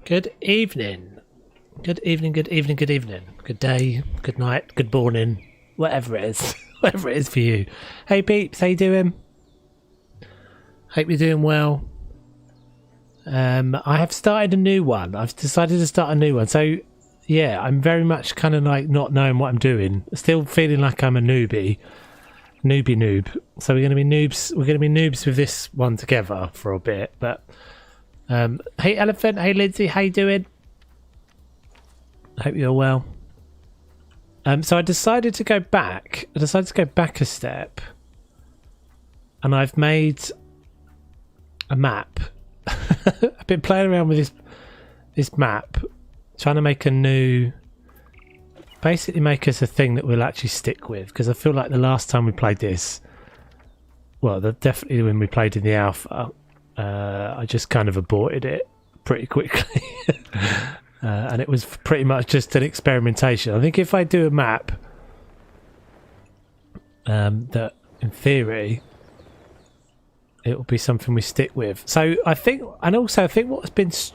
Good evening. Good evening, good evening, good evening. Good day, good night, good morning. Whatever it is. Whatever it is for you. Hey peeps, how you doing? Hope you're doing well. I have started a new one. I've decided to start a new one. So yeah, I'm very much kind of like not knowing what I'm doing. Still feeling like I'm a newbie. Noob. So we're gonna be noobs with this one together for a bit, but hey Elephant, hey Lindsay, how you doing? Hope you're well. So I decided to go back. I decided to go back a step, and I've made a map. I've been playing around with this map, trying to make a new, basically make us a thing that we'll actually stick with. Because I feel like the last time we played this, well, definitely when we played in the alpha, I just kind of aborted it pretty quickly. And it was pretty much just an experimentation. I think if I do a map that in theory it will be something we stick with. So I think, and also I think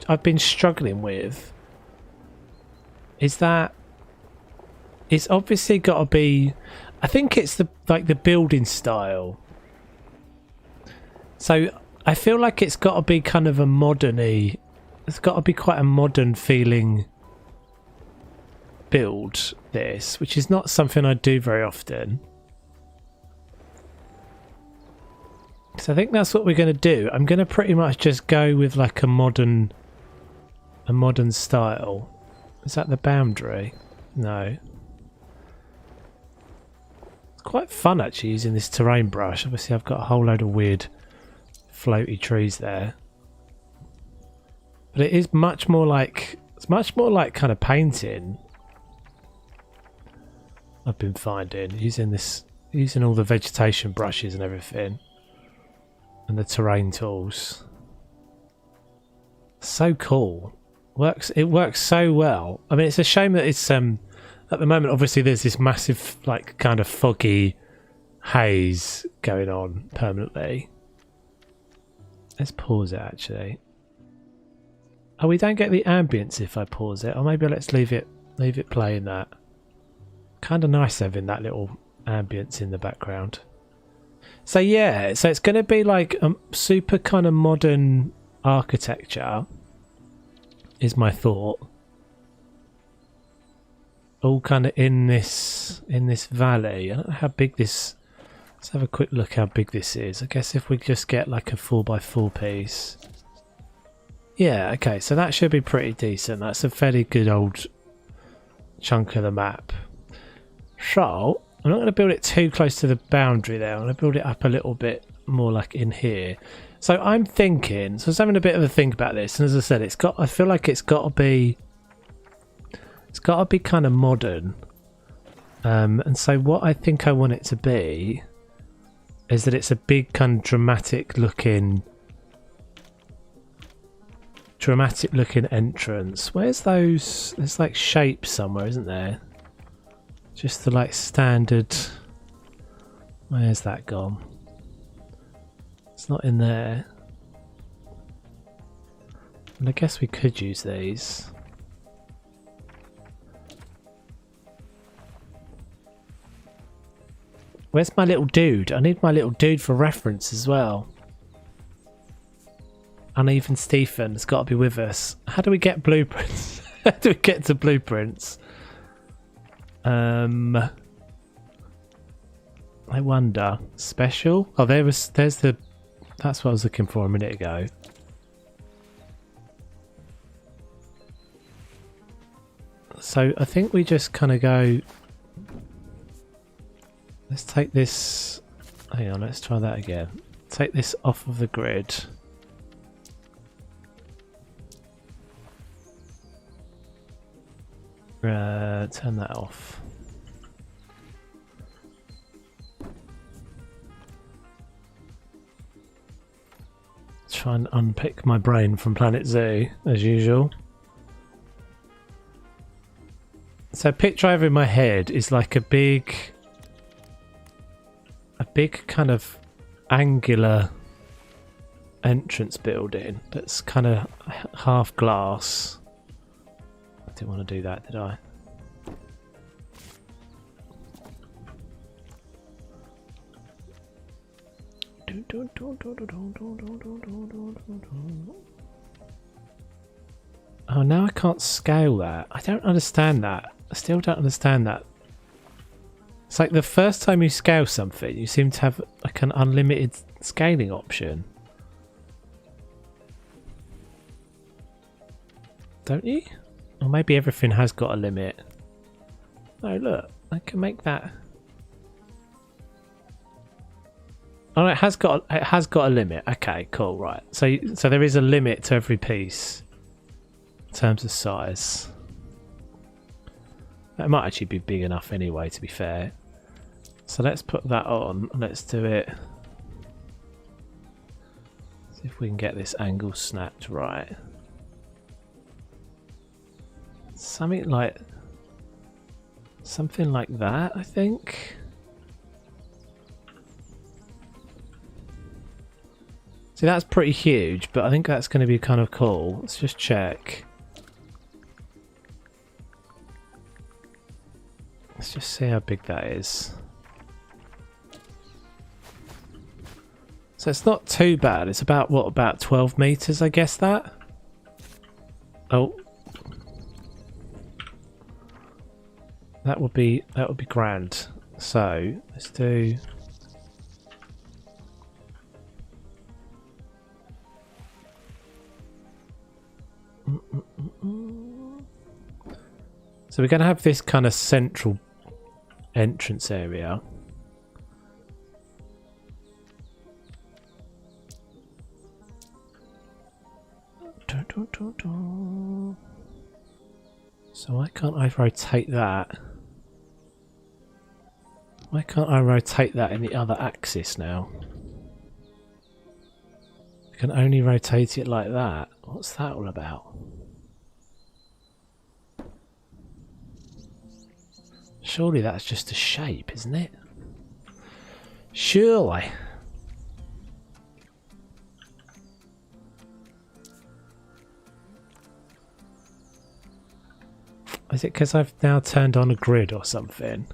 I've been struggling with is that it's obviously got to be, I think it's the building style. So I feel like it's got to be kind of a modern-y, it's got to be quite a modern feeling build, this, which is not something I do very often. So I think that's what we're going to do. I'm going to pretty much just go with like a modern style. Is that the boundary? No. It's quite fun actually using this terrain brush. Obviously I've got a whole load of weird floaty trees there. But it is much more like, it's much more like kind of painting. I've been finding using all the vegetation brushes and everything, and the terrain tools. So cool. It works so well. I mean, it's a shame that it's at the moment obviously there's this massive like kind of foggy haze going on permanently. Let's pause it actually. Oh, we don't get the ambience if I pause it. Or maybe let's leave it playing that. Kind of nice having that little ambience in the background. So yeah, so it's going to be like a super kind of modern architecture is my thought. All kind of in this valley. I don't know how big this, let's have a quick look how big this is. I guess if we just get like a 4x4 piece. Yeah, okay, so that should be pretty decent. That's a fairly good old chunk of the map. So, I'm not going to build it too close to the boundary there. I'm going to build it up a little bit more like in here. So I'm thinking, so I was having a bit of a think about this, and as I said, I feel like it's got to be kind of modern. And so what I think I want it to be is that it's a big kind of dramatic looking entrance. Where's those? There's like shapes somewhere, isn't there? Just the like standard. Where's that gone? It's not in there. And I guess we could use these. Where's my little dude? I need my little dude for reference as well. Uneven Stephen has got to be with us. How do we get blueprints? How do we get to blueprints? I wonder. Special? Oh, there's the. That's what I was looking for a minute ago. So I think we just kind of go. Let's take this. Hang on, let's try that again. Take this off of the grid. Turn that off. Try and unpick my brain from Planet Zoo as usual. So picture over in my head is like a big kind of angular entrance building that's kind of half glass. didn't want to do that, did I? Oh, now I can't scale that. I don't understand that. I still don't understand that. It's like the first time you scale something, you seem to have like an unlimited scaling option. Don't you? Or maybe everything has got a limit. Oh look, I can make that. Oh, it has got a limit. Okay, cool, right. So there is a limit to every piece in terms of size. That might actually be big enough anyway, to be fair. So let's put that on. Let's do it. See if we can get this angle snapped right. Something like that, I think. See, that's pretty huge, but I think that's going to be kind of cool. Let's just check. Let's just see how big that is. So it's not too bad. It's about, what, about 12 meters, I guess that? Oh. That would be grand. So, let's do... So we're going to have this kind of central entrance area. So why can't I rotate that? Why can't I rotate that in the other axis now? I can only rotate it like that. What's that all about? Surely that's just a shape, isn't it? Surely. Is it because I've now turned on a grid or something?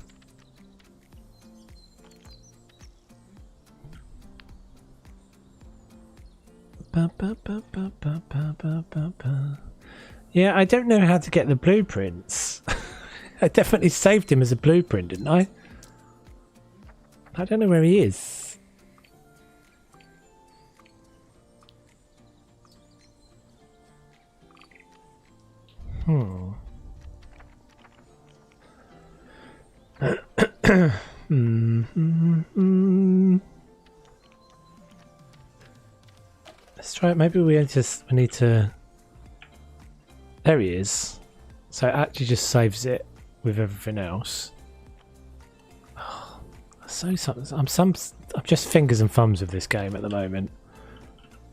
Yeah, I don't know how to get the blueprints. I definitely saved him as a blueprint, didn't I? I don't know where he is. Let's try it. Maybe we need to. There he is. So it actually just saves it with everything else. Oh, I'm just fingers and thumbs of this game at the moment.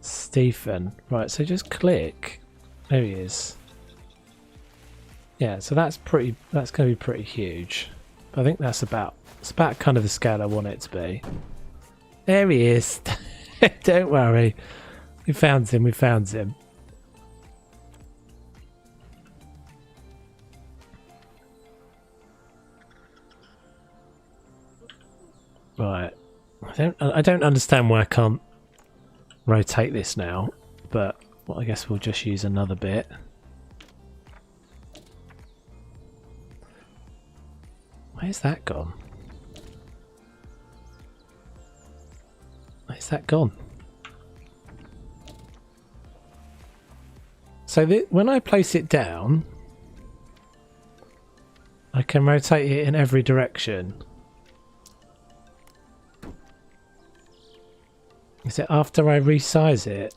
Stephen, right? So just click. There he is. Yeah. So that's pretty. That's going to be pretty huge. But I think it's about kind of the scale I want it to be. There he is. Don't worry. We found him. We found him. Right. I don't understand why I can't rotate this now, but well, I guess we'll just use another bit. Where's that gone? Where's that gone? So when I place it down, I can rotate it in every direction. Is it after I resize it?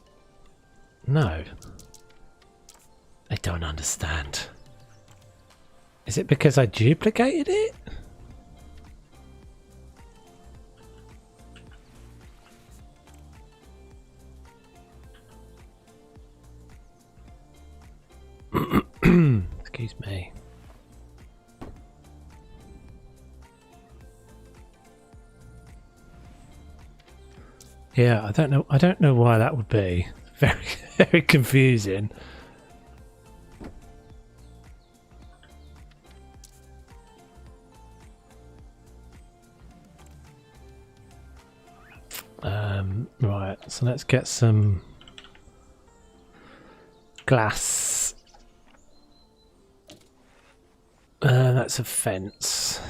No. I don't understand. Is it because I duplicated it? Excuse me. Yeah, I don't know why that would be. Very confusing. Right, so let's get some glass. That's a fence.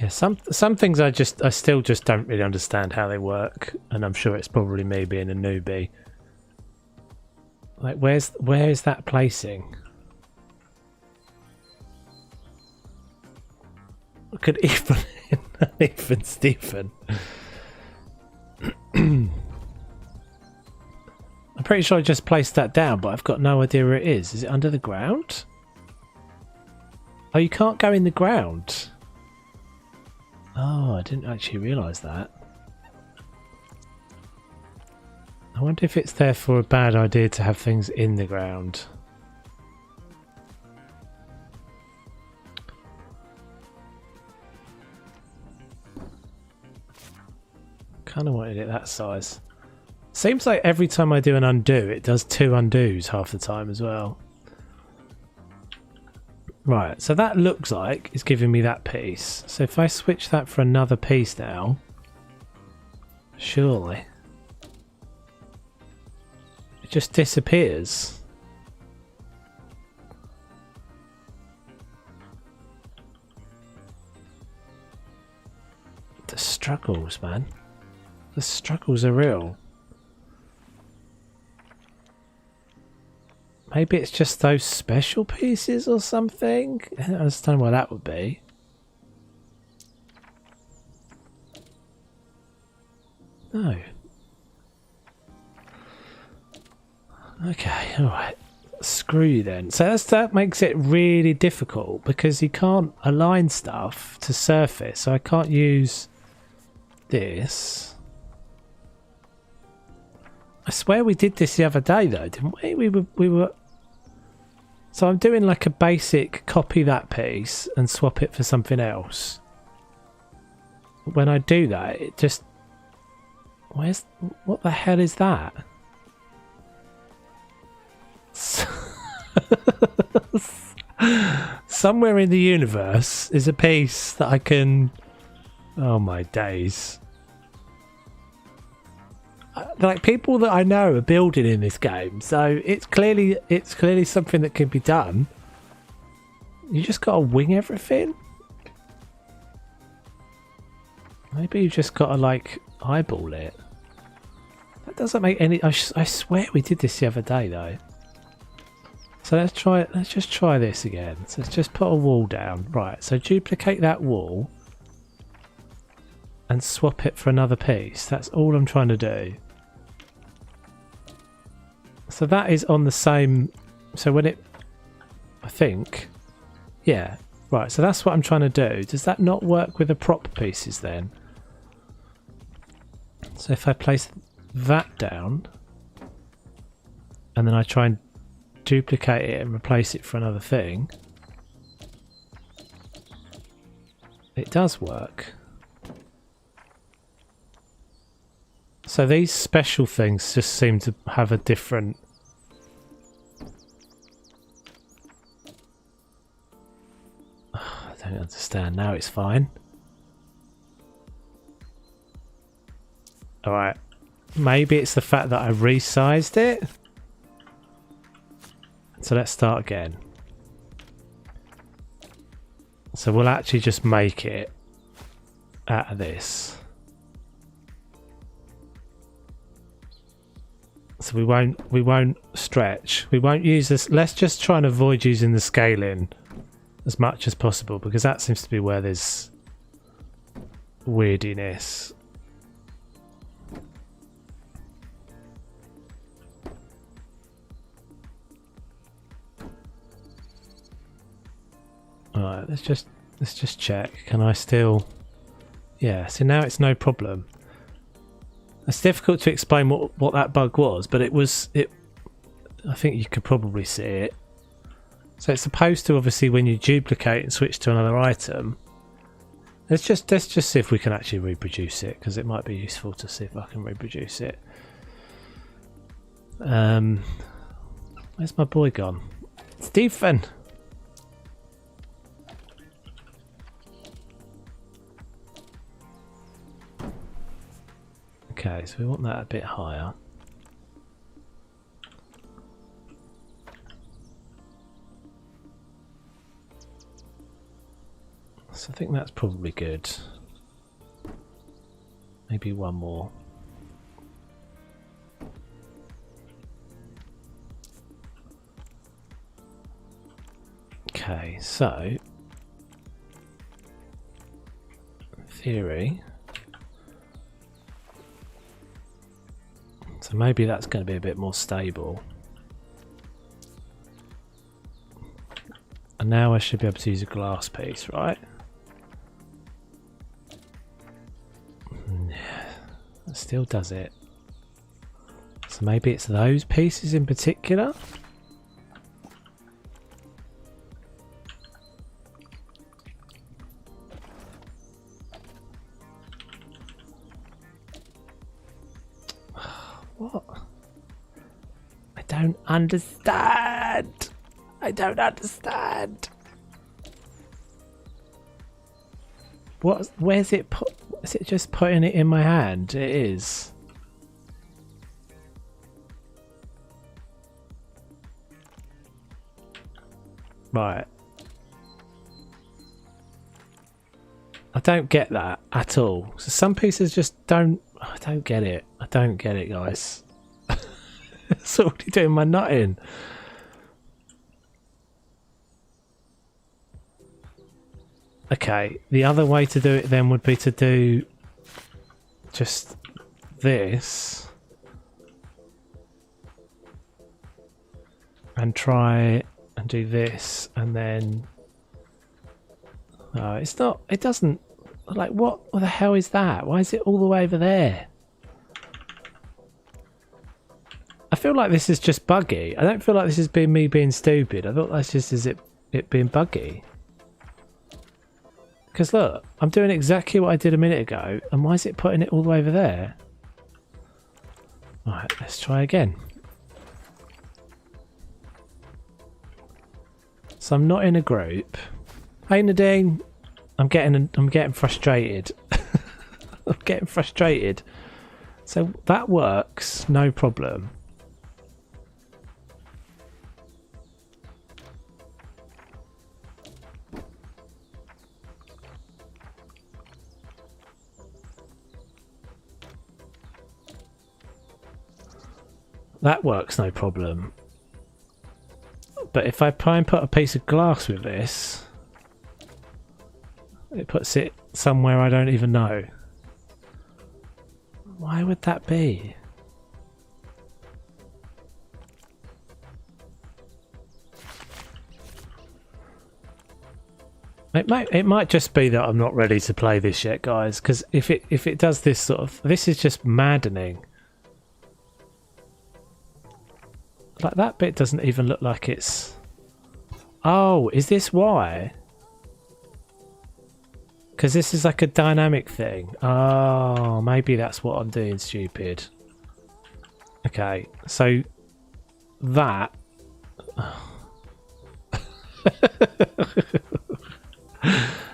Yeah, some things I still just don't really understand how they work, and I'm sure it's probably me being a newbie. Like, where is that placing? Look at even Stephen. I'm pretty sure I just placed that down, but I've got no idea where it is. Is it under the ground? Oh, you can't go in the ground. Oh, I didn't actually realise that. I wonder if it's therefore a bad idea to have things in the ground. Kind of wanted it that size. Seems like every time I do an undo, it does 2 undos half the time as well. Right, so that looks like it's giving me that piece. So if I switch that for another piece now, surely it just disappears. The struggles, man. The struggles are real. Maybe it's just those special pieces or something? I don't understand why that would be. No. Okay, alright. Screw you then. So that makes it really difficult because you can't align stuff to surface. So I can't use this. I swear we did this the other day though, didn't we? We were. So I'm doing like a basic copy that piece and swap it for something else. When I do that, it just... What the hell is that? Somewhere in the universe is a piece that I can... Oh my days. Like, people that I know are building in this game, so it's clearly something that can be done. You just gotta wing everything. Maybe you just gotta like eyeball it. That doesn't make any. I swear we did this the other day though. So let's just try this again. So let's just put a wall down. Right. So duplicate that wall and swap it for another piece. That's all I'm trying to do. So that is on the same, so when it, I think, yeah, right, so that's what I'm trying to do. Does that not work with the prop pieces then? So if I place that down, and then I try and duplicate it and replace it for another thing, it does work. So these special things just seem to have a different... I don't understand. Now it's fine. Alright. Maybe it's the fact that I resized it. So let's start again. So we'll actually just make it out of this. So we won't stretch. We won't use this. Let's just try and avoid using the scaling as much as possible because that seems to be where there's weirdiness. Alright, let's just check. Can I still... Yeah, so now it's no problem. It's difficult to explain what that bug was, but it was... I think you could probably see it. So it's supposed to, obviously, when you duplicate and switch to another item, let's just see if we can actually reproduce it, because it might be useful to see if I can reproduce it. Where's my boy gone? Stephen! Okay, so we want that a bit higher. So I think that's probably good. Maybe one more. Okay, so in theory, so maybe that's going to be a bit more stable. And now I should be able to use a glass piece, right? Yeah, that still does it. So maybe it's those pieces in particular. What? I don't understand. I don't understand. What? Where's it put? Is it just putting it in my hand? It is. Right. I don't get that at all. So some pieces just don't. I don't get it. I don't get it, guys. It's already doing my nutting. Okay, the other way to do it then would be to do just this and try and do this, and then oh, it's not, it doesn't, like what the hell is that? Why is it all the way over there? I feel like this is just buggy. I don't feel like this is me being stupid. I thought that's just it being buggy. Because look, I'm doing exactly what I did a minute ago, and why is it putting it all the way over there? Alright, let's try again. So I'm not in a group. Hey Nadine, I'm getting frustrated. I'm getting frustrated. So that works, no problem. That works, no problem. But if I try and put a piece of glass with this, it puts it somewhere I don't even know. Why would that be? It might just be that I'm not ready to play this yet, guys, because if it does this sort of, this is just maddening. Like that bit doesn't even look like it's... Oh, is this why? Because this is like a dynamic thing. Oh, maybe that's what I'm doing stupid. Okay, so that...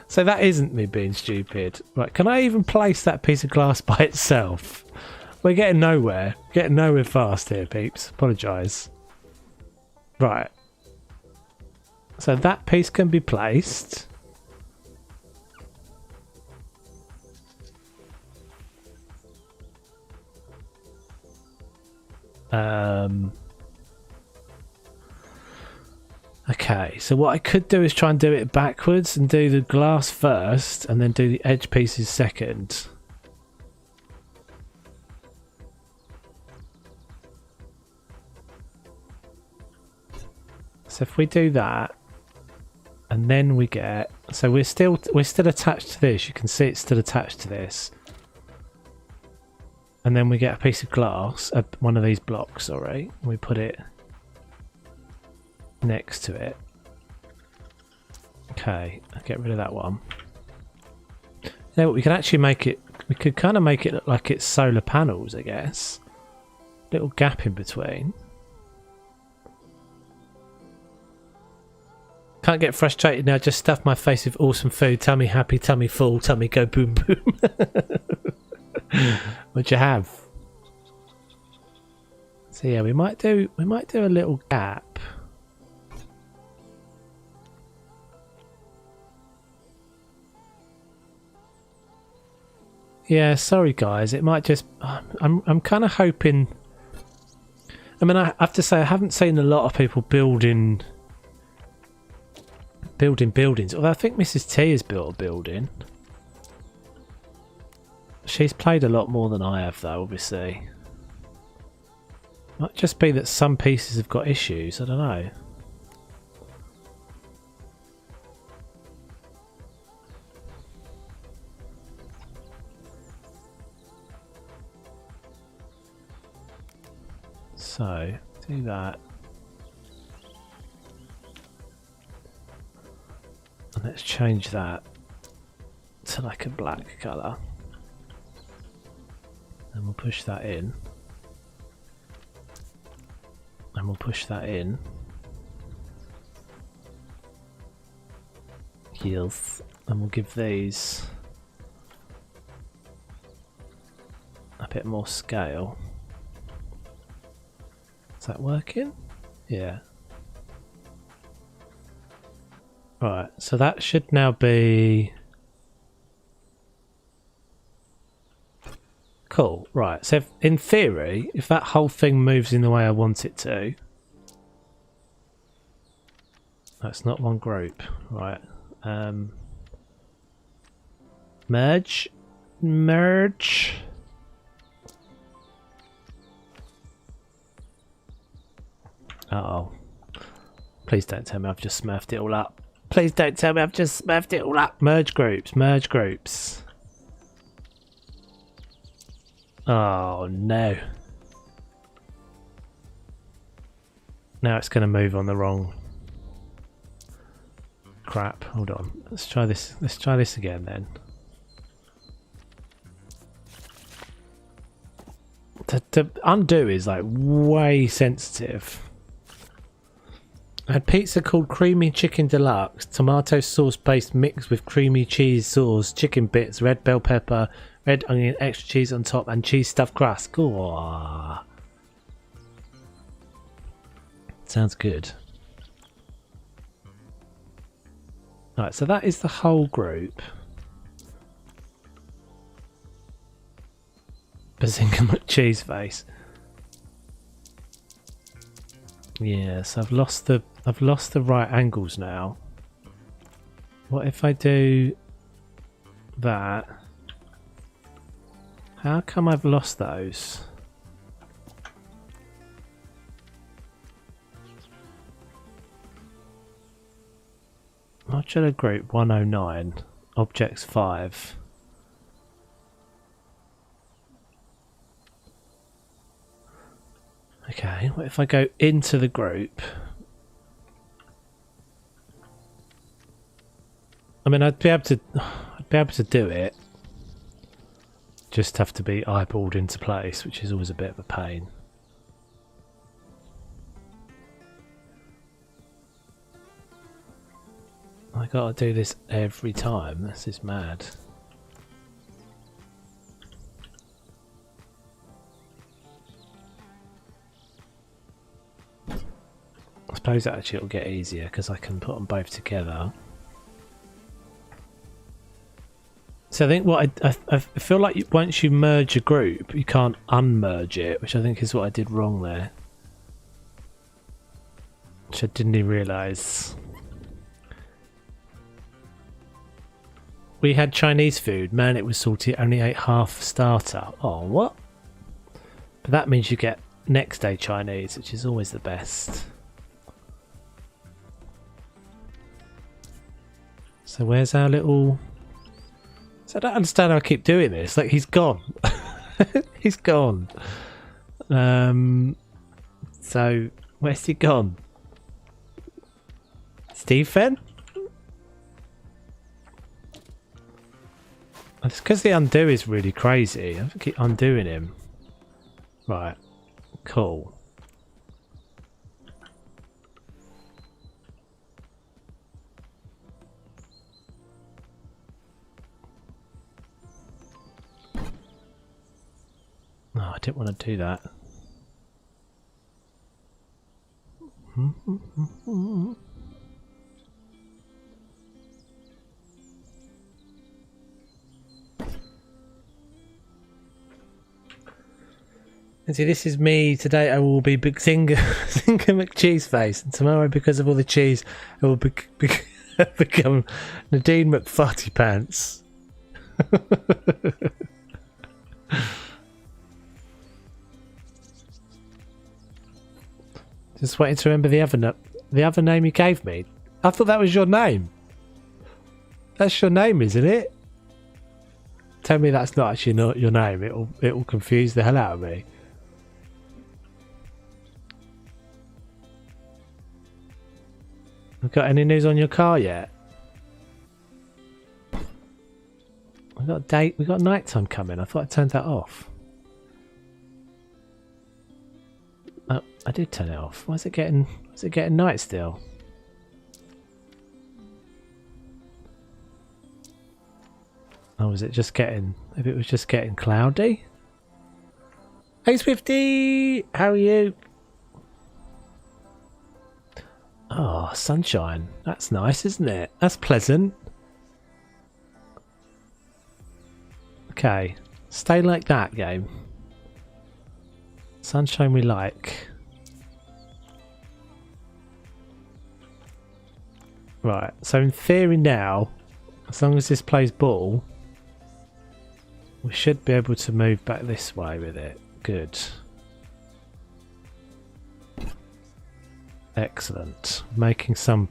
So that isn't me being stupid. Right, can I even place that piece of glass by itself? We're getting nowhere. Getting nowhere fast here, peeps. Apologise. Right. So that piece can be placed. Okay, so what I could do is try and do it backwards and do the glass first and then do the edge pieces second. So if we do that, and then we get, so we're still attached to this. You can see it's still attached to this. And then we get a piece of glass, one of these blocks, sorry. And we put it next to it. Okay, I'll get rid of that one. You know what, we could actually make it, we could kind of make it look like it's solar panels, I guess. Little gap in between. Can't get frustrated now, just stuff my face with awesome food. Tummy happy, tummy full, tummy go boom boom. What'd you have? So yeah, we might do a little gap. Yeah, sorry guys, it might just I'm kind of hoping. I mean, I have to say I haven't seen a lot of people building buildings, although I think Mrs. T has built a building. She's played a lot more than I have though, obviously. Might just be that some pieces have got issues, I don't know. So, do that. And let's change that to like a black colour. And we'll push that in. And we'll push that in. Yes. And we'll give these a bit more scale. Is that working? Yeah. Right, so that should now be cool. Right, so if, in theory, if that whole thing moves in the way I want it to, that's not one group. Right. Merge. Uh-oh. Please don't tell me I've just smurfed it all up. Please don't tell me I've just smurfed it all up. Merge groups. Merge groups. Oh, no. Now it's going to move on the wrong... Crap. Hold on. Let's try this. Let's try this again then. To undo is like way sensitive. I had pizza called Creamy Chicken Deluxe, tomato sauce based mix with creamy cheese sauce, chicken bits, red bell pepper, red onion, extra cheese on top, and cheese stuffed crust. Ooh. Sounds good. Right, so that is the whole group. Bazinga McCheeseface. Yes, I've lost the right angles now. What if I do that? How come I've lost those? Modular group 109, objects 5. Okay, what if I go into the group? I mean, I'd be able to do it. Just have to be eyeballed into place, which is always a bit of a pain. I gotta do this every time. This is mad. I suppose actually it'll get easier because I can put them both together. So I think what I feel like once you merge a group, you can't unmerge it, which I think is what I did wrong there. Which I didn't even realise. We had Chinese food. Man, it was salty. Only ate half starter. Oh, what? But that means you get next day Chinese, which is always the best. So where's our little... So I don't understand how I keep doing this. Like, he's gone. He's gone. So, where's he gone? Stephen? It's because the undo is really crazy. I have to keep undoing him. Right. Cool. No, I didn't want to do that. And see, this is me. Today I will be Big Singer McCheeseface, and tomorrow, because of all the cheese, I will become Nadine McFarty Pants. Just waiting to remember the other name you gave me. I thought that was your name. That's your name, isn't it? Tell me that's not actually not your name. It'll confuse the hell out of me. Got any news on your car yet? We got a date. We got nighttime coming. I thought I turned that off. Oh, I did turn it off. Why is it getting? Is it getting night still? Oh, is it just getting? If it was just getting cloudy. Hey Swifty, how are you? Oh, sunshine. That's nice, isn't it? That's pleasant. Okay. Stay like that, game. Sunshine we like. Right. So in theory now, as long as this plays ball, we should be able to move back this way with it. Good. Excellent. Making some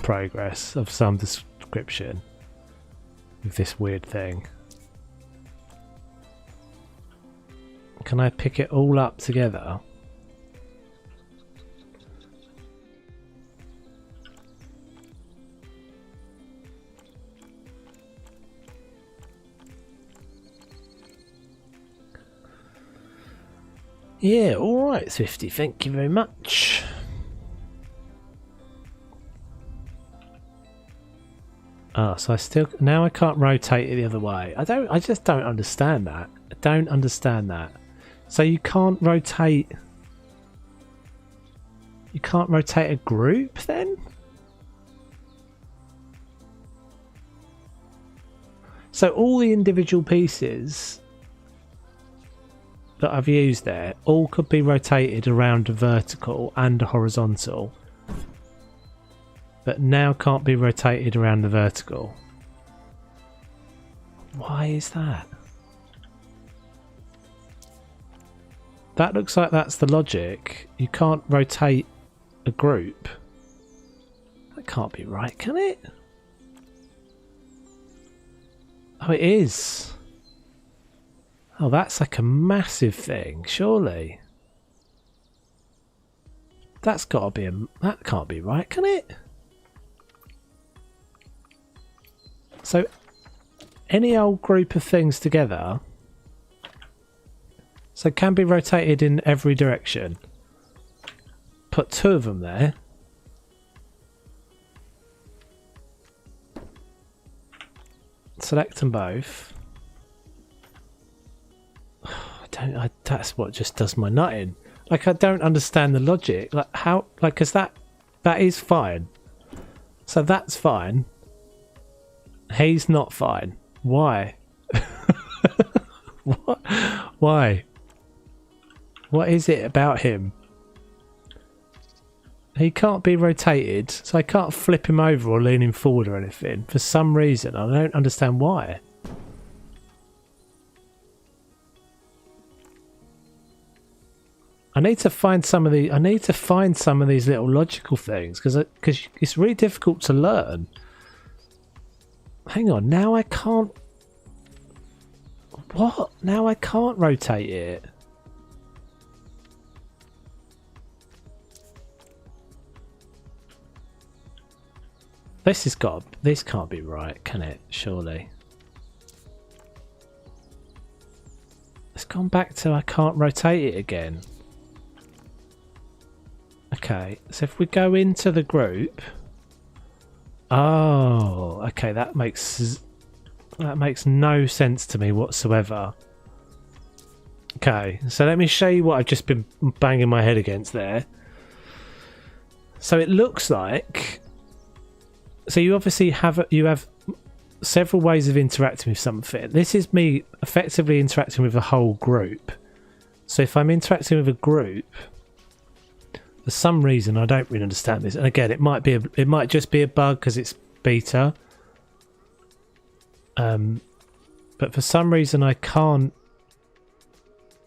progress of some description with this weird thing. Can I pick it all up together? Yeah, alright, Swifty, thank you very much. Oh, so I still now I can't rotate it the other way. I just don't understand that. I don't understand that. So you can't rotate a group then? So all the individual pieces that I've used there all could be rotated around a vertical and a horizontal, but now can't be rotated around the vertical. Why is that? That looks like that's the logic. You can't rotate a group. That can't be right, can it? Oh, it is. Oh, that's like a massive thing, surely. That's got to be that can't be right, can it? So, any old group of things together, so can be rotated in every direction. Put two of them there. Select them both. That's what just does my nut in. Like, I don't understand the logic. Like, how? Like, because that is fine. So that's fine. He's not fine. Why? What? Why? What is it about him? He can't be rotated, so I can't flip him over or lean him forward or anything. For some reason, I don't understand why. I need to find some of these little logical things because it's really difficult to learn. Hang on, now I can't. What? Now I can't rotate it. This can't be right, can it? Surely. gone back to I can't rotate it again. Okay, so if we go into the group... Oh, okay, that makes no sense to me whatsoever. Okay, so let me show you what I've just been banging my head against there. So it looks like... So you obviously have several ways of interacting with something. This is me effectively interacting with a whole group. So if I'm interacting with a group, for some reason I don't really understand this. And again, it might just be a bug because it's beta. But for some reason I can't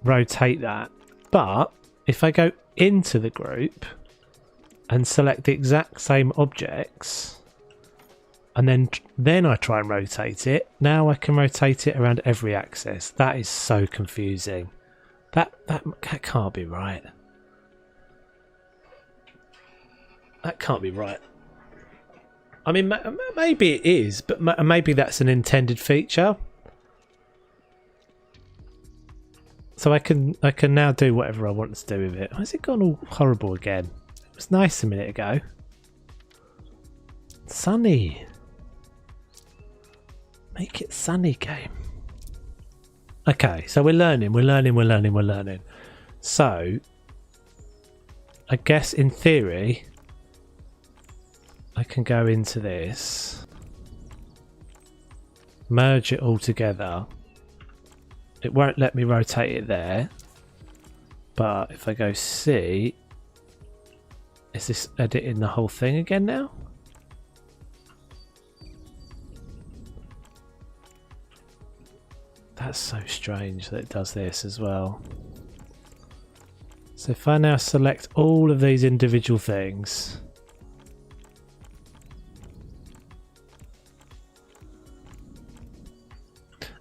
rotate that. But if I go into the group and select the exact same objects, and then I try and rotate it, now I can rotate it around every axis. That is so confusing. That can't be right. That can't be right. I mean, maybe it is, but maybe that's an intended feature. So I can now do whatever I want to do with it. Why has it gone all horrible again? It was nice a minute ago. Sunny. Make it sunny, game. Okay, so we're learning. So, I guess in theory, I can go into this, merge it all together. It won't let me rotate it there, but if I go C, is this editing the whole thing again now? That's so strange that it does this as well. So if I now select all of these individual things,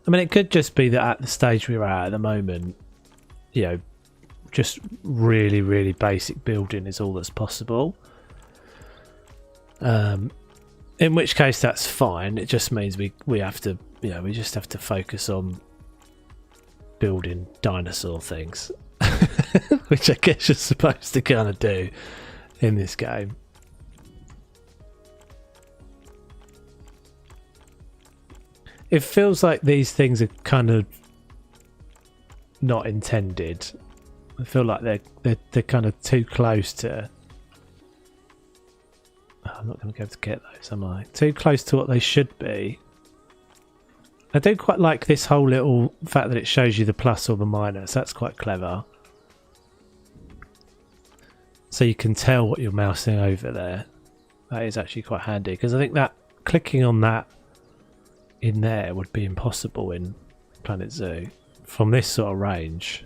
I mean, it could just be that at the stage we're at the moment, you know, just really, really basic building is all that's possible. In which case that's fine. It just means we have to, you know, we just have to focus on building dinosaur things, which I guess you're supposed to kind of do in this game. It feels like these things are kind of not intended. I feel like they're kind of too close to... Oh, I'm not going to be able to get those, am I? Too close to what they should be. I do quite like this whole little fact that it shows you the plus or the minus. That's quite clever. So you can tell what you're mousing over there. That is actually quite handy, because I think that clicking on that in there would be impossible in Planet Zoo from this sort of range.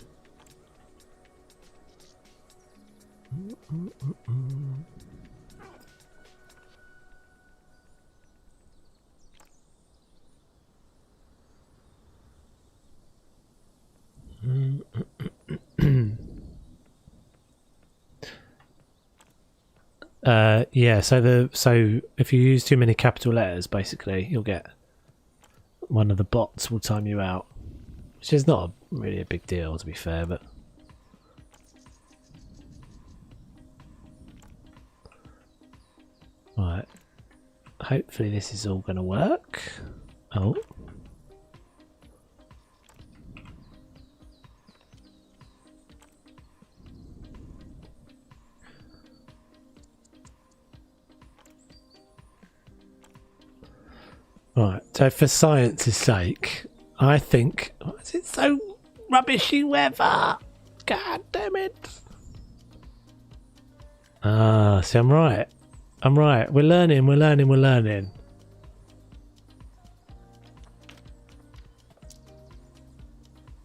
Yeah, so if you use too many capital letters, basically you'll get one of the bots will time you out, which is not really a big deal, to be fair, but right, hopefully this is all going to work. Oh, right, so for science's sake, I think... Why is it so rubbishy weather? God damn it. Ah, see, I'm right. I'm right. We're learning.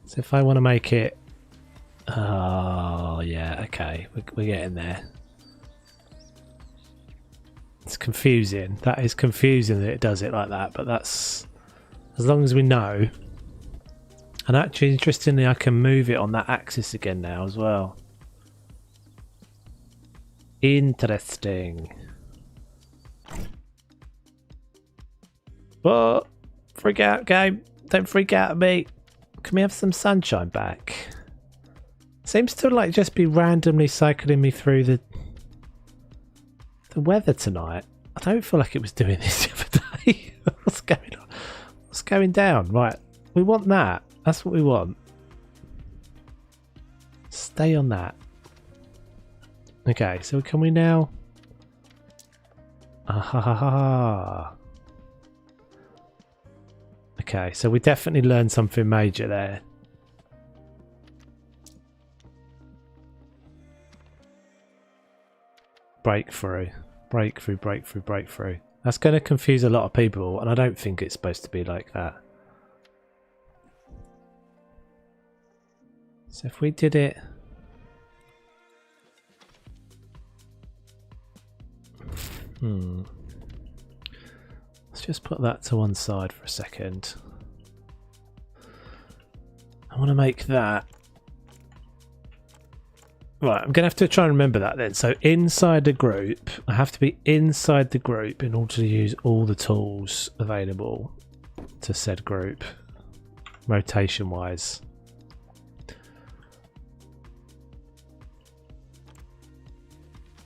So if I want to make it... Oh, yeah, okay. We're getting there. It's confusing. That is confusing that it does it like that, but that's as long as we know. And actually, interestingly, I can move it on that axis again now as well. Interesting. But freak out, game. Don't freak out at me. Can we have some sunshine back? Seems to like just be randomly cycling me through the weather tonight. I don't feel like it was doing this the other day. What's going on? What's going down? Right, we want that. That's what we want. Stay on that. Okay, so can we now... Ah. Okay, so we definitely learned something major there. Breakthrough. Breakthrough. That's going to confuse a lot of people, and I don't think it's supposed to be like that. So if we did it... Let's just put that to one side for a second. I want to make that... Right, I'm going to have to try and remember that then. So inside the group, I have to be inside the group in order to use all the tools available to said group, rotation-wise.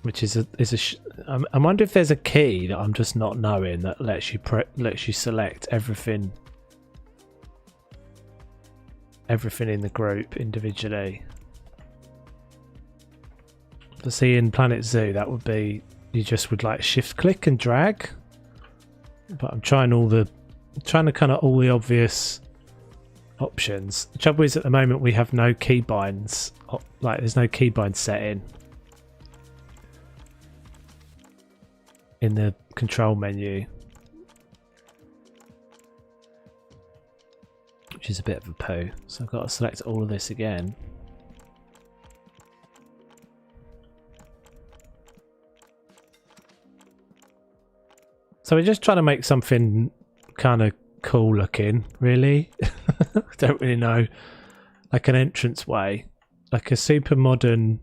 Which is I wonder if there's a key that I'm just not knowing that lets you select everything in the group individually. To see in Planet Zoo, that would be you just would like shift click and drag. But I'm trying to kind of all the obvious options. The trouble is at the moment we have no keybinds. Like there's no keybind setting in the control menu, which is a bit of a poo. So I've got to select all of this again. So we're just trying to make something kind of cool looking, really. I don't really know. Like an entranceway. Like a super modern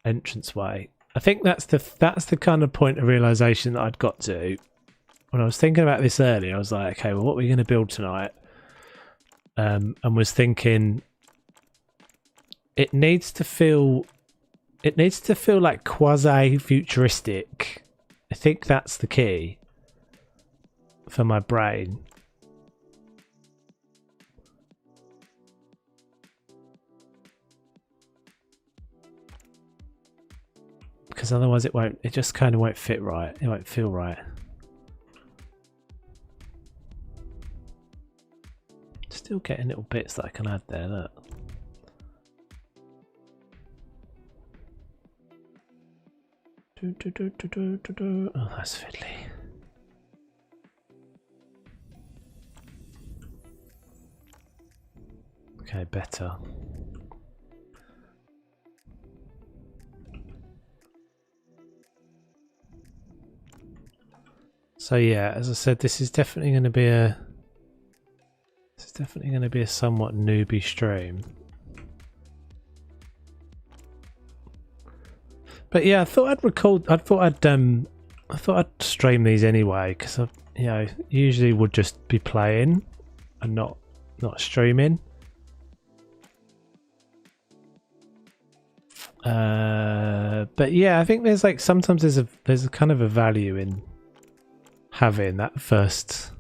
entranceway. I think that's the kind of point of realization that I'd got to when I was thinking about this earlier. I was like, okay, well, what are we going to build tonight? And was thinking it needs to feel like quasi futuristic. I think that's the key for my brain. Because otherwise it just kind of won't fit right. It won't feel right. Still getting little bits that I can add there, look. Oh, that's fiddly. Okay, better. So yeah, as I said, this is definitely going to be a somewhat newbie stream. But yeah, I thought I'd stream these anyway, because I, usually would just be playing and not streaming. But yeah, I think there's like sometimes there's a kind of a value in having that first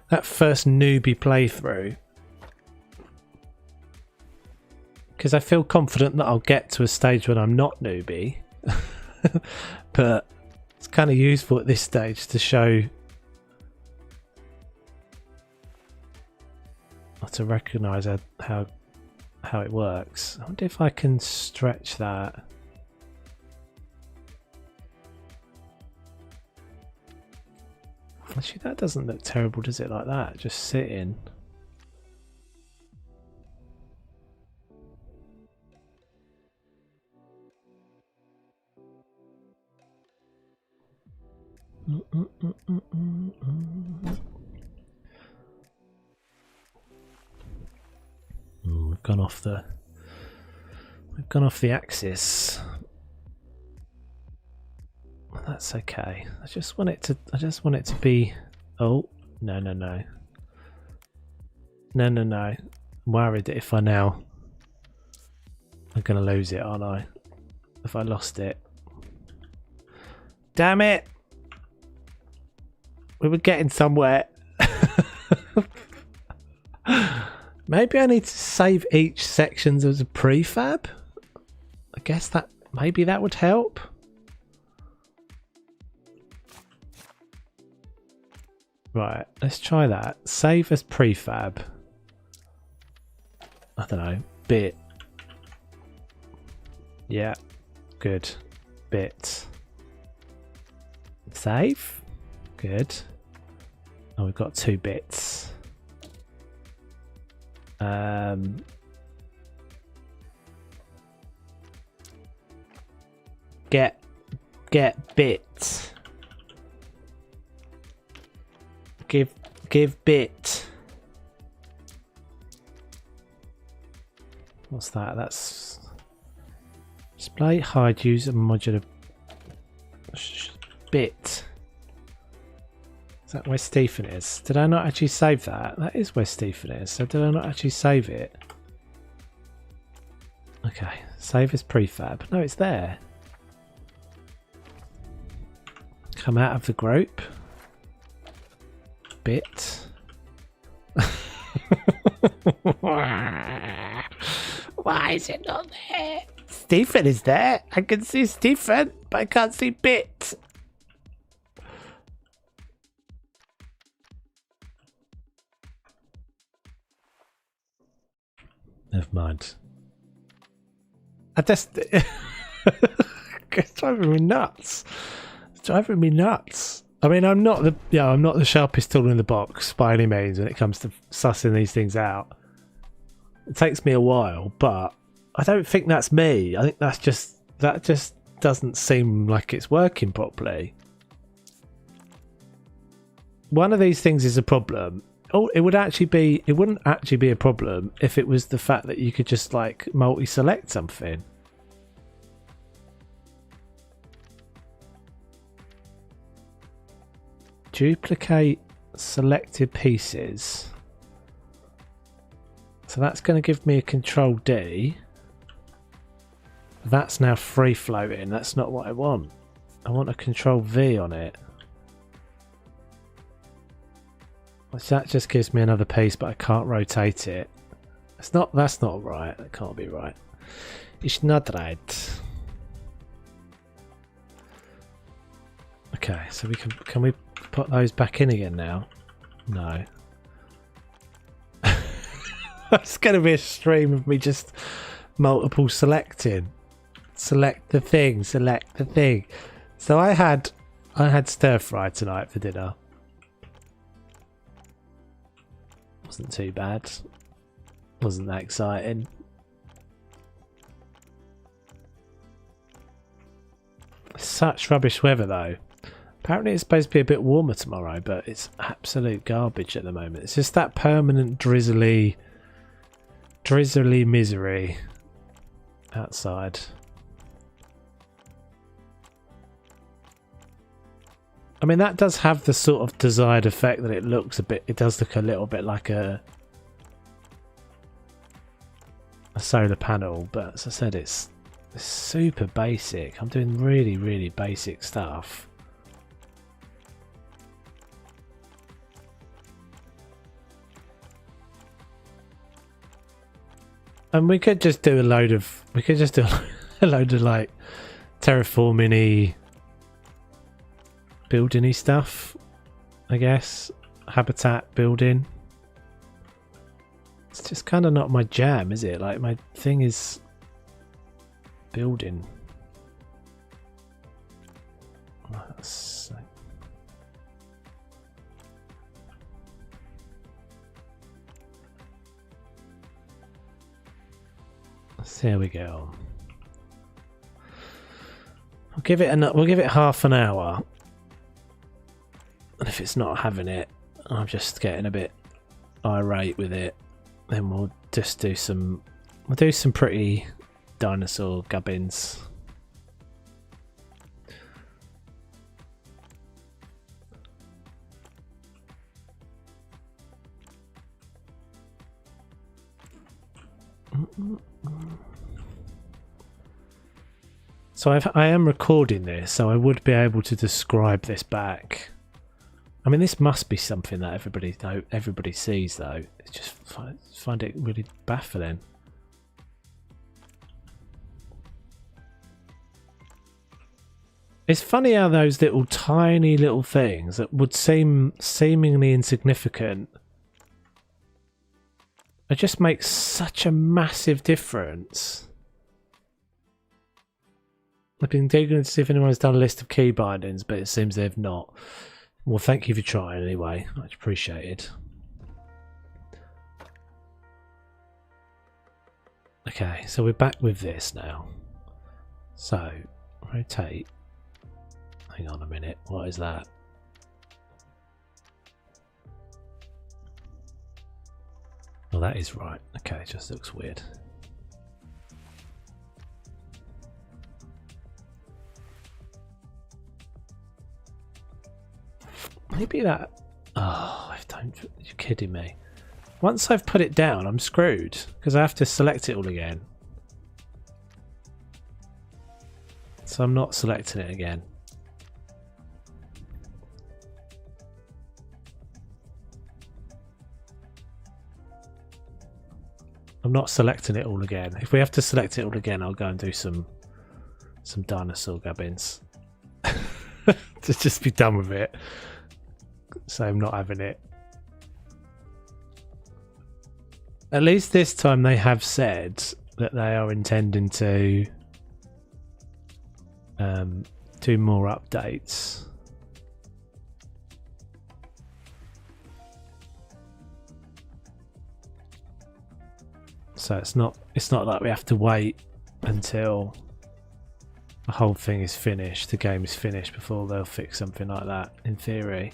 newbie playthrough, because I feel confident that I'll get to a stage when I'm not newbie. But it's kind of useful at this stage to show, or to recognize how it works. I wonder if I can stretch that. Actually, that doesn't look terrible, does it? Like that, just sitting. We've gone off the axis. That's okay. I just want it to be. Oh no. No, no, no. I'm worried that if I now... I'm going to lose it, aren't I? If I lost it. Damn it! We were getting somewhere. Maybe I need to save each section as a prefab? I guess that... Maybe that would help. Right, let's try that. Save as prefab. I don't know. Bit. Yeah. Good. Bit. Save. Good. Oh, we've got 2 bits. Get bit. Give bit. What's that? That's display, hide, use a modular bit. Is that where Stephen is? Did I not actually save that? That is where Stephen is. So did I not actually save it? Okay, save as prefab. No, it's there. Come out of the group. Bit. Why is it not there? Stephen is there. I can see Stephen, but I can't see bit. Never mind. I just... It's driving me nuts. It's driving me nuts. I mean, I'm not the sharpest tool in the box by any means when it comes to sussing these things out. It takes me a while, but I don't think that's me. I think that just doesn't seem like it's working properly. One of these things is a problem. Oh, it wouldn't actually be a problem if it was the fact that you could just like multi-select something. Duplicate selected pieces. So that's going to give me a control D. That's now free floating. That's not what I want. I want a control V on it. So that just gives me another piece, but I can't rotate it. That's not right. That can't be right. It's not right. Okay, so can we put those back in again now? No. It's going to be a stream of me just multiple selecting. Select the thing. Select the thing. So I had stir fry tonight for dinner. Wasn't too bad. Wasn't that exciting. Such rubbish weather though. Apparently it's supposed to be a bit warmer tomorrow, but it's absolute garbage at the moment. It's just that permanent drizzly misery outside. I mean, that does have the sort of desired effect that it does look a little bit like a solar panel, but as I said, it's super basic. I'm doing really, really basic stuff. And we could just do a load of like terraforming-y, building-y stuff, I guess. Habitat building. It's just kind of not my jam, is it? Like, my thing is building. So there we go. We'll give it half an hour. And if it's not having it, I'm just getting a bit irate with it, then we'll just do some pretty dinosaur gubbins. So I am recording this, so I would be able to describe this back. I mean, this must be something that everybody sees, though. It's just find it really baffling. It's funny how those little tiny little things that would seem seemingly insignificant, it just makes such a massive difference. I've been digging to see if anyone's done a list of key bindings, but it seems they've not. Well, thank you for trying anyway. Much appreciated. Okay, so we're back with this now. So, rotate. Hang on a minute, what is that? Oh, that is right. Okay, it just looks weird. Maybe that... Oh, you're kidding me. Once I've put it down, I'm screwed, because I have to select it all again. So I'm not selecting it again. I'm not selecting it all again. If we have to select it all again, I'll go and do some dinosaur gubbins. To just be done with it. So I'm not having it. At least this time they have said that they are intending to do more updates. So it's not like we have to wait until the whole thing is finished, the game is finished, before they'll fix something like that, in theory.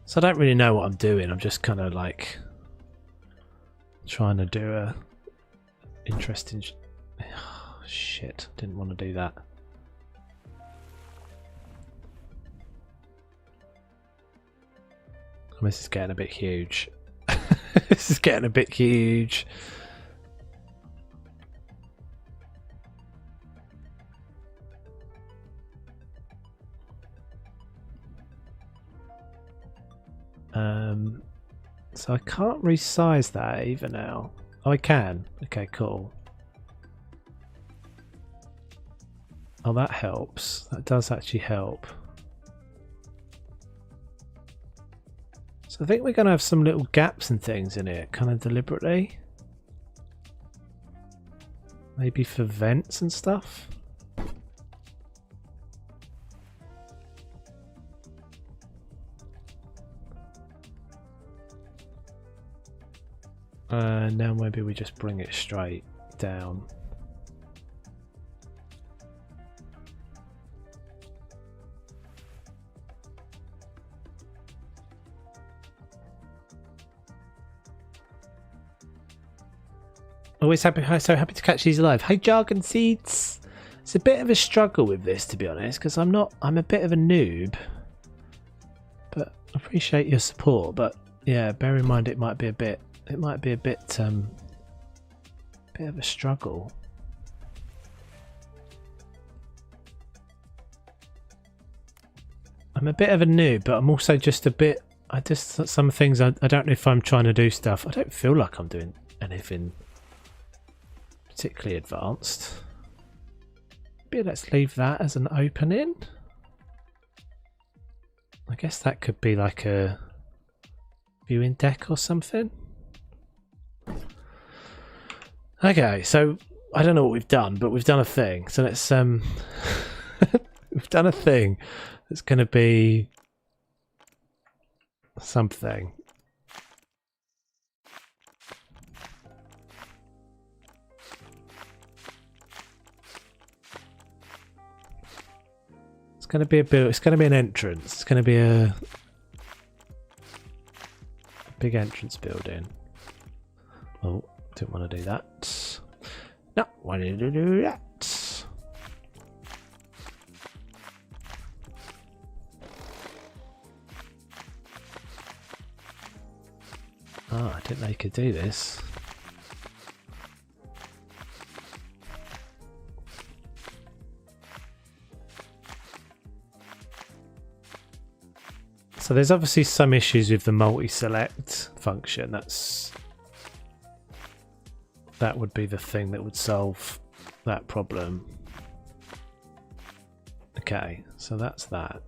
So I don't really know what I'm doing. I'm just kind of like trying to do a interesting oh, shit, didn't want to do that. This is getting a bit huge. This is getting a bit huge. So I can't resize that either now. Oh, I can. Okay, cool. Oh, that helps. That does actually help. So I think we're going to have some little gaps and things in it, kind of deliberately. Maybe for vents and stuff. Now maybe we just bring it straight down. Always happy, so happy to catch these live. Hey, Jargon Seeds. It's a bit of a struggle with this, to be honest, because I'm a bit of a noob. But I appreciate your support. But yeah, bear in mind it might be a bit bit of a struggle. I'm a bit of a noob, but I'm also just a bit. Some things I don't know if I'm trying to do stuff. I don't feel like I'm doing anything particularly advanced. Maybe let's leave that as an opening. I guess that could be like a viewing deck or something. Okay, so I don't know what we've done, but we've done a thing. So let's we've done a thing that's going to be something. It's going to be a bit. It's going to be an entrance. It's going to be a big entrance building. Oh, didn't want to do that. No, wanted to do that. Ah, I Didn't know you could do this. So there's obviously some issues with the multi-select function. That would be the thing that would solve that problem. Okay, so that's that.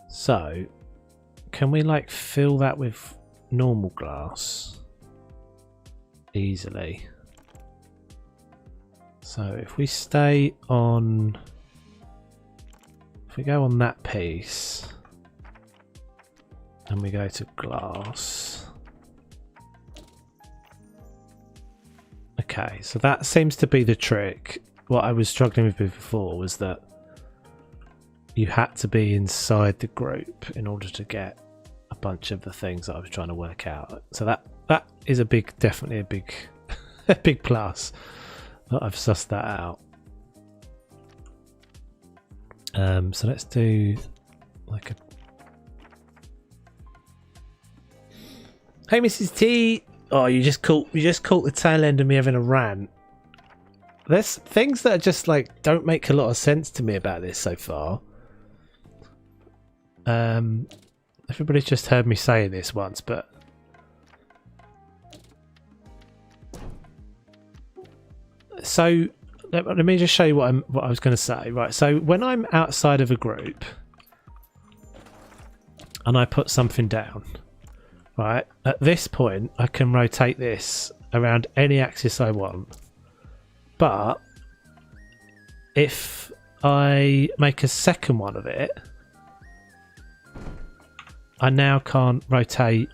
So, can we like fill that with normal glass easily? So if we stay on, if we go on that piece and we go to glass. Okay, so that seems to be the trick. What I was struggling with before was that you had to be inside the group in order to get a bunch of the things that I was trying to work out. So that is definitely a big a big plus that I've sussed that out. So let's do like a Hey Mrs. T. Oh, you just caught the tail end of me having a rant. There's things that are just like don't make a lot of sense to me about this so far. Everybody's just heard me say this once, but so let me just show you what I was going to say. Right, so when I'm outside of a group and I put something down, right, at this point I can rotate this around any axis I want. But if I make a second one of it, I now can't rotate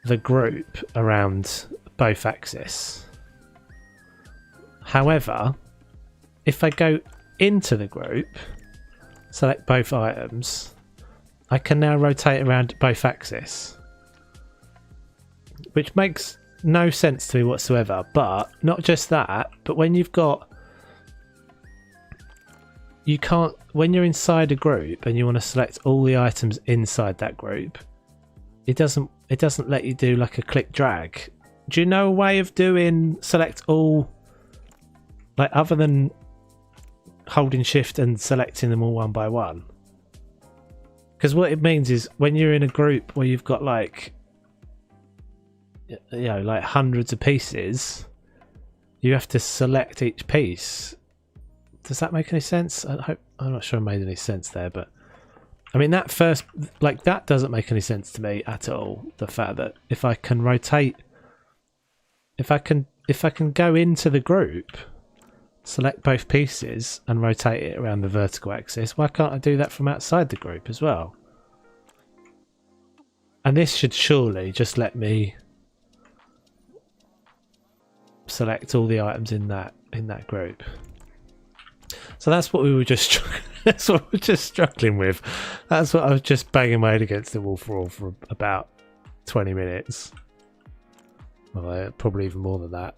the group around both axes. However, if I go into the group, select both items, I can now rotate around both axes, which makes no sense to me whatsoever. But not just that, but when you can't, when you're inside a group and you want to select all the items inside that group, it doesn't let you do like a click drag. Do you know a way of doing select all, like other than holding shift and selecting them all one by one? Because what it means is when you're in a group where you've got like, you know, like hundreds of pieces, you have to select each piece. Does that make any sense? I'm not sure I made any sense there, but I mean that first, like that doesn't make any sense to me at all. The fact that if I can rotate, if I can go into the group, select both pieces and rotate it around the vertical axis, why can't I do that from outside the group as well? And this should surely just let me select all the items in that group. So that's what we were just struggling with. That's what I was just banging my head against the wall for about 20 minutes. Well, probably even more than that.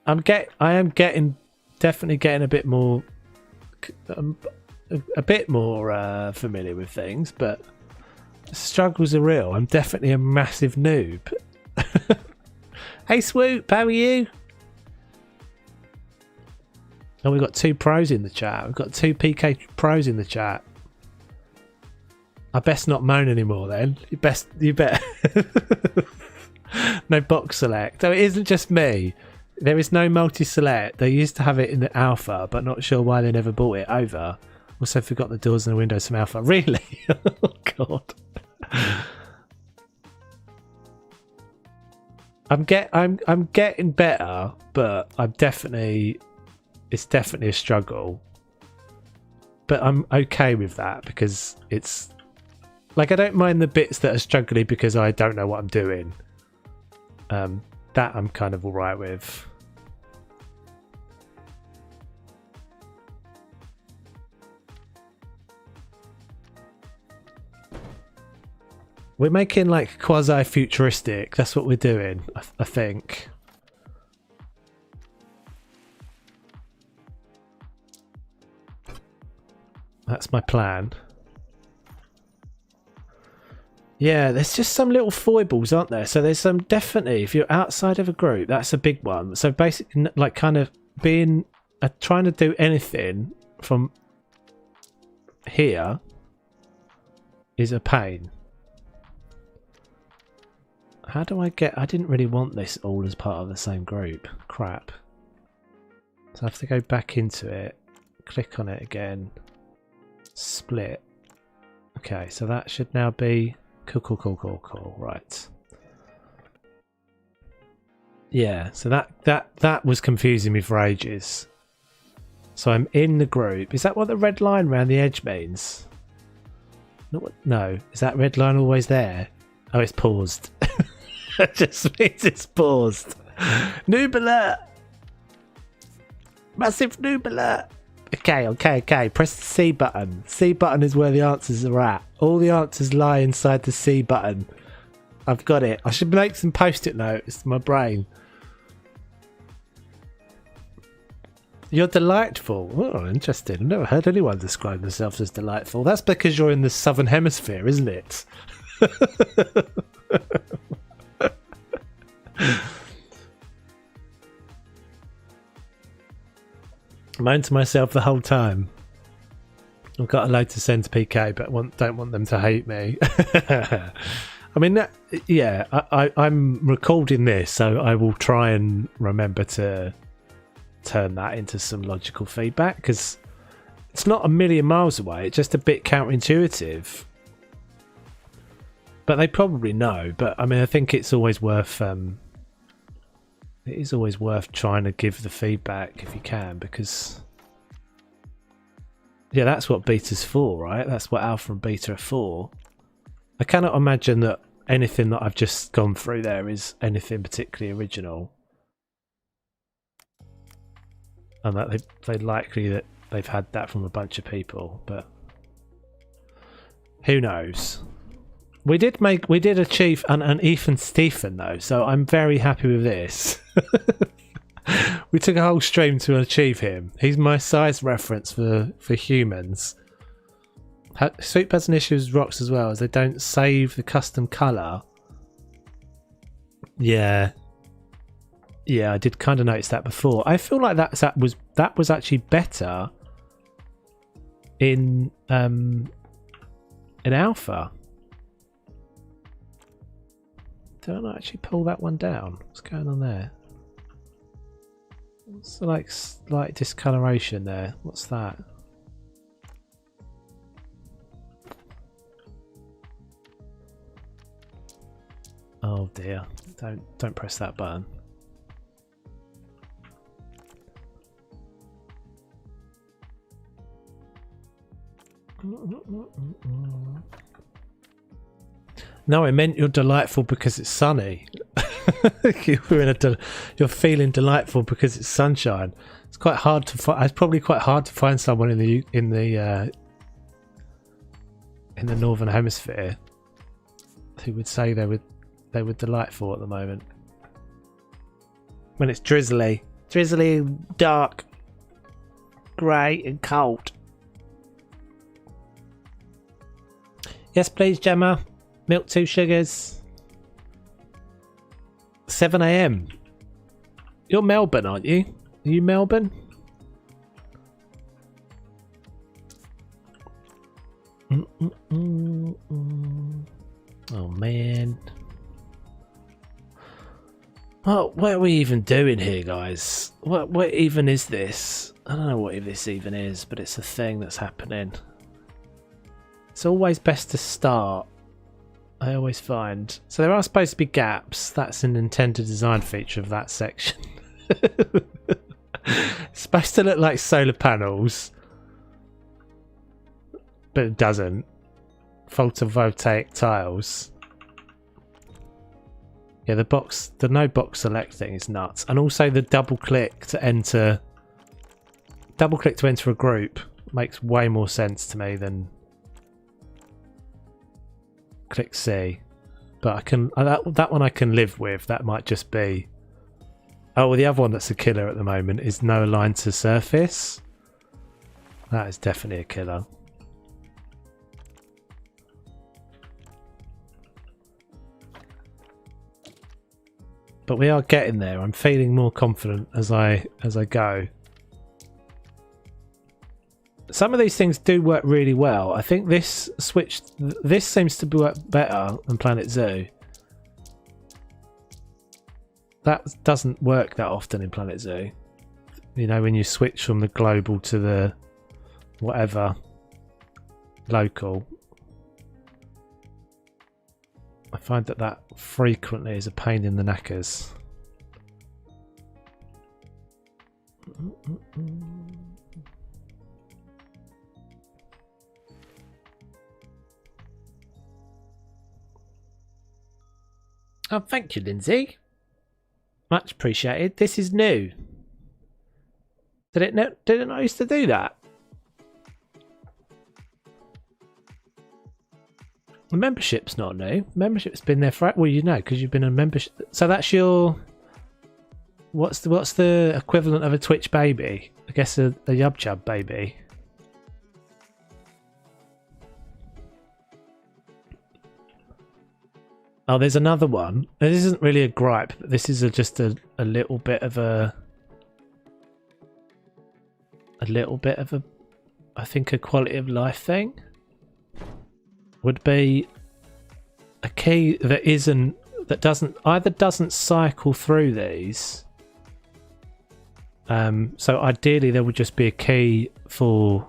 I am definitely getting a bit more familiar with things, but the struggles are real. I'm definitely a massive noob. Hey Swoop, how are you? Oh, we've got 2 pros in the chat. We've got 2 PK pros in the chat. I best not moan anymore then. You better. No box select. Oh, it isn't just me. There is no multi-select. They used to have it in the alpha, but not sure why they never brought it over. Also forgot the doors and the windows from alpha. Really? Oh god. I'm getting better, but it's definitely a struggle. But I'm okay with that because it's like I don't mind the bits that are struggling because I don't know what I'm doing. That I'm kind of alright with. We're making like quasi-futuristic. That's what we're doing, I think. That's my plan. Yeah, there's just some little foibles, aren't there? So there's some definitely, if you're outside of a group, that's a big one. So basically, like kind of being, trying to do anything from here is a pain. How do I get, I didn't really want this all as part of the same group. Crap. So I have to go back into it, click on it again, split. Okay, so that should now be cool. Right. Yeah, so that was confusing me for ages. So I'm in the group. Is that what the red line around the edge means? No. Is that red line always there? Oh, it's paused. That just means it's paused. Noob alert! Massive noob alert! Okay. Press the C button. C button is where the answers are at. All the answers lie inside the C button. I've got it. I should make some post-it notes in my brain. You're delightful. Oh, interesting. I've never heard anyone describe themselves as delightful. That's because you're in the southern hemisphere, isn't it? Moan to myself the whole time. I've got a load to send to PK, but don't want them to hate me. I mean, yeah, I'm recording this, so I will try and remember to turn that into some logical feedback, because it's not a million miles away. It's just a bit counterintuitive. But they probably know. But I mean, I think it's always worth. It is always worth trying to give the feedback if you can, because yeah, that's what beta's for, right? That's what alpha and beta are for. I cannot imagine that anything that I've just gone through there is anything particularly original, and that they likely that they've had that from a bunch of people, but who knows? We did achieve an Ethan Stephen though, so I'm very happy with this. We took a whole stream to achieve him. He's my size reference for humans. Soup has an issue with rocks as well, as they don't save the custom colour. Yeah, I did kind of notice that before. I feel like that was actually better in alpha. Did I not actually pull that one down? What's going on there? What's the like slight discoloration there? What's that? Oh dear! Don't press that button. No, I meant you're delightful because it's sunny. You're feeling delightful because it's sunshine. It's quite hard to find. It's probably quite hard to find someone in the northern hemisphere who would say they were delightful at the moment. When it's drizzly, dark, grey, and cold. Yes, please, Gemma. Milk 2 sugars. 7 AM. You're Melbourne, aren't you? Are you Melbourne? Oh man. What are we even doing here, guys? What even is this? I don't know what this even is, but it's a thing that's happening. It's always best to start, I always find. So there are supposed to be gaps. That's an intended design feature of that section. It's supposed to look like solar panels, but it doesn't. Photovoltaic tiles. Yeah, the no box select thing is nuts. And also the double click to enter a group makes way more sense to me than click C. But I can that one I can live with. That might just be. Oh, well, the other one that's a killer at the moment is no align to surface. That is definitely a killer. but we are getting there. I'm feeling more confident as I go. Some of these things do work really well. I think this seems to work better than Planet Zoo. That doesn't work that often in Planet Zoo. You know, when you switch from the global to the whatever local. I find that frequently is a pain in the knackers. Oh, thank you, Lindsay. Much appreciated. This is new. Did it not used to do that? The membership's not new. Membership's been there for, well, you know, because you've been a membership. So that's your, what's the equivalent of a Twitch baby? I guess a Yub Chub baby. Oh, there's another one. This isn't really a gripe, but this is just a little bit of a I think a quality of life thing. Would be a key that doesn't cycle through these. So ideally there would just be a key for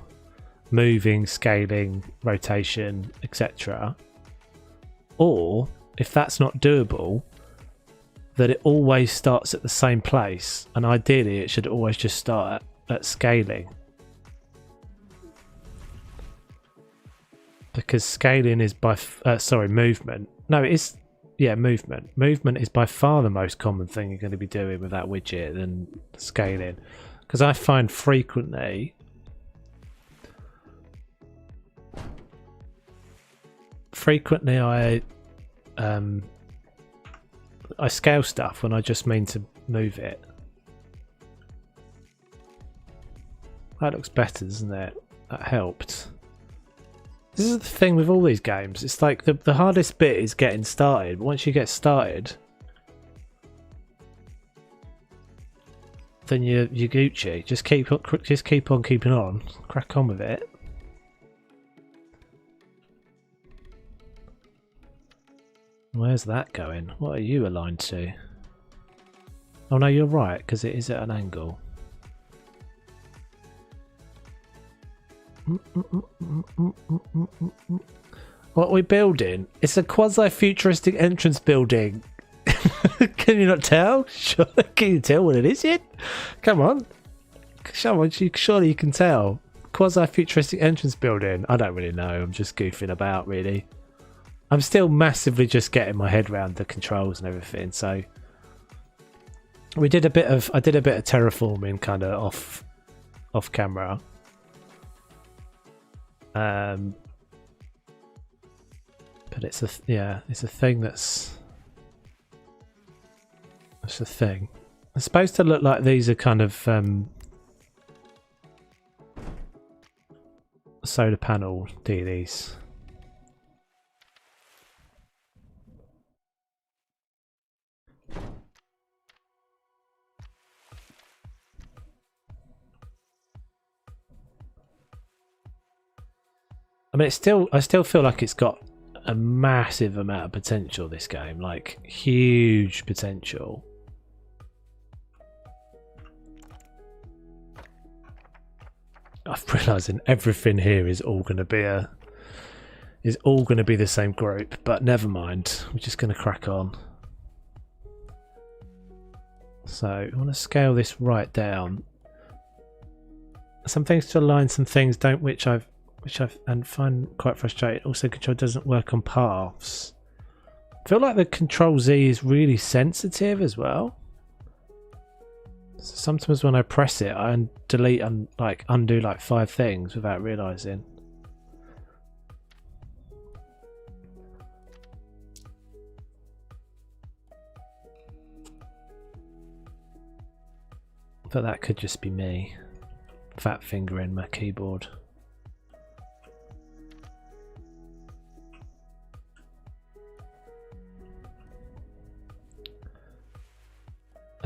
moving, scaling, rotation, etc. Or if that's not doable, that it always starts at the same place, and ideally it should always just start at scaling. Because scaling is by movement. No, it is, yeah, movement. Movement is by far the most common thing you're going to be doing with that widget than scaling. Because I find frequently I scale stuff when I just mean to move it. That looks better, doesn't it? That helped. This is the thing with all these games. It's like the hardest bit is getting started. But once you get started, then you're Gucci. Just keep on keeping on. Crack on with it. Where's that going? What are you aligned to? Oh no, you're right, because it is at an angle. What are we building? It's a quasi-futuristic entrance building. Can you not tell? Can you tell what it is yet? Come on. Surely you can tell. Quasi-futuristic entrance building. I don't really know. I'm just goofing about, really. I'm still massively just getting my head around the controls and everything. So I did a bit of terraforming kind of off camera. But it's a thing that's a thing. It's supposed to look like these are kind of solar panel dealies. I mean, I still feel like it's got a massive amount of potential, this game, like huge potential. I'm realising everything here is all going to be the same group, but never mind. We're just going to crack on. So I want to scale this right down. Some things to align, some things don't, which I find quite frustrating. Also, control doesn't work on paths. I feel like the Control Z is really sensitive as well. So sometimes when I press it, I delete and undo like 5 things without realizing. But that could just be me fat fingering my keyboard.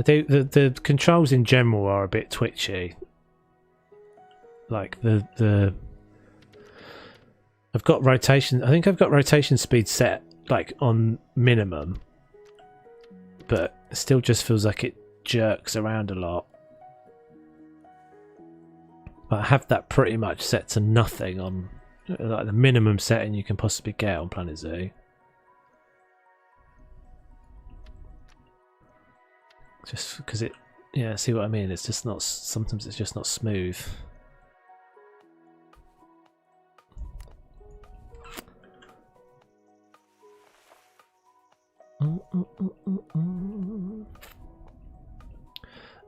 The controls in general are a bit twitchy. Like I've got rotation. I think I've got rotation speed set like on minimum, but it still just feels like it jerks around a lot. But I have that pretty much set to nothing on like the minimum setting you can possibly get on Planet Zoo. Just because it, yeah, see what I mean? It's just not, sometimes it's just not smooth.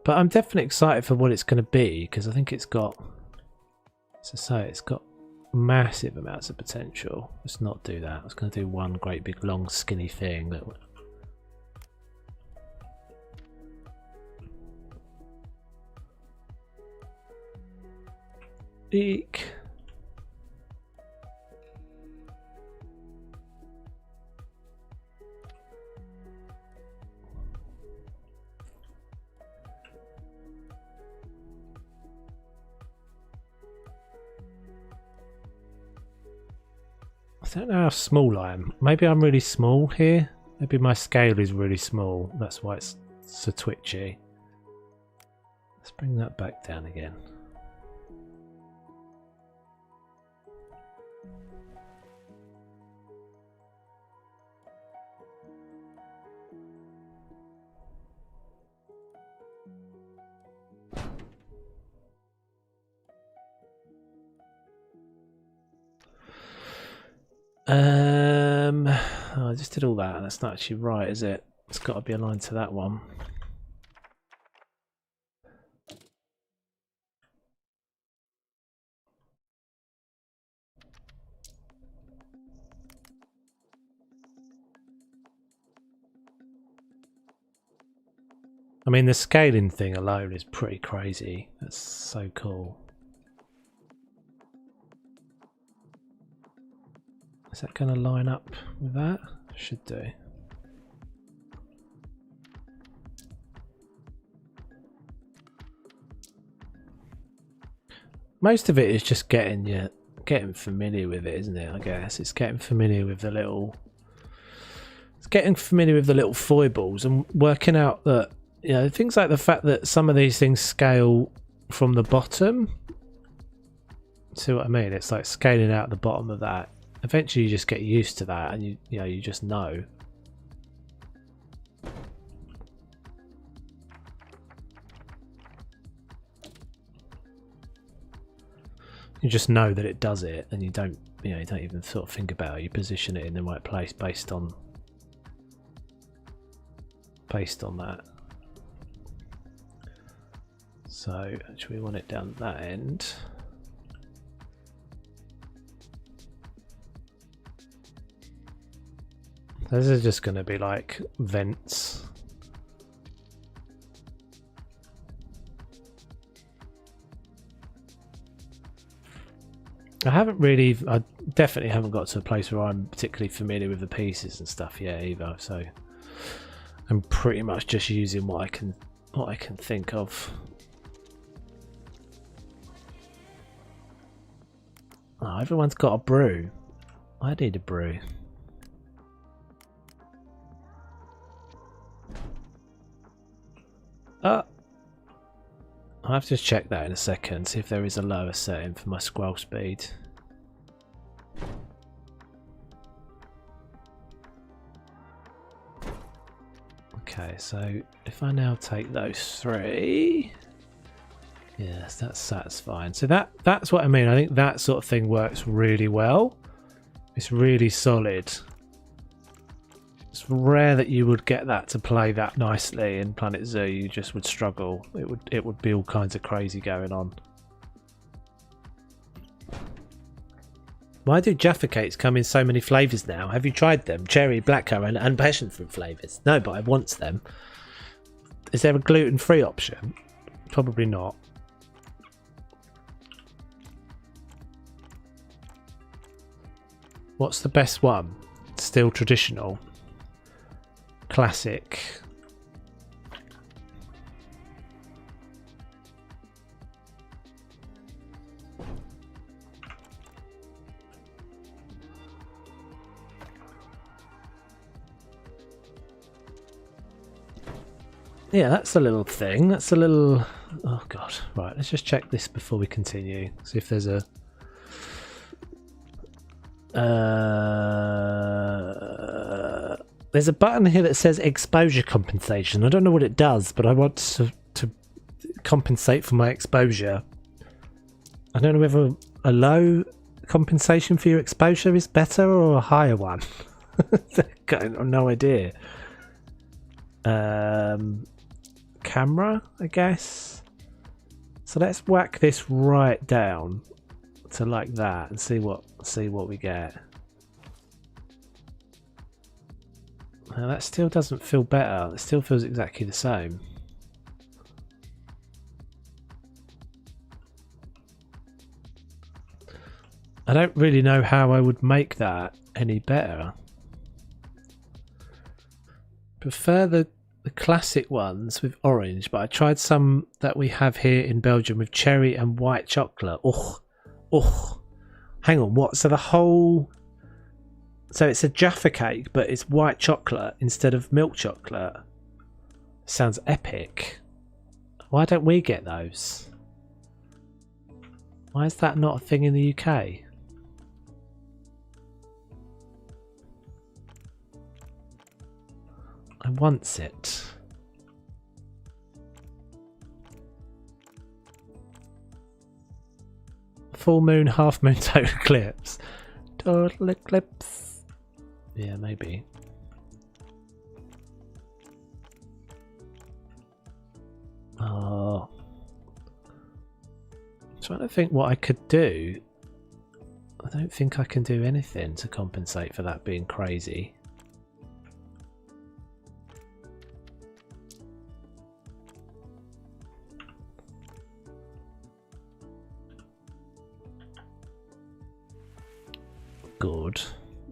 But I'm definitely excited for what it's going to be, because I think it's got, as I say, it's got massive amounts of potential. Let's not do that. I was going to do one great big long skinny thing that would... Eek. I don't know how small I am. Maybe I'm really small here. Maybe my scale is really small. That's why it's so twitchy. Let's bring that back down again. Oh, I just did all that. That's not actually right, is it? It's got to be aligned to that one. I mean, the scaling thing alone is pretty crazy. That's so cool. Is that going to line up with that? Should do. Most of it is just getting familiar with it, isn't it? I guess it's getting familiar with the little. It's getting familiar with the little foibles and working out that, you know, things like the fact that some of these things scale from the bottom. See what I mean? It's like scaling out the bottom of that. Eventually you just get used to that, and you know, you just know. You just know that it does it, and you don't even sort of think about it. You position it in the right place based on that. So actually we want it down that end. This is just going to be like vents. I definitely haven't got to a place where I'm particularly familiar with the pieces and stuff yet either, so I'm pretty much just using what I can think of. Oh, everyone's got a brew. I need a brew. I'll have to check that in a second, see if there is a lower setting for my scroll speed. Okay, so if I now take those three, yes, that's satisfying. So that's what I mean. I think that sort of thing works really well. It's really solid. It's rare that you would get that to play that nicely in Planet Zoo. You just would struggle. It would be all kinds of crazy going on. Why do Jaffa cakes come in so many flavours now? Have you tried them? Cherry, blackcurrant and passion fruit flavours. No, but I want them. Is there a gluten-free option? Probably not. What's the best one? Still traditional. Classic. Yeah, that's a little thing. That's a little... Oh, God. Right, let's just check this before we continue. See if there's a... There's a button here that says exposure compensation. I don't know what it does, but I want to compensate for my exposure. I don't know whether a low compensation for your exposure is better or a higher one. I have no idea. Camera, I guess. So let's whack this right down to like that and see what we get. Now that still doesn't feel better. It still feels exactly the same. I don't really know how I would make that any better. Prefer the classic ones with orange, but I tried some that we have here in Belgium with cherry and white chocolate. Oh, hang on, what? So the whole... So it's a Jaffa cake, but it's white chocolate instead of milk chocolate. Sounds epic. Why don't we get those? Why is that not a thing in the UK? I want it. Full moon, half moon, total eclipse. Total eclipse. Yeah, maybe. Oh. I'm trying to think what I could do. I don't think I can do anything to compensate for that being crazy. Good.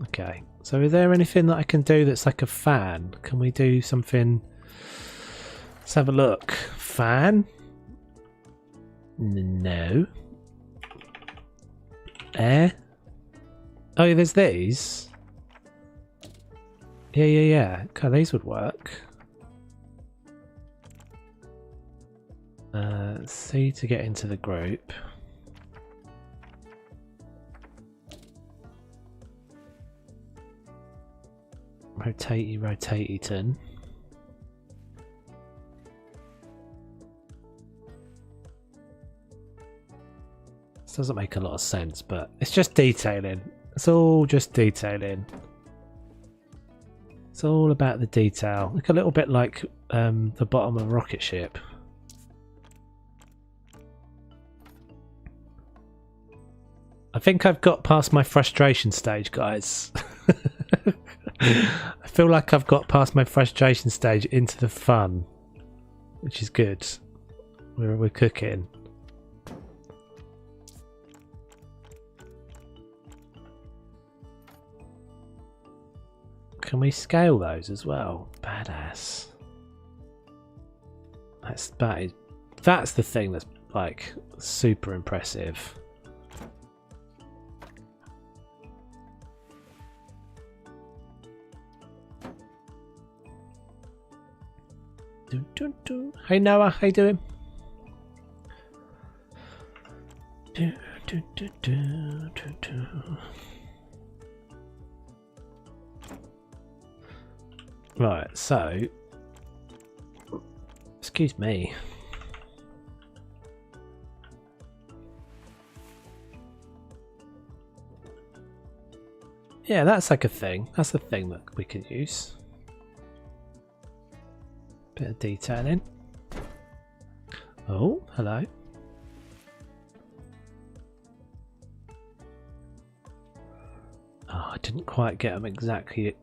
Okay. So is there anything that I can do that's like a fan? Can we do something? Let's have a look. Fan? No. Air? Oh, yeah, there's these. Yeah. Okay, these would work. C to get into the group. Rotatey turn. This doesn't make a lot of sense, but it's just detailing. It's all just detailing. It's all about the detail. Look a little bit like the bottom of a rocket ship. I think I've got past my frustration stage, guys. I feel like I've got past my frustration stage into the fun, which is good. We're cooking. Can we scale those as well? Badass. That's the thing that's like super impressive. Hey Noah, how you doing? Right, so excuse me. Yeah, that's like a thing. That's a thing that we could use. Bit of detailing. Oh, hello. Oh, I didn't quite get them exactly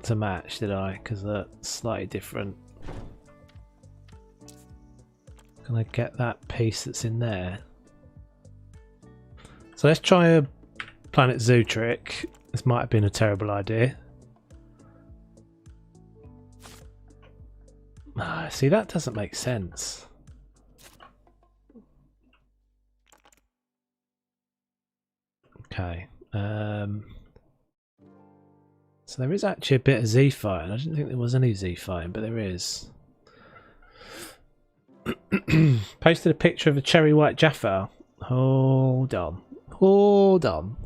to match, did I? Because they're slightly different. Can I get that piece that's in there? So let's try a Planet Zoo trick. This might have been a terrible idea. Ah, see, that doesn't make sense. Okay. So there is actually a bit of Z-fighting. I didn't think there was any Z-fighting, but there is. Posted a picture of a cherry white Jaffa. Hold on. Hold on.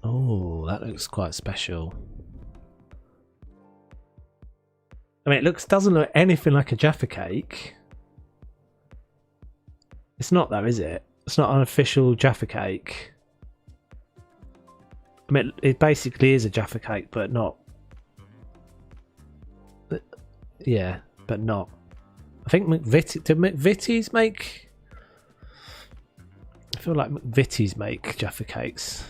Oh, that looks quite special. I mean, doesn't look anything like a Jaffa cake. It's not though, is it? It's not an official Jaffa cake. I mean, it basically is a Jaffa cake, but not. Yeah, but not. I think did McVitie's make? I feel like McVitie's make Jaffa cakes.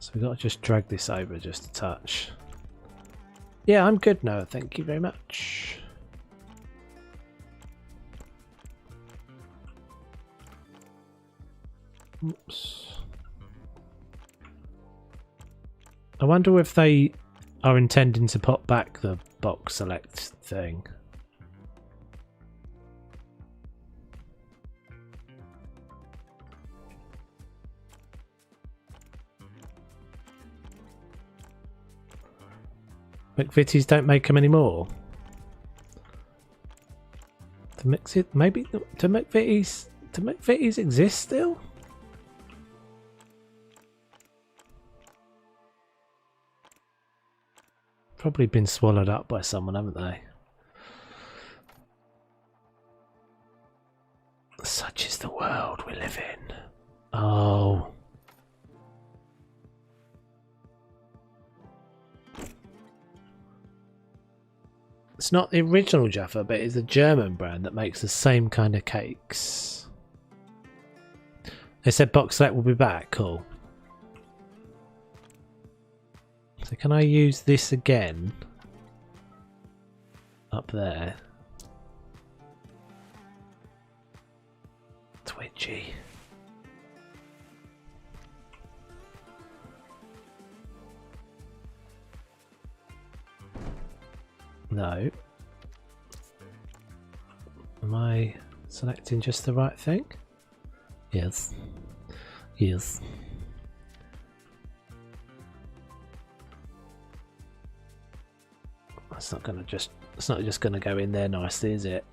So we've got to just drag this over just a touch. Yeah, I'm good now. Thank you very much. Oops. I wonder if they are intending to pop back the box select thing. McVitie's don't make them anymore. To mix it, maybe do McVitie's exist still? Probably been swallowed up by someone, haven't they? Such is the world we live in. Oh. It's not the original Jaffa, but it's a German brand that makes the same kind of cakes. They said box select will be back. Cool. So can I use this again? Up there. Twitchy. No. Am I selecting just the right thing? Yes. Yes. It's not just gonna go in there nicely, is it?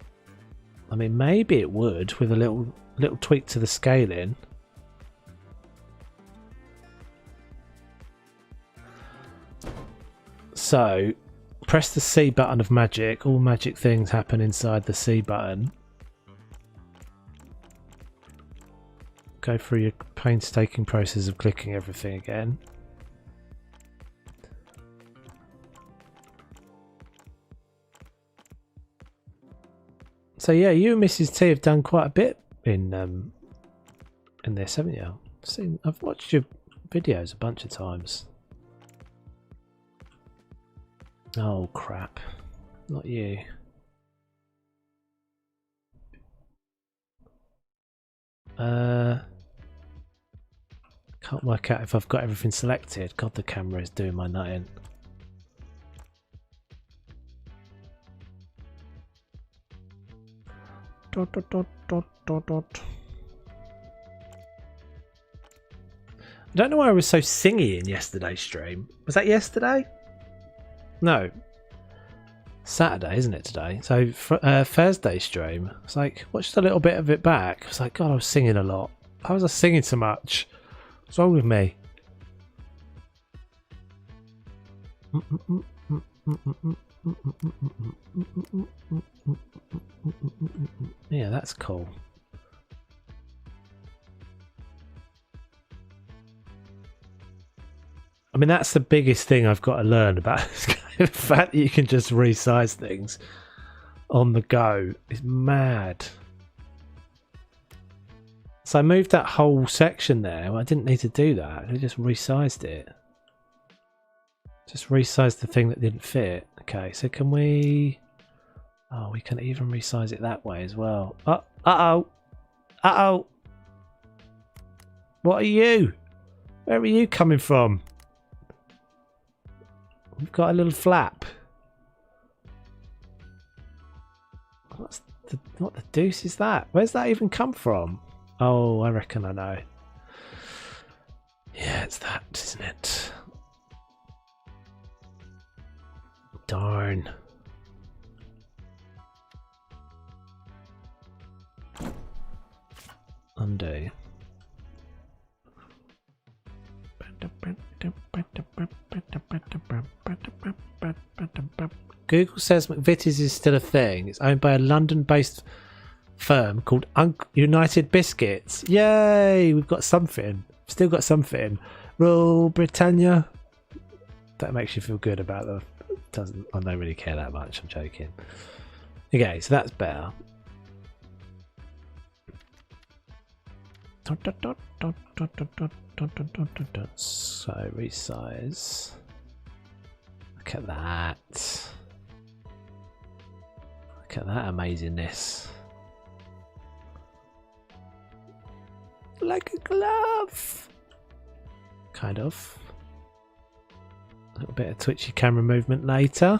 I mean, maybe it would with a little tweak to the scaling. So press the C button of magic. All magic things happen inside the C button. Go through your painstaking process of clicking everything again. So yeah, you and Mrs. T have done quite a bit in this, haven't you? I've watched your videos a bunch of times. Oh crap, not you. Can't work out if I've got everything selected. God, the camera is doing my nutting. Dot, dot, dot, dot, dot, dot. I don't know why I was so singy in yesterday's stream. Was that yesterday? No. Saturday, isn't it today? So Thursday stream. It's like, watched a little bit of it back. It's like, God, I was singing a lot. How was I singing so much? What's wrong with me? Yeah, that's cool. I mean, that's the biggest thing I've got to learn about the fact that you can just resize things on the go is mad. So I moved that whole section there. Well, I didn't need to do that. I just resized it. Just resized the thing that didn't fit. Okay, so can we... Oh, we can even resize it that way as well. Uh-oh. Uh-oh. What are you? Where are you coming from? We've got a little flap. What the deuce is that? Where's that even come from? Oh, I reckon I know. Yeah, it's that, isn't it? Darn. Undo. Google says McVitie's is still a thing. It's owned by a London-based firm called United Biscuits. Yay! We've got something. Still got something. Rule Britannia. That makes you feel good about the. Doesn't. I don't really care that much. I'm joking. Okay, so that's better. So resize. Look at that. Look at that amazingness. Like a glove. Kind of. A little bit of twitchy camera movement later.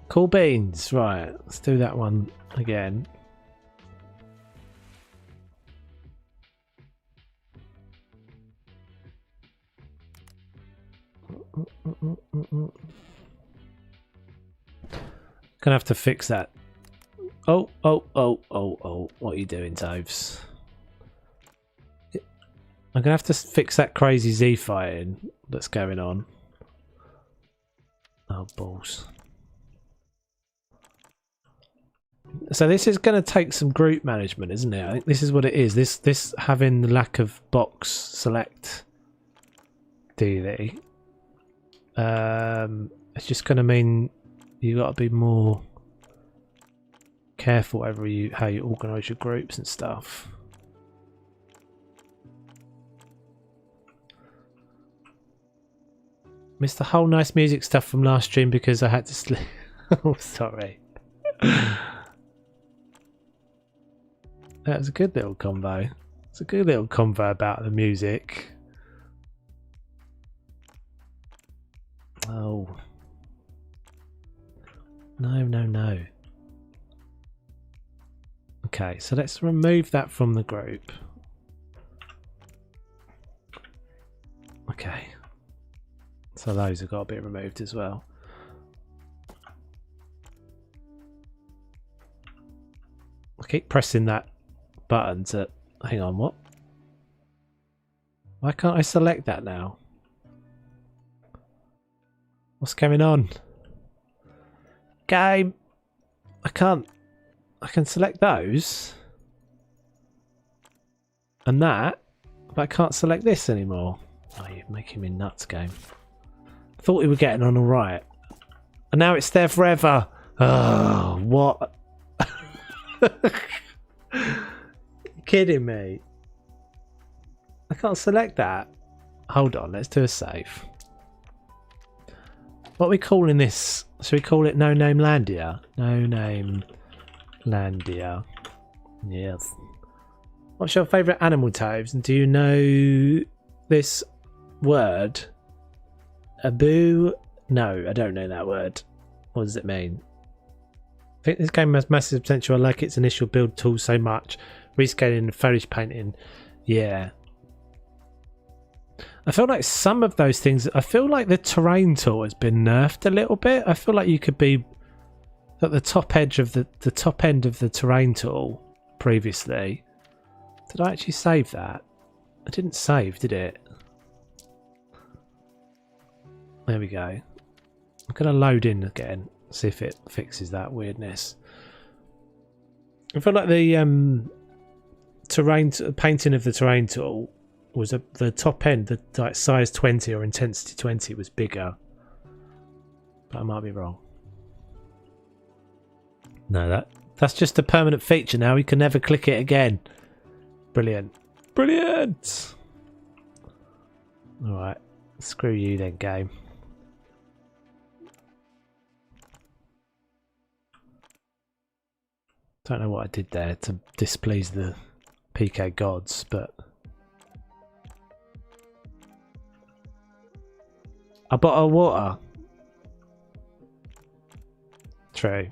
Cool beans. Right, let's do that one again. Gonna have to fix that. Oh, what are you doing, Toves? I'm gonna have to fix that crazy Z fighting that's going on. Oh, balls. So this is going to take some group management, isn't it? I think this is what it is. This having the lack of box select DD. It's just going to mean you got to be more careful over how you organise your groups and stuff. Missed the whole nice music stuff from last stream because I had to sleep. Oh, sorry. That was a good little combo. It's a good little convo about the music. Oh. No. Okay, so let's remove that from the group. Okay. So those have got to be removed as well. I keep pressing that button to... Hang on, what? Why can't I select that now? What's going on? Game! I can't... I can select those. And that. But I can't select this anymore. Oh, you're making me nuts, game. I thought we were getting on alright. And now it's there forever. Oh, what? Kidding me? I can't select that. Hold on, let's do a save. What are we calling this? Should we call it No Name Landia? No Name Landia. Yes. What's your favourite animal, Toves? And do you know this word? Abu? No, I don't know that word. What does it mean? I think this game has massive potential. I like its initial build tool so much. Rescaling and foliage painting. Yeah. I feel like some of those things... I feel like the terrain tool has been nerfed a little bit. I feel like you could be at the top edge of the top end of the terrain tool previously. Did I actually save that? I didn't save, did it? There we go. I'm going to load in again. See if it fixes that weirdness. I feel like the terrain painting of the terrain tool was the top end, the like size 20 or intensity 20 was bigger, but I might be wrong. No, that's just a permanent feature now. You can never click it again. Brilliant. Brilliant. All right, screw you then, game. Don't know what I did there to displease the PK gods, but a bottle of water. True.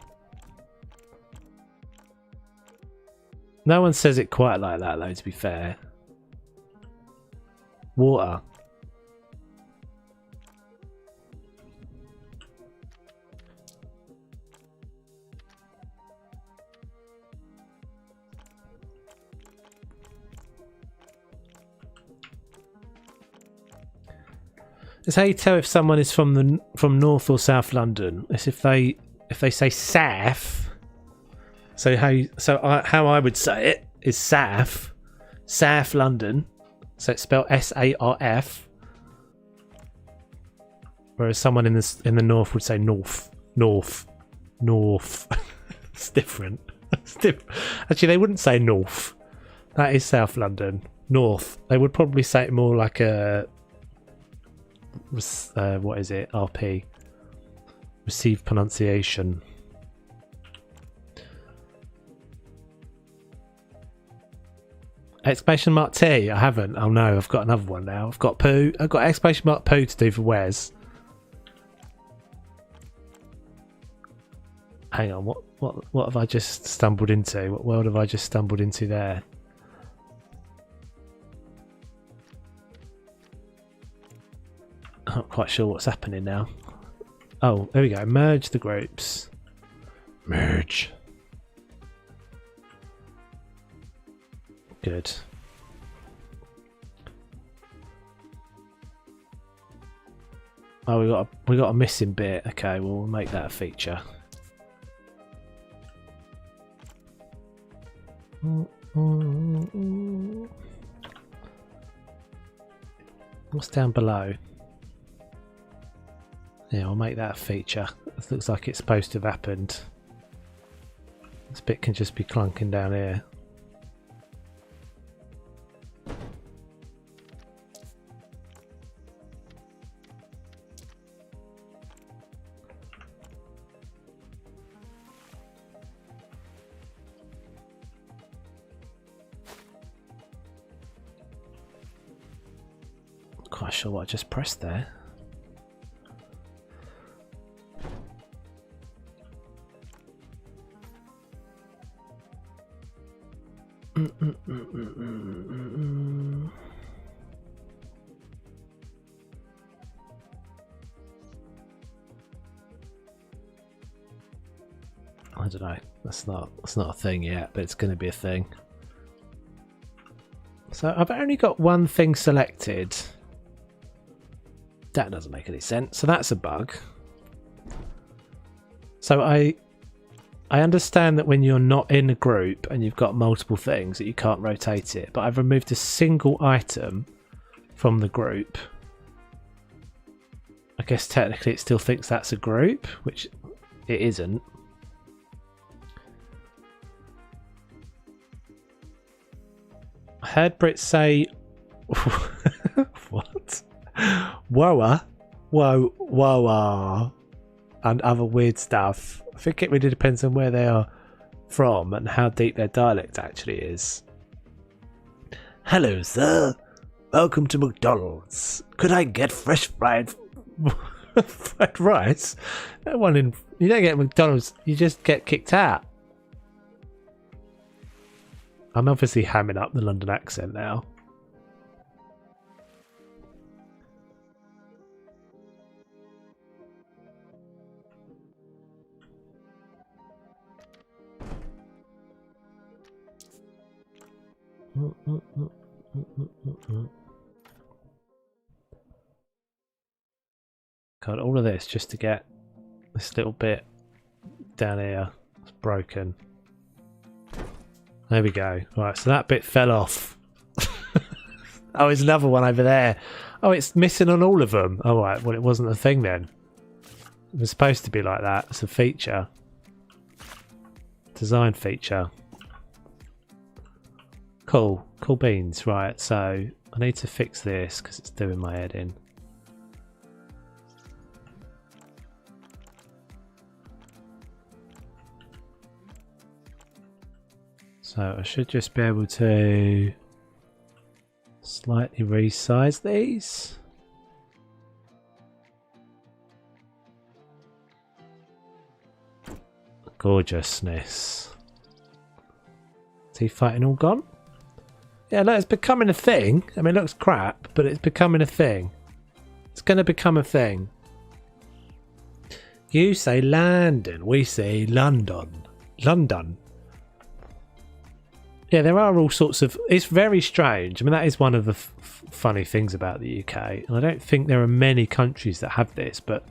No one says it quite like that, though, to be fair. Water. It's how you tell if someone is from North or South London. It's if they say South. So how I would say it is South London. So it's spelled SARF. Whereas someone in the North would say North. It's different. Actually, they wouldn't say North. That is South London. North. They would probably say it more like a what is it? RP. Received pronunciation. Exclamation mark T. I haven't. Oh no, I've got another one now. I've got poo. I've got exclamation mark poo to do for Wes. Hang on. What have I just stumbled into? What world have I just stumbled into there? I'm not quite sure what's happening now. Oh, there we go. Merge the groups. Merge. Good. Oh, we got a missing bit. Okay, well, we'll make that a feature. What's down below? Yeah, I'll make that a feature. It looks like it's supposed to have happened. This bit can just be clunking down here. Not quite sure what I just pressed there. I don't know. That's not a thing yet, but it's going to be a thing. So I've only got one thing selected. That doesn't make any sense. So that's a bug. So I understand that when you're not in a group and you've got multiple things that you can't rotate it, but I've removed a single item from the group. I guess technically it still thinks that's a group, which it isn't. I heard Brit say what? Woa, whoa, whoa, and other weird stuff. I think it really depends on where they are from and how deep their dialect actually is. Hello, sir. Welcome to McDonald's. Could I get fresh fried rice? No one in. You don't get McDonald's. You just get kicked out. I'm obviously hamming up the London accent now. God, all of this just to get this little bit down here. It's broken. There we go. Right, so that bit fell off. Oh, there's another one over there. Oh, it's missing on all of them. Oh, right. Well, it wasn't a thing then. It was supposed to be like that. It's a feature. Design feature. Cool. Cool beans. Right, so I need to fix this because it's doing my head in. So I should just be able to slightly resize these. Gorgeousness. Is he fighting all gone? Yeah, look, it's becoming a thing. I mean, it looks crap, but it's becoming a thing. It's going to become a thing. You say London, we say London. London. Yeah, there are all sorts of... It's very strange. I mean, that is one of the funny things about the UK. And I don't think there are many countries that have this, but...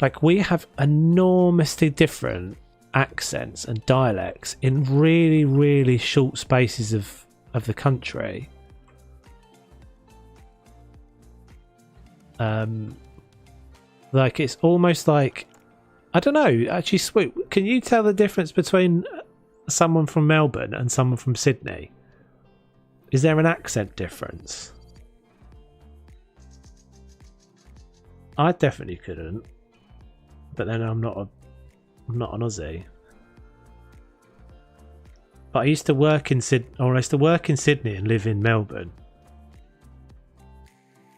Like, we have enormously different accents and dialects in really, really short spaces of the country. Like, it's almost like... I don't know, actually, Swoop, can you tell the difference between someone from Melbourne and someone from Sydney? Is there an accent difference? I definitely couldn't. But then I'm not an Aussie. But I used to work in Sydney and live in Melbourne.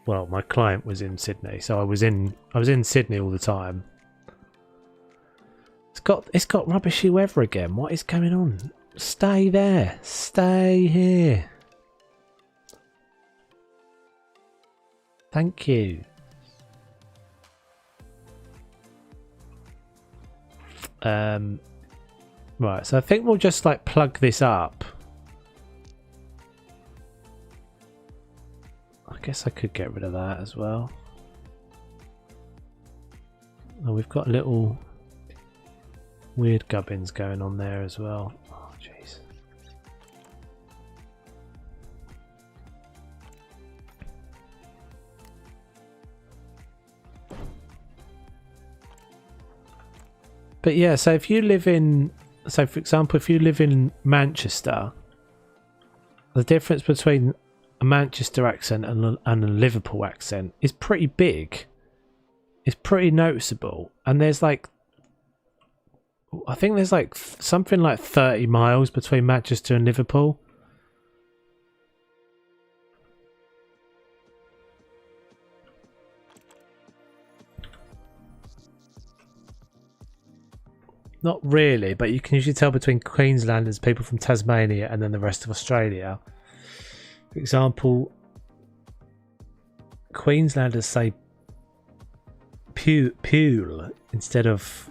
Well, my client was in Sydney, so I was in Sydney all the time. It's got rubbishy weather again. What is going on? Stay there. Stay here. Thank you. Right, so I think we'll just like plug this up. I guess I could get rid of that as well. Oh, we've got little weird gubbins going on there as well. Oh, jeez. But yeah, so if you live in, so for example, if you live in Manchester, the difference between a Manchester accent and a Liverpool accent is pretty big. It's pretty noticeable. And there's like, I think there's like something like 30 miles between Manchester and Liverpool. Not really, but you can usually tell between Queenslanders, people from Tasmania, and then the rest of Australia. For example, Queenslanders say pool instead of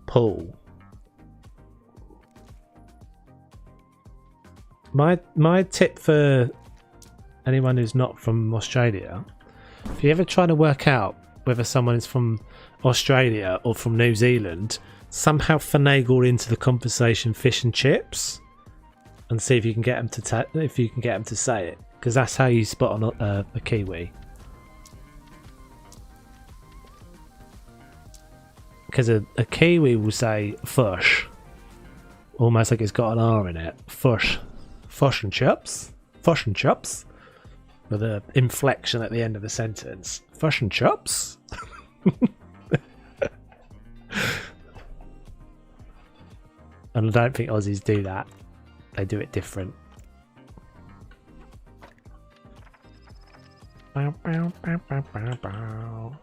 pool. My tip for anyone who's not from Australia, if you're ever trying to work out whether someone is from Australia or from New Zealand, somehow finagle into the conversation fish and chips, and see if you can get them to say it, because that's how you spot on a Kiwi. Because a Kiwi will say fush, almost like it's got an R in it. Fush and chips, with an inflection at the end of the sentence. Fush and chips. And I don't think Aussies do that. They do it different. Bow, bow, bow, bow, bow, bow.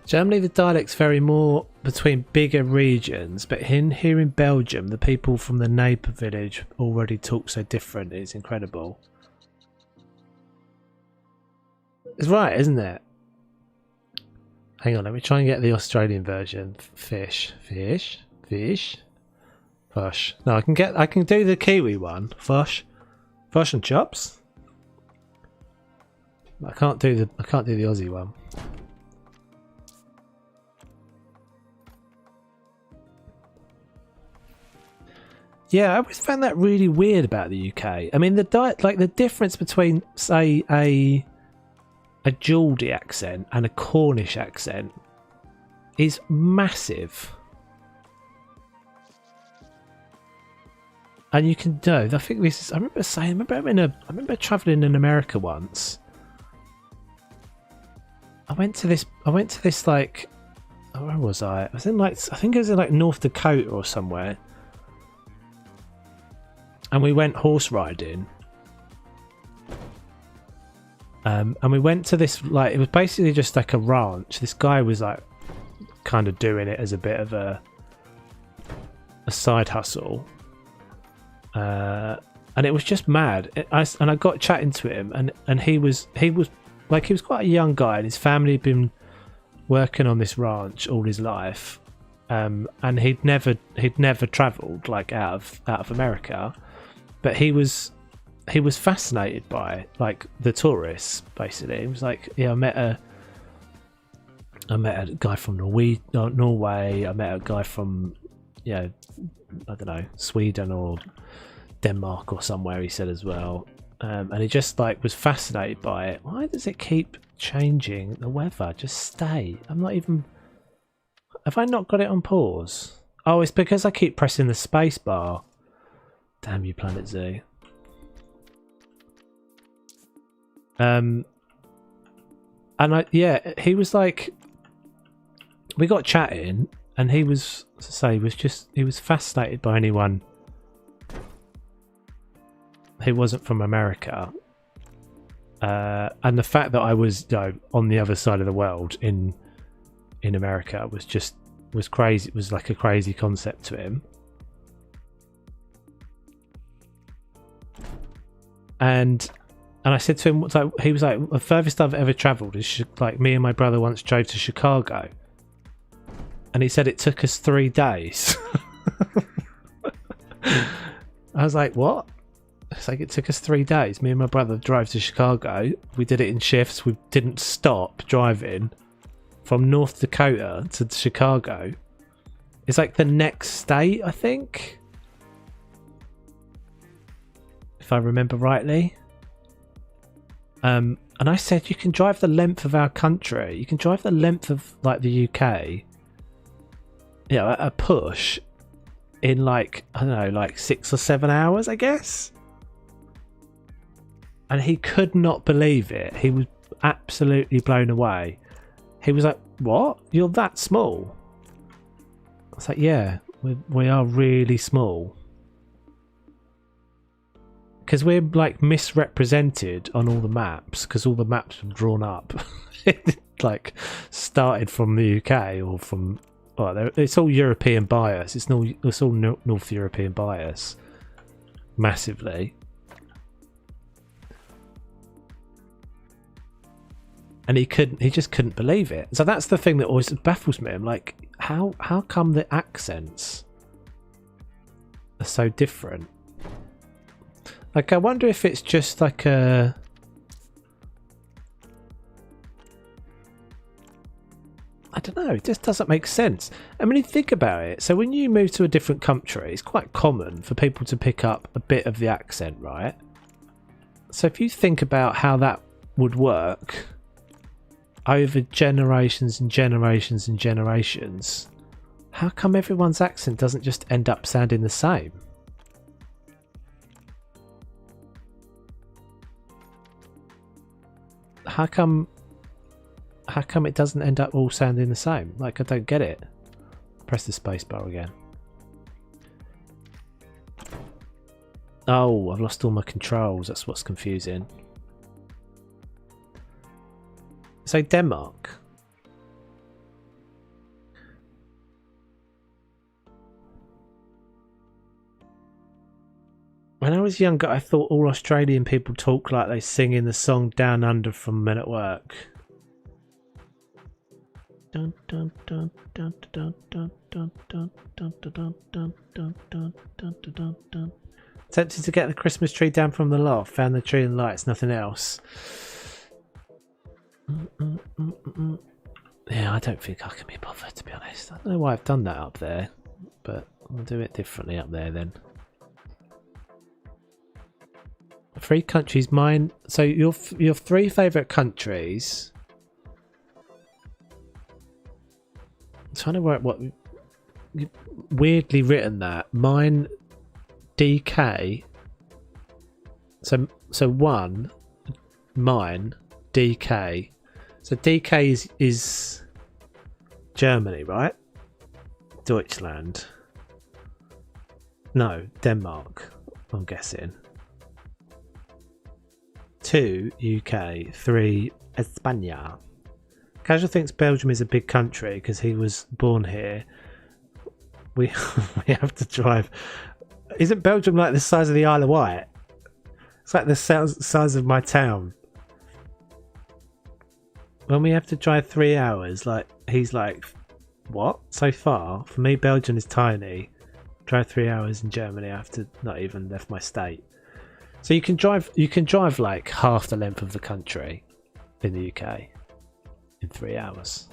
Generally, the dialects vary more between bigger regions, but here in Belgium, the people from the neighbour village already talk so different. It's incredible. It's right, isn't it? Hang on, let me try and get the Australian version. Fish. Fush. No, I can do the Kiwi one. Fush and chops. I can't do the Aussie one. Yeah, I always found that really weird about the UK. I mean, the difference between, say, a Geordie accent and a Cornish accent is massive. And you can do. I think this is. I remember traveling in America once. I went to this like. Where was I? I was in like. I think it was in like North Dakota or somewhere. And we went horse riding. And we went to this, like, it was basically just like a ranch. This guy was like kind of doing it as a bit of a side hustle. And it was just mad. I got chatting to him, and he was quite a young guy, and his family had been working on this ranch all his life, and he'd never travelled like out of America, but he was fascinated by like the tourists. Basically, he was like, yeah, I met a guy from Norway. I met a guy from, I don't know, Sweden or Denmark or somewhere, he said as well. And he just like was fascinated by it. Why does it keep changing the weather? Just stay. I'm not even... Have I not got it on pause? Oh, it's because I keep pressing the space bar. Damn you, Planet Zoo. And he was like... We got chatting, and he was, as I say, he was fascinated by anyone who wasn't from America, and the fact that I was, on the other side of the world in America was crazy. It was like a crazy concept to him. And I said to him, he was like, the furthest I've ever travelled is like me and my brother once drove to Chicago. And he said it took us 3 days. I was like, what? It's like, it took us 3 days. Me and my brother drove to Chicago. We did it in shifts. We didn't stop driving from North Dakota to Chicago. It's like the next state, I think, if I remember rightly. And I said, you can drive the length of our country. You can drive the length of like the UK. A push in like, I don't know, like 6 or 7 hours, I guess. And he could not believe it. He was absolutely blown away. He was like, what? You're that small? I was like, yeah, we are really small. Because we're like misrepresented on all the maps, because all the maps were drawn up. Like started from the UK or from... Well, it's all European bias. It's all North European bias, massively. And he just couldn't believe it. So that's the thing that always baffles me. I'm like, how come the accents are so different? Like, I wonder if it's just like a... I don't know, it just doesn't make sense. I mean, you think about it. So when you move to a different country, it's quite common for people to pick up a bit of the accent, right? So if you think about how that would work over generations and generations and generations, how come everyone's accent doesn't just end up sounding the same? How come it doesn't end up all sounding the same? Like, I don't get it. Press the space bar again. Oh, I've lost all my controls. That's what's confusing. So Denmark. When I was younger, I thought all Australian people talk like they sing in the song Down Under from Men at Work. Dun, dun, dun, dun, dun, dun, dun, dun, dun, dun, dun, dun, dun, dun, dun, dun. Tempted to get the Christmas tree down from the loft. Found the tree and lights, nothing else. Yeah, I don't think I can be bothered, to be honest. I don't know why I've done that up there, but I'll do it differently up there then. 3 countries, mine. So your 3 favourite countries. I'm trying to work what weirdly written that. Mine, DK. So 1, mine, DK. So DK is Germany, right? Deutschland. No, Denmark, I'm guessing. 2, UK. 3, España. Casual thinks Belgium is a big country because he was born here. We we have to drive. Isn't Belgium like the size of the Isle of Wight? It's like the size of my town. When we have to drive 3 hours, like he's like, what? So far? For me, Belgium is tiny. Drive 3 hours in Germany. I have to not even left my state. So you can drive like half the length of the country in the UK in 3 hours.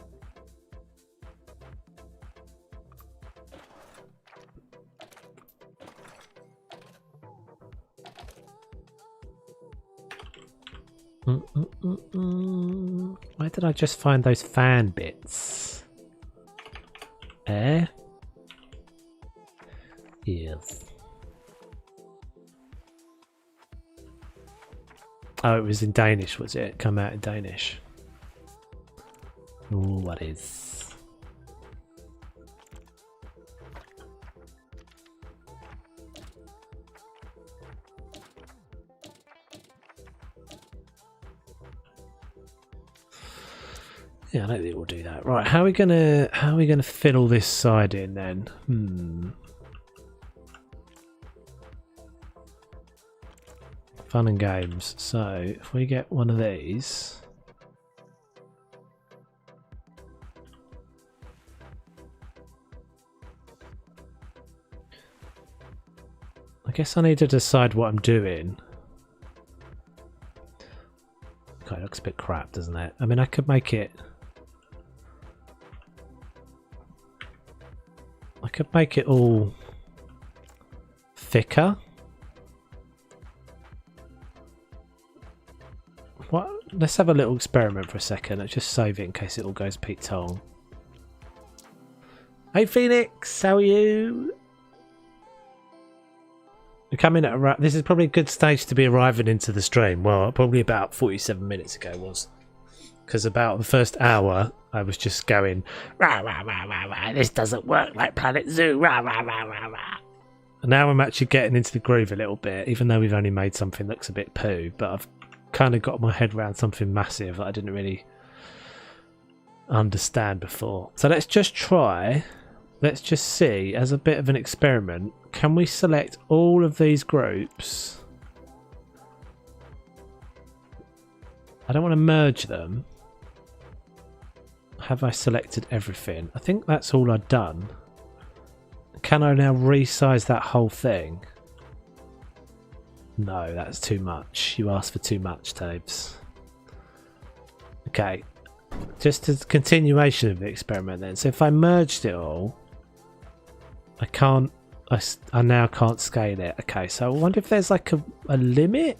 Why did I just find those fan bits? Eh? Yes. Oh, it was in Danish, was it? Come out in Danish. Ooh, what is? Yeah, I don't think we'll do that. Right, how are we gonna fiddle this side in then? Fun and games. So if we get one of these, I guess I need to decide what I'm doing. God, it looks a bit crap, doesn't it? I mean, I could make it. I could make it all thicker. What? Let's have a little experiment for a second. Let's just save it in case it all goes Pete Tong. Hey Phoenix, how are you? We're coming at this is probably a good stage to be arriving into the stream. Well, probably about 47 minutes ago was. Because about the first hour, I was just going, rah, rah, rah, rah, rah, this doesn't work like Planet Zoo, rah, rah, rah, rah, rah. And now I'm actually getting into the groove a little bit, even though we've only made something that looks a bit poo, but I've kind of got my head around something massive that I didn't really understand before. So let's just try, let's just see, as a bit of an experiment, can we select all of these groups? I don't want to merge them. Have I selected everything? I think that's all I've done. Can I now resize that whole thing? No, that's too much. You asked for too much, Tabes. Okay, just a continuation of the experiment then. So if I merged it all, I can't. I now can't scale it. Okay, so I wonder if there's like a limit.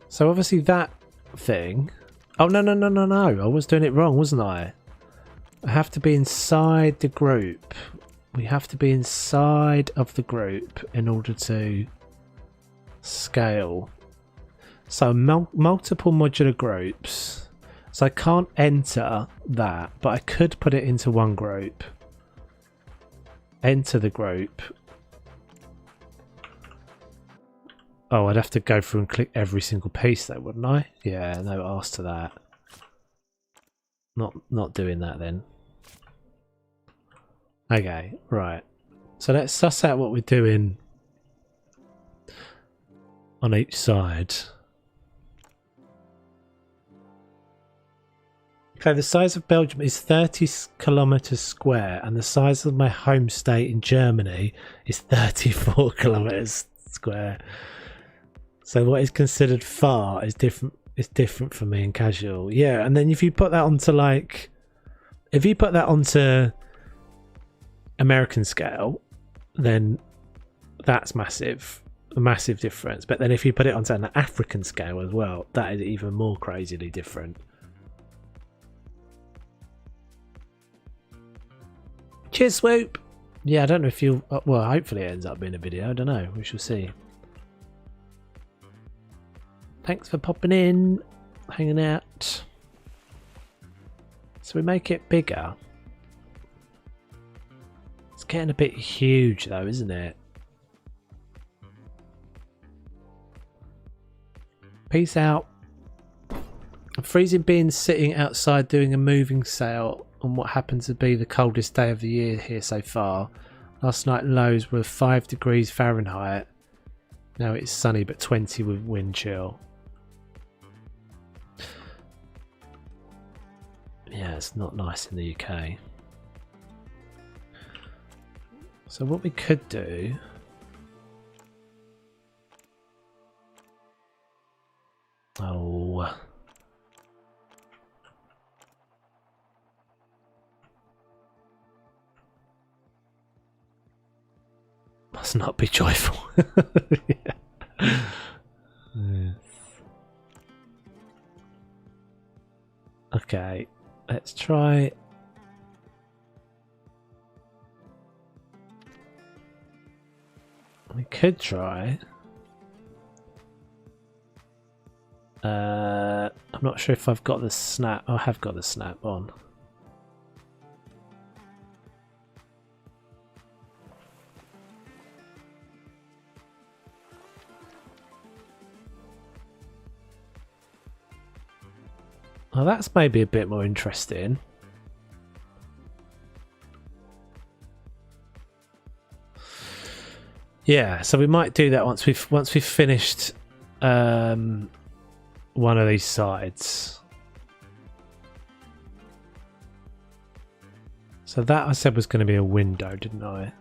So obviously that thing. Oh no. I was doing it wrong, wasn't I? I have to be inside the group. We have to be inside of the group in order to scale. So multiple modular groups. So I can't enter that, but I could put it into one group. Enter the group. Oh, I'd have to go through and click every single piece though, wouldn't I? Yeah, no ask to that. Not doing that then. Okay, right. So let's suss out what we're doing on each side. Okay, the size of Belgium is 30 kilometers square and the size of my home state in Germany is 34 kilometers square. So what is considered far is different. It's different for me in casual. Yeah, and then if you put that onto like, if you put that onto American scale, then that's massive, a massive difference. But then if you put it onto an African scale as well, that is even more crazily different. Cheers, Swoop. Yeah, I don't know if you. Well, hopefully it ends up being a video. I don't know. We shall see. Thanks for popping in, hanging out. So we make it bigger. It's getting a bit huge though, isn't it? Peace out. I'm freezing being sitting outside doing a moving sale on what happens to be the coldest day of the year here so far. Last night lows were 5 degrees Fahrenheit. Now it's sunny but 20 with wind chill. Yeah, it's not nice in the UK. So what we could do... Oh... Must not be joyful. Yeah. Yes. Okay, let's try. We could try. I'm not sure if I've got the snap. I have got the snap on. Well, that's maybe a bit more interesting. Yeah, so we might do that once we've finished one of these sides. So that I said was going to be a window, didn't I?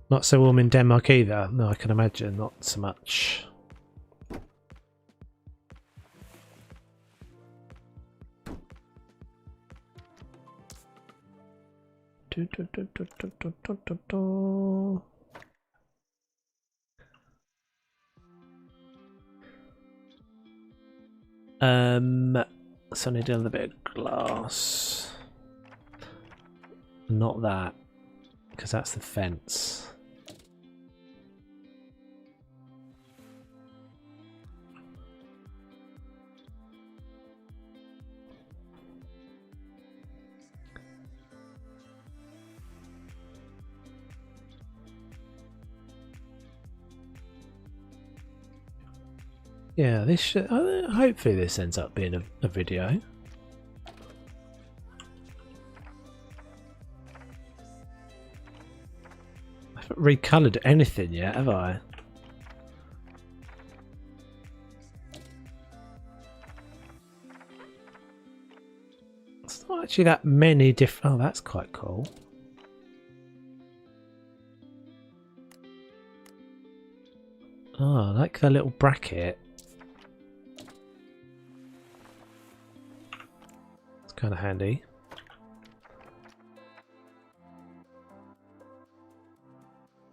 Not so warm in Denmark either. No, I can imagine not so much. So I need a little bit of glass. Not that, because that's the fence. Yeah, this should, hopefully this ends up being a video. I haven't recoloured anything yet, have I? It's not actually that many different... Oh, that's quite cool. Oh, I like the little bracket. Kind of handy.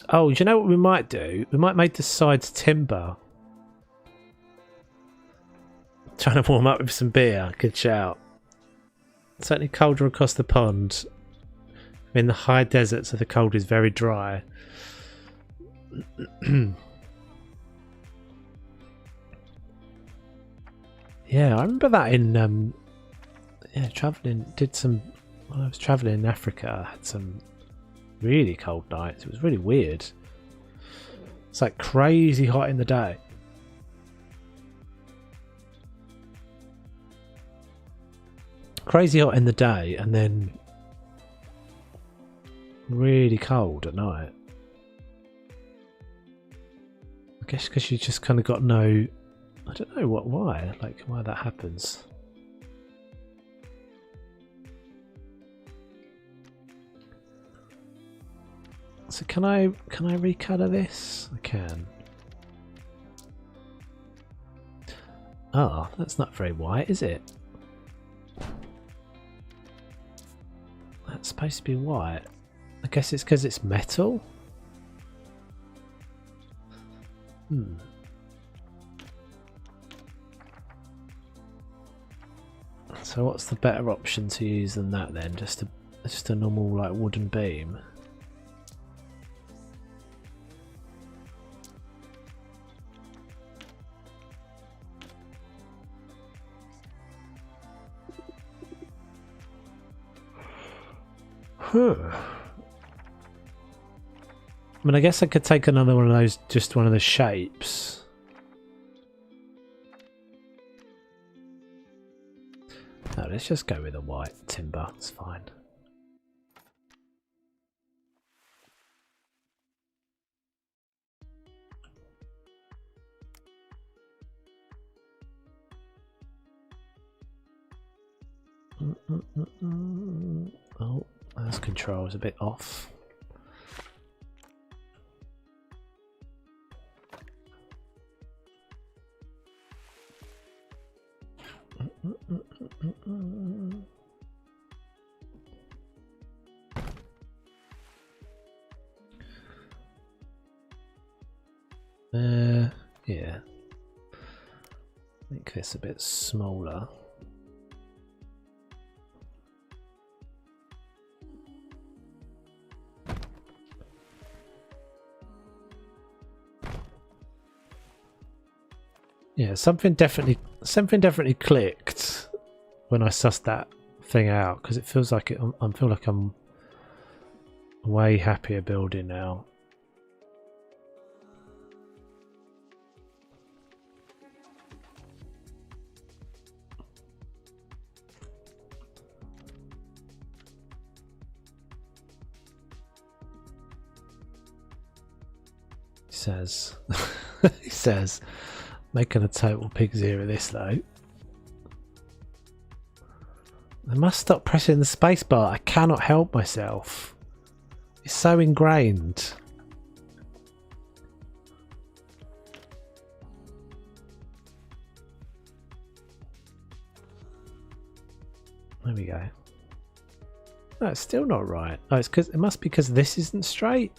Oh, do you know what we might do? We might make the sides timber. Trying to warm up with some beer. Good shout. Certainly colder across the pond. In the high deserts, so the cold is very dry. Yeah, I remember that in yeah, traveling. When I was traveling in Africa, I had some really cold nights. It was really weird. It's like crazy hot in the day. Crazy hot in the day, and then really cold at night. I guess because you just kind of got no... I don't know why that happens. So can I recolor this? I can. Oh, that's not very white, is it? That's supposed to be white. I guess it's because it's metal. So what's the better option to use than that then? Just a normal like wooden beam. Huh. I mean, I guess I could take another one of those, just one of the shapes. No, let's just go with a white timber, it's fine. Oh, those controls a bit off. Yeah. Make this a bit smaller. Yeah, something definitely clicked when I sussed that thing out, because it feels like I feel like I'm way happier building now. He says, making a total pig's ear of this though. I must stop pressing the space bar. I cannot help myself. It's so ingrained. There we go. No, it's still not right. Oh, it must be because this isn't straight.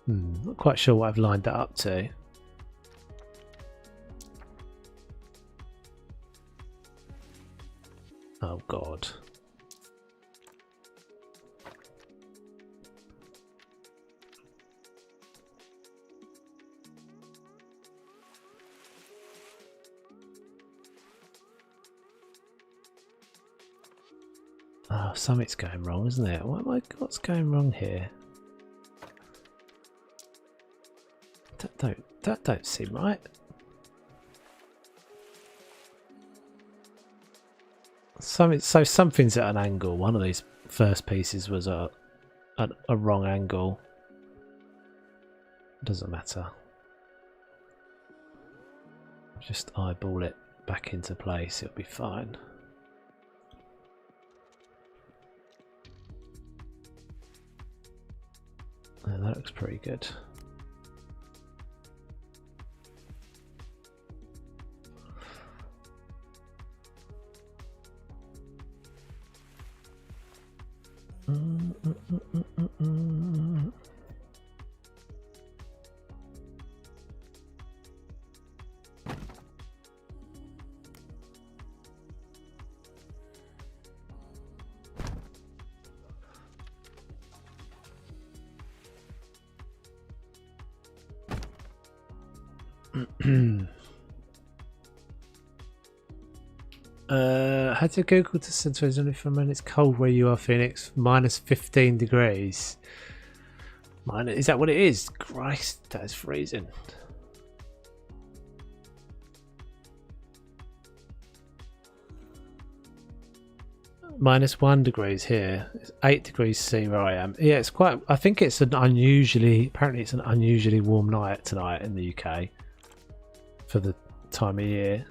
Not quite sure what I've lined that up to. Oh God. Oh, something's going wrong, isn't it? What's going wrong here? That don't seem right. So something's at an angle. One of these first pieces was a wrong angle. Doesn't matter. Just eyeball it back into place. It'll be fine. Oh, that looks pretty good. Had to Google to center is only for a minute. It's cold where you are, Phoenix. Minus 15 degrees. Is that what it is? Christ, that is freezing. -1 degrees here. It's 8 degrees C where I am. Yeah, it's quite. I think it's apparently it's an unusually warm night tonight in the UK for the time of year.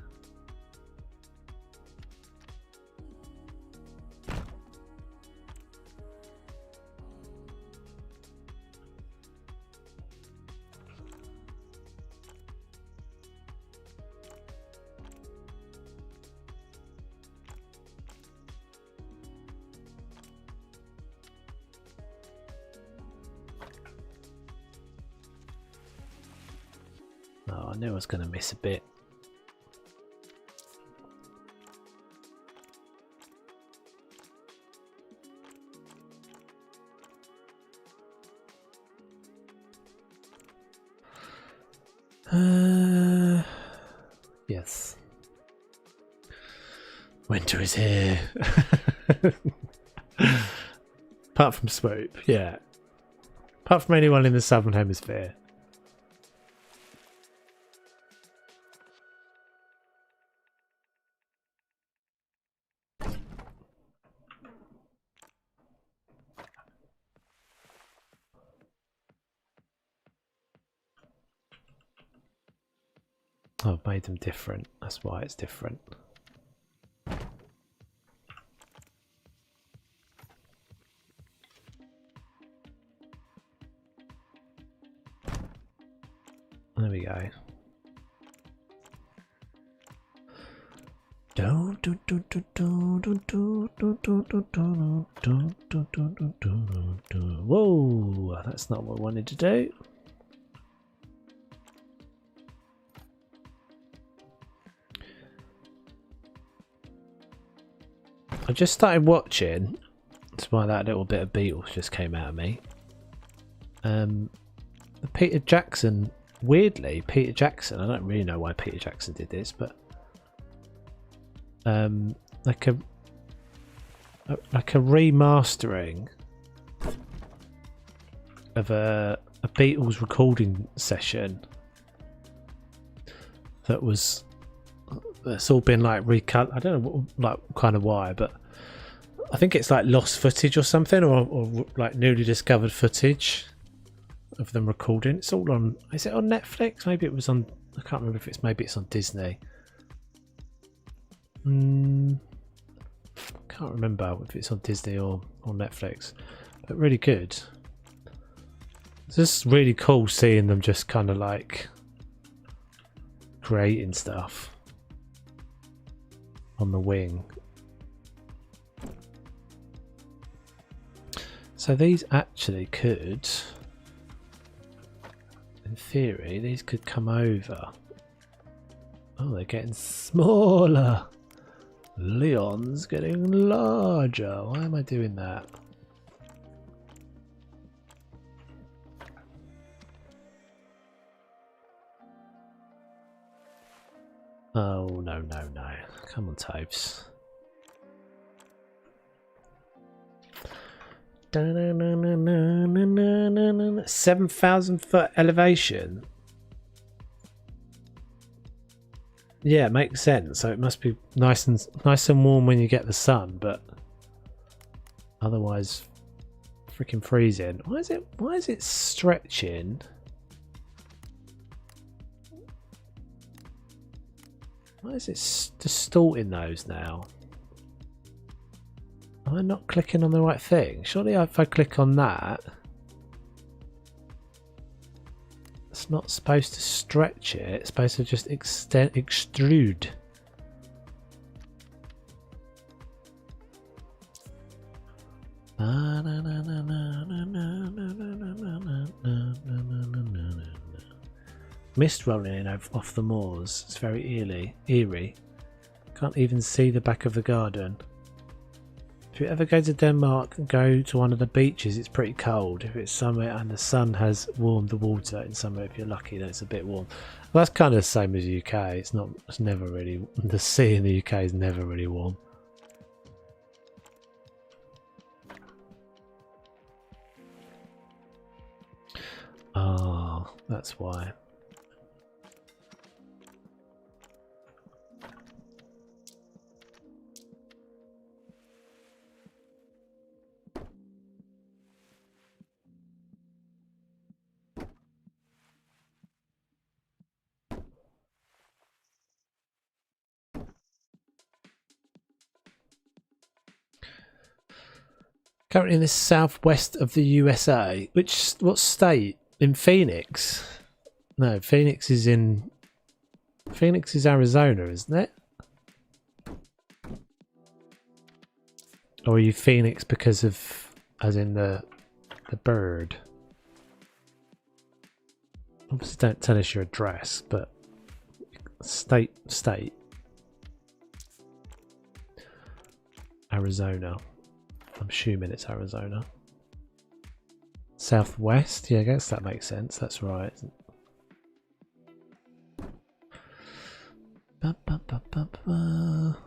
Oh, I knew I was going to miss a bit. Yes. Winter is here. Apart from Swoop, yeah. Apart from anyone in the Southern Hemisphere. Oh, I've made them different. That's why it's different. There we go. Whoa, that's not what I wanted to do. I just started watching. That's why that little bit of Beatles just came out of me. The Peter Jackson, weirdly, Peter Jackson. I don't really know why Peter Jackson did this, but like a remastering of a Beatles recording session that's all been like recut. I don't know like kind of why, but I think it's like lost footage or something, or like newly discovered footage of them recording. It's all on. Is it on Netflix? Maybe it was on. I can't remember if it's. Maybe it's on Disney. Can't remember if it's on Disney or Netflix, but really good. It's just really cool seeing them just kind of like creating stuff on the wing. So these actually could, in theory, these could come over. Oh, they're getting smaller. Leon's getting larger. Why am I doing that? Oh, no. Come on, Toves. 7,000 foot elevation. Yeah, it makes sense. So it must be nice and warm when you get the sun, but otherwise freaking freezing. Why is it stretching? Why is it distorting those now? Am I not clicking on the right thing? Surely if I click on that, it's not supposed to stretch it. It's supposed to just extrude. Mist rolling in off the moors. It's very eerie. Can't even see the back of the garden. If you ever go to Denmark and go to one of the beaches, it's pretty cold. If it's somewhere and the sun has warmed the water in somewhere, if you're lucky, then it's a bit warm. Well, that's kind of the same as the UK. It's never really, the sea in the UK is never really warm. Oh, that's why. Currently in the southwest of the USA. What state? In Phoenix? No, Phoenix is Arizona, isn't it? Or are you Phoenix because of, as in the bird? Obviously don't tell us your address, but state. Arizona. I'm assuming it's Arizona. Southwest? Yeah, I guess that makes sense. That's right. Ba, ba, ba, ba, ba.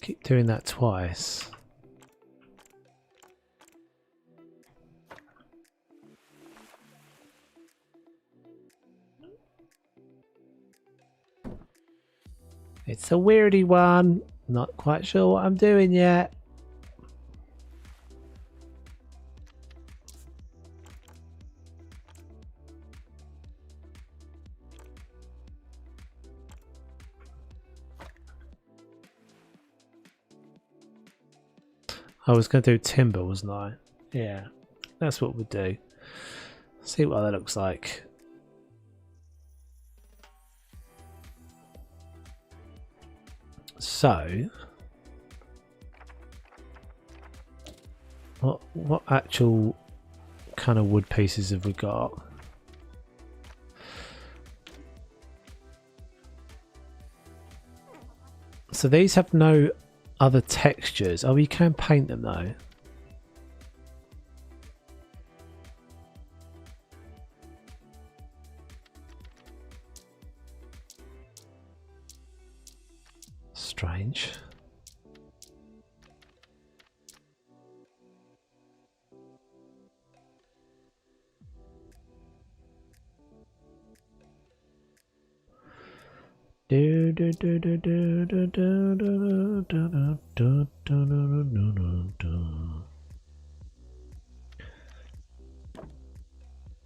Keep doing that twice. It's a weirdy one. Not quite sure what I'm doing yet. I was going to do timber, wasn't I? Yeah, that's what we'll do. See what that looks like. So, what actual kind of wood pieces have we got? So these have no other textures. Oh, you can paint them though. Strange.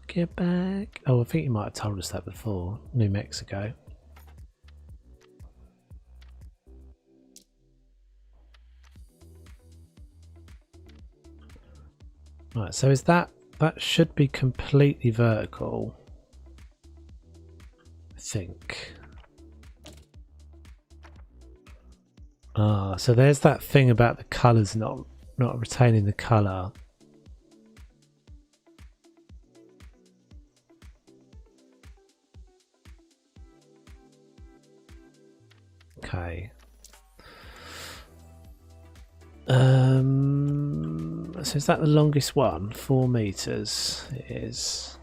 Get back. Oh, I think you might have told us that before. New Mexico. Right, so is that should be completely vertical, I think. Ah, so there's that thing about the colours not retaining the colour. Okay. So is that the longest one? 4 meters. It is.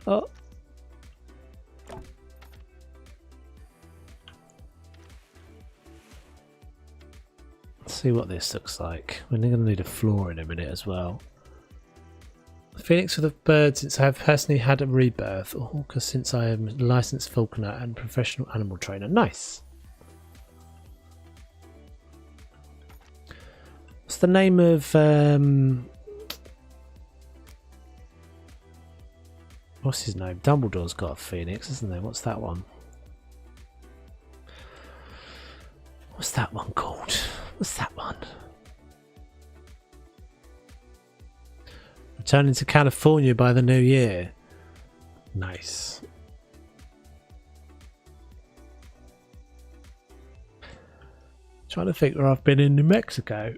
Oh. Let's see what this looks like. We're going to need a floor in a minute as well. Phoenix for the bird since I have personally had a rebirth, or hawker since I am a licensed falconer and professional animal trainer. Nice. What's the name of what's his name? Dumbledore's got a phoenix, isn't there? What's that one? What's that one called? What's that one? Returning to California by the new year. Nice. Trying to think where I've been in New Mexico.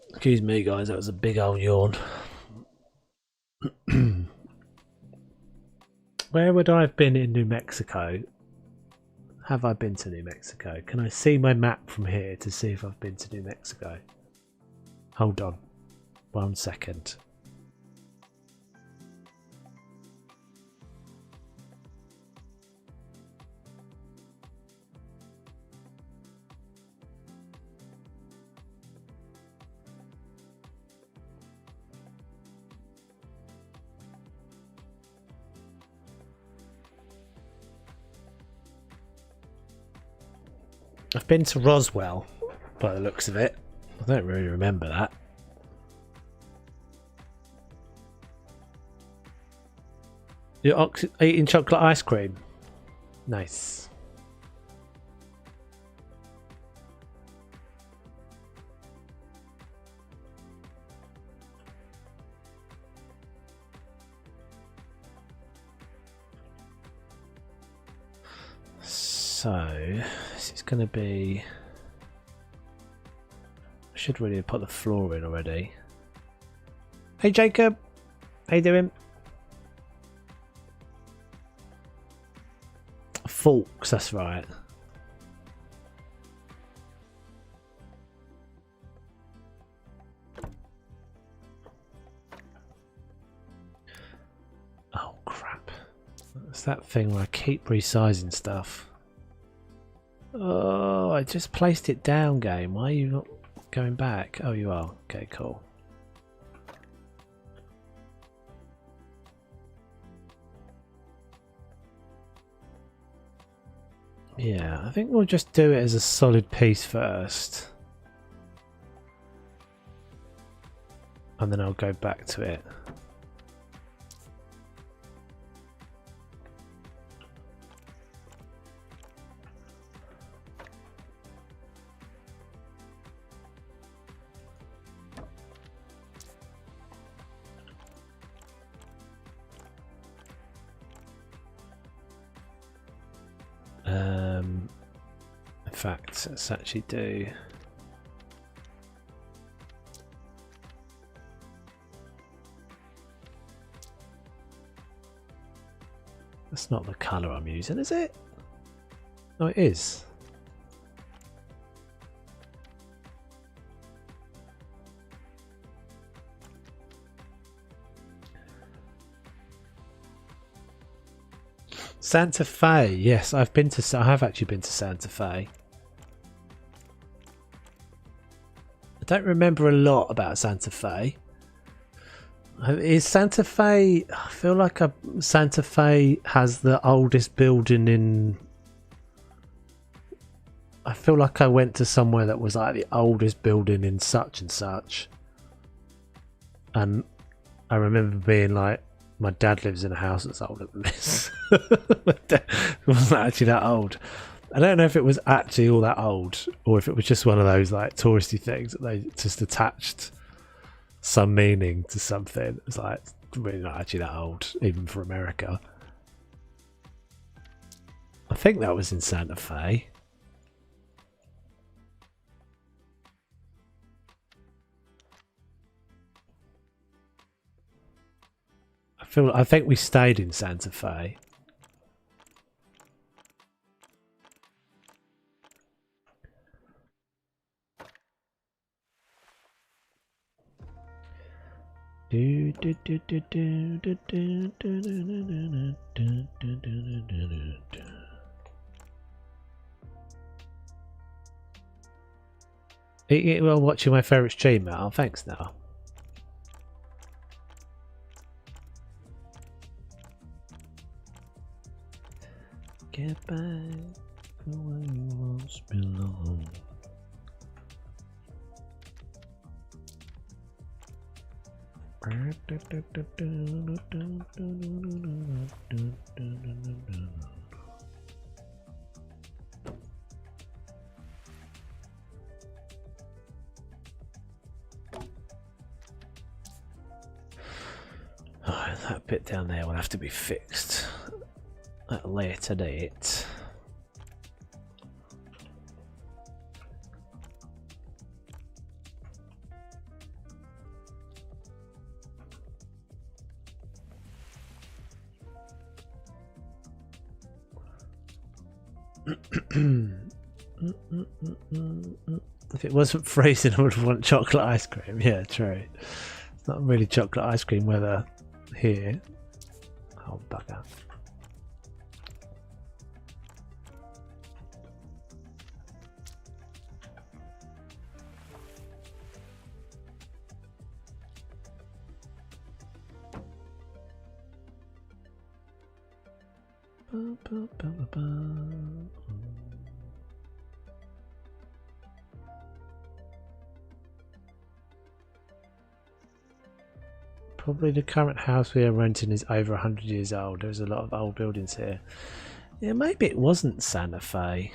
Excuse me guys, that was a big old yawn. Where would I have been in New Mexico? Have I been to New Mexico? Can I see my map from here to see if I've been to New Mexico? Hold on. 1 second. I've been to Roswell by the looks of it. I don't really remember that. You're eating chocolate ice cream. Nice. So this is going to be. I should really have put the floor in already. Hey Jacob, how you doing? Forks, that's right. It's that thing where I keep resizing stuff. Oh, I just placed it down, game. Why are you not going back? Oh, you are. Okay, cool. Yeah, I think we'll just do it as a solid piece first. And then I'll go back to it. In fact, let's actually do. That's not the colour I'm using, is it? Oh, it is. Santa Fe, yes, I have actually been to Santa Fe. I don't remember a lot about Santa Fe. Is Santa Fe? I feel like Santa Fe has the oldest building in. I feel like I went to somewhere that was like the oldest building in such and such, and I remember being like, my dad lives in a house that's older than this. It wasn't actually that old. I don't know if it was actually all that old or if it was just one of those like touristy things that they just attached some meaning to something. It's like really not actually that old, even for America. I think that was in Santa Fe. I think we stayed in Santa Fe. Well, watching my favourite stream now. Oh, thanks now. Get back where you once belong. Oh, that bit down there will have to be fixed at a later date. If it wasn't freezing, I would want chocolate ice cream. Yeah, true. It's not really chocolate ice cream weather here. Oh, bugger. Probably the current house we are renting is over 100 years old. There's a lot of old buildings here. Yeah, maybe it wasn't Santa Fe.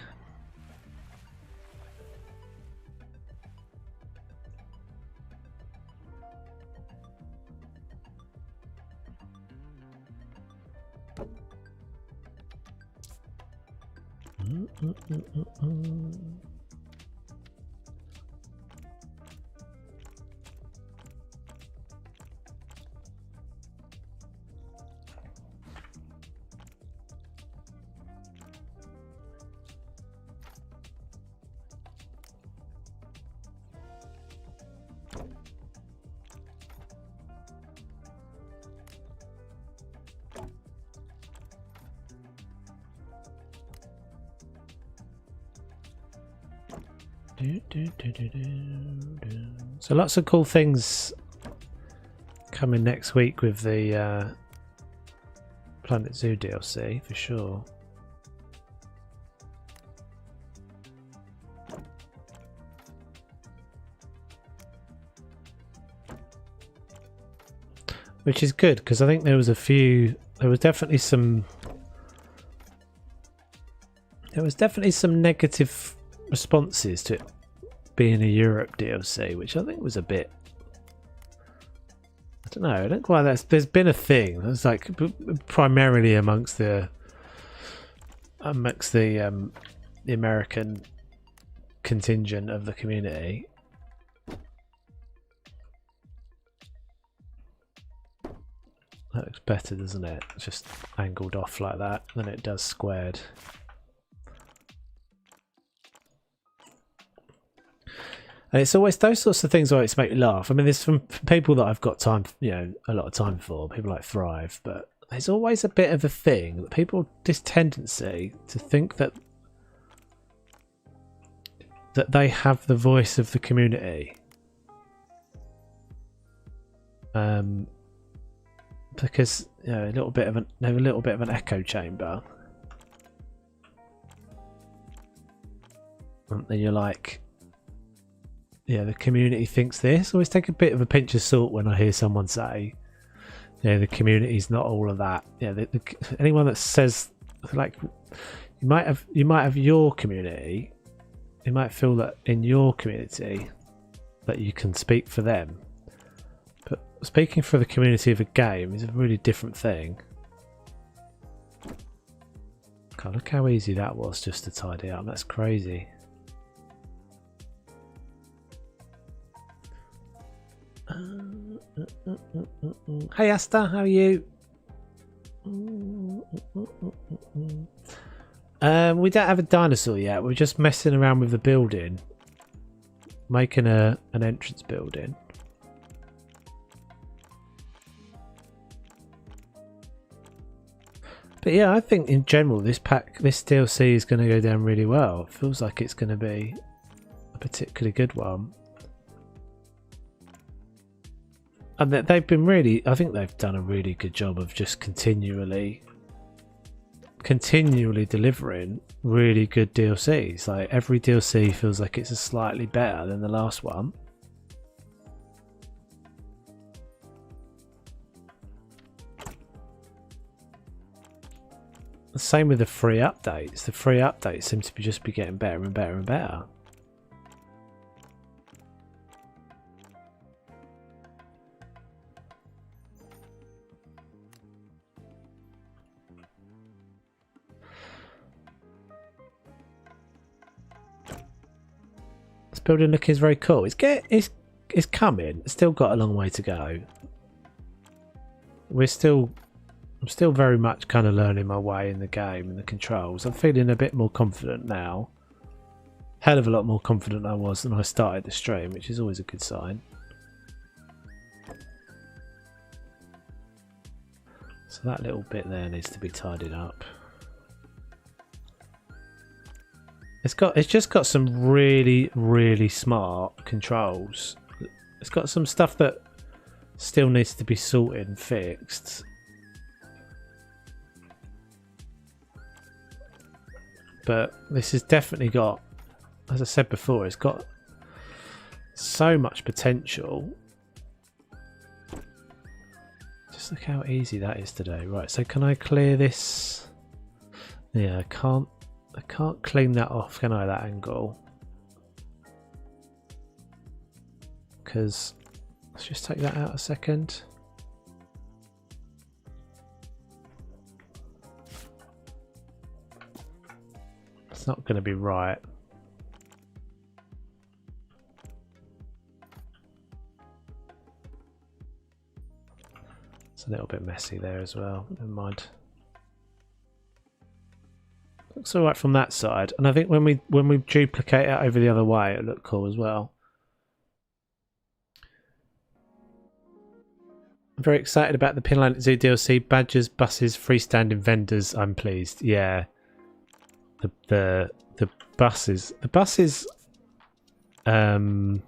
So lots of cool things coming next week with the Planet Zoo DLC for sure. Which is good because I think there was definitely some negative responses to it being a Europe DLC, which I think was a bit, I don't know, I don't know why there's been a thing. It's like primarily amongst the American contingent of the community. That looks better, doesn't it? It's just angled off like that, than it does squared. And it's always those sorts of things that always make me laugh. I mean, there's from people that I've got time, a lot of time for, people like Thrive, but there's always a bit of a thing that people, this tendency to think that they have the voice of the community. Because a little bit of an echo chamber, and then you're like, the community thinks this. I always take a bit of a pinch of salt when I hear someone say, the community's not all of that. Anyone that says, like, you might have your community, you might feel that in your community that you can speak for them. Speaking for the community of a game is a really different thing. God, look how easy that was just to tidy up. That's crazy. Hey Asta, how are you? We don't have a dinosaur yet. We're just messing around with the building, making an entrance building. But yeah, I think in general this DLC is going to go down really well. It feels like it's going to be a particularly good one. And they've been I think they've done a really good job of just continually delivering really good DLCs. Like every DLC feels like it's slightly better than the last one. Same with the free updates. The free updates seem to just be getting better and better and better. This building look is very cool. It's coming. It's still got a long way to go. I'm still very much kind of learning my way in the game and the controls. I'm feeling a bit more confident now. Hell of a lot more confident I was when I started the stream, which is always a good sign. So that little bit there needs to be tidied up. It's just got some really, really smart controls. It's got some stuff that still needs to be sorted and fixed. But this has definitely got, as I said before, it's got so much potential. Just look how easy that is today. Right, so can I clear this? Yeah, I can't clean that off, can I, that angle? Because let's just take that out a second. It's not going to be right. It's a little bit messy there as well. Never mind. Looks alright from that side, and I think when we duplicate it over the other way, it'll look cool as well. I'm very excited about the Planet Zoo DLC. Badgers, buses, freestanding vendors. I'm pleased. Yeah. The buses The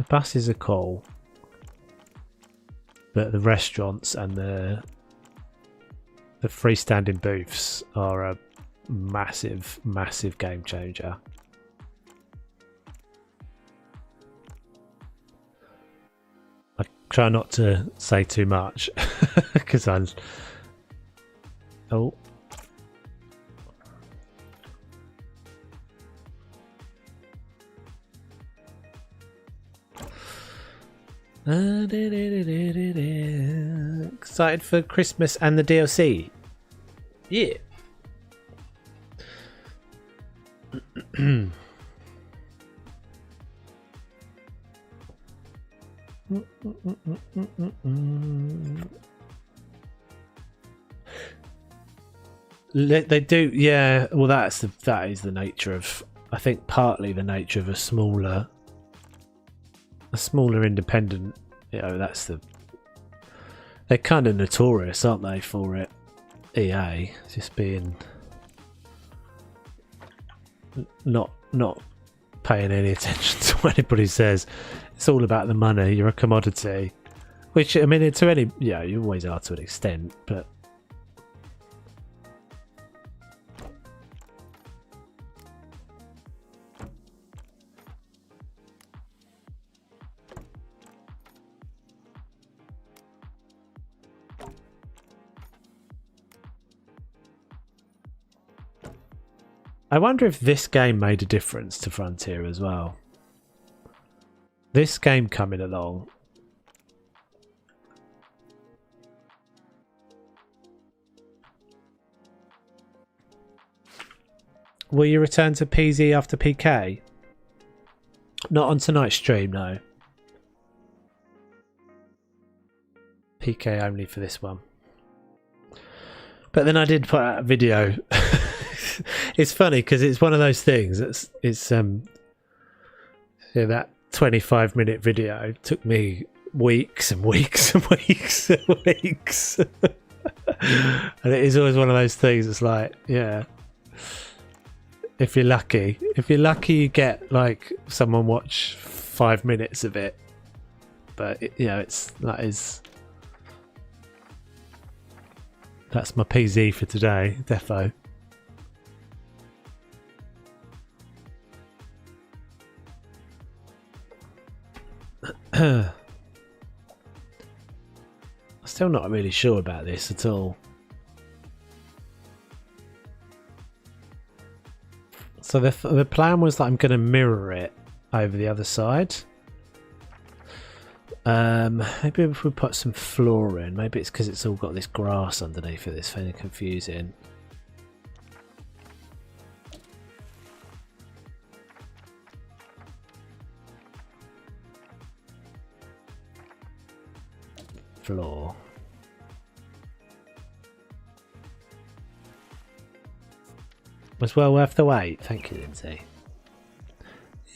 buses are cool, but the restaurants and the freestanding booths are a massive, massive game changer. I try not to say too much because I'll... Oh. Excited for Christmas and the DLC. Yeah. They do, yeah. Well, that is the nature of, I think, partly the nature of a smaller independent. You know, they're kind of notorious, aren't they, for it? EA just being not paying any attention to what anybody says. It's all about the money. You're a commodity, which, I mean, to any, yeah, you always are to an extent, but I wonder if this game made a difference to Frontier as well. This game coming along. Will you return to PZ after PK? Not on tonight's stream, no. PK only for this one. But then I did put out a video. It's funny because it's one of those things. It's yeah, that 25-minute video took me weeks and weeks and weeks and weeks. And it is always one of those things. It's like, yeah, if you're lucky, you get like someone watch 5 minutes of it. But you know, that's my PZ for today, defo. I'm still not really sure about this at all. So the plan was that I'm going to mirror it over the other side. Maybe if we put some floor in, maybe it's because it's all got this grass underneath it that's kind of confusing. Floor. Was well worth the wait. Thank you, Lindsay.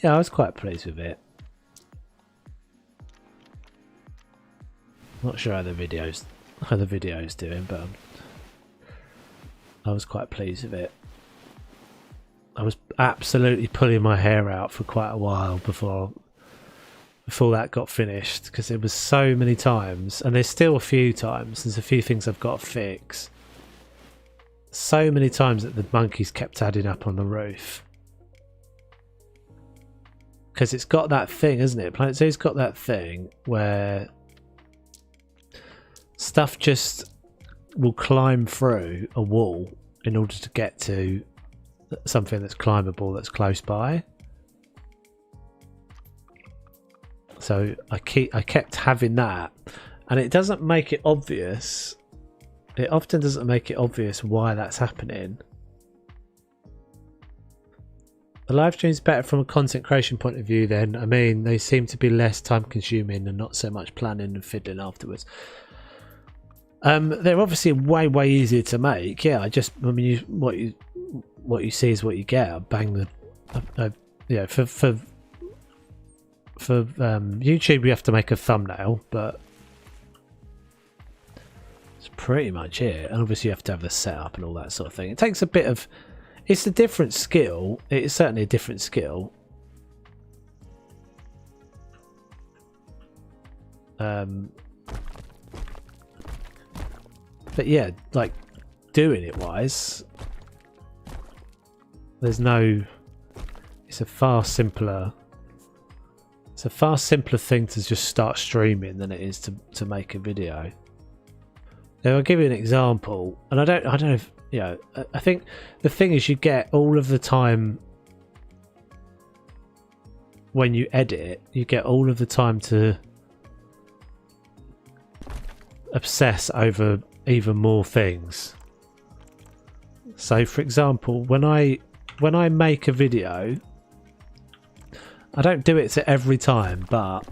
Yeah, I was quite pleased with it. Not sure how the video's doing, but I was quite pleased with it. I was absolutely pulling my hair out for quite a while before that got finished, because there was so many times, and there's still a few times, there's a few things I've got to fix. So many times that the monkeys kept adding up on the roof. Because it's got that thing, isn't it? Planet Zoo's got that thing where stuff just will climb through a wall in order to get to something that's climbable that's close by. So I kept having that, and it doesn't make it obvious. It often doesn't make it obvious why that's happening. The live stream's better from a content creation point of view then. I mean, they seem to be less time consuming and not so much planning and fiddling afterwards. They're obviously way easier to make. Yeah, I mean, what you see is what you get. I bang the yeah, for YouTube, you have to make a thumbnail, but it's pretty much it. And obviously, you have to have the setup and all that sort of thing. It takes a bit of It's a different skill. It's certainly a different skill. But yeah, like doing it wise, there's no. It's a far simpler. It's a far simpler thing to just start streaming than it is to make a video. Now I'll give you an example, and I don't know if I think the thing is you get all of the time when you edit, you get all of the time to obsess over even more things. So for example, when I make a video, I don't do it to every time, but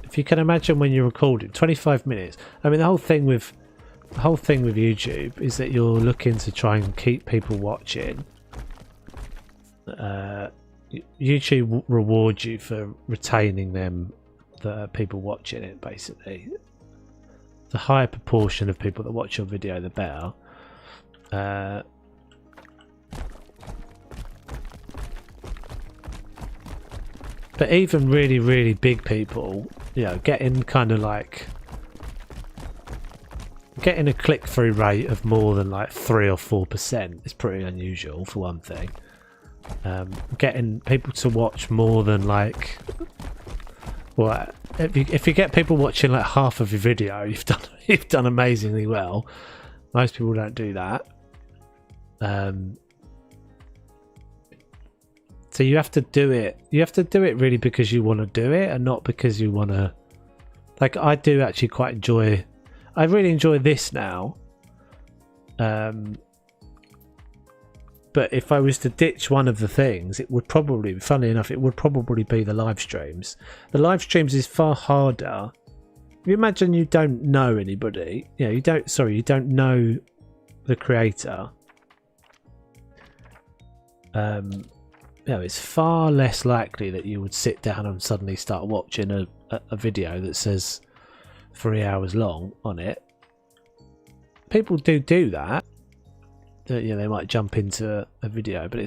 if you can imagine when you're recording 25 minutes, I mean the whole thing with YouTube is that you're looking to try and keep people watching. YouTube rewards you for retaining them, the people watching it. Basically, the higher proportion of people that watch your video, the better. But even really, really big people, getting kind of like getting a click-through rate of more than like 3 or 4% is pretty unusual for one thing. Getting people to watch more than like, well, if you get people watching like half of your video, you've done amazingly well. Most people don't do that. So you have to do it. You have to do it really because you want to do it, and not because you want to. Like I do actually quite enjoy. I really enjoy this now. But if I was to ditch one of the things, it would probably, funnily enough, it would probably be the live streams. The live streams is far harder. If you imagine you don't know anybody, you don't know the creator. It's far less likely that you would sit down and suddenly start watching a video that says 3 hours long on it. People do that. They might jump into a video, but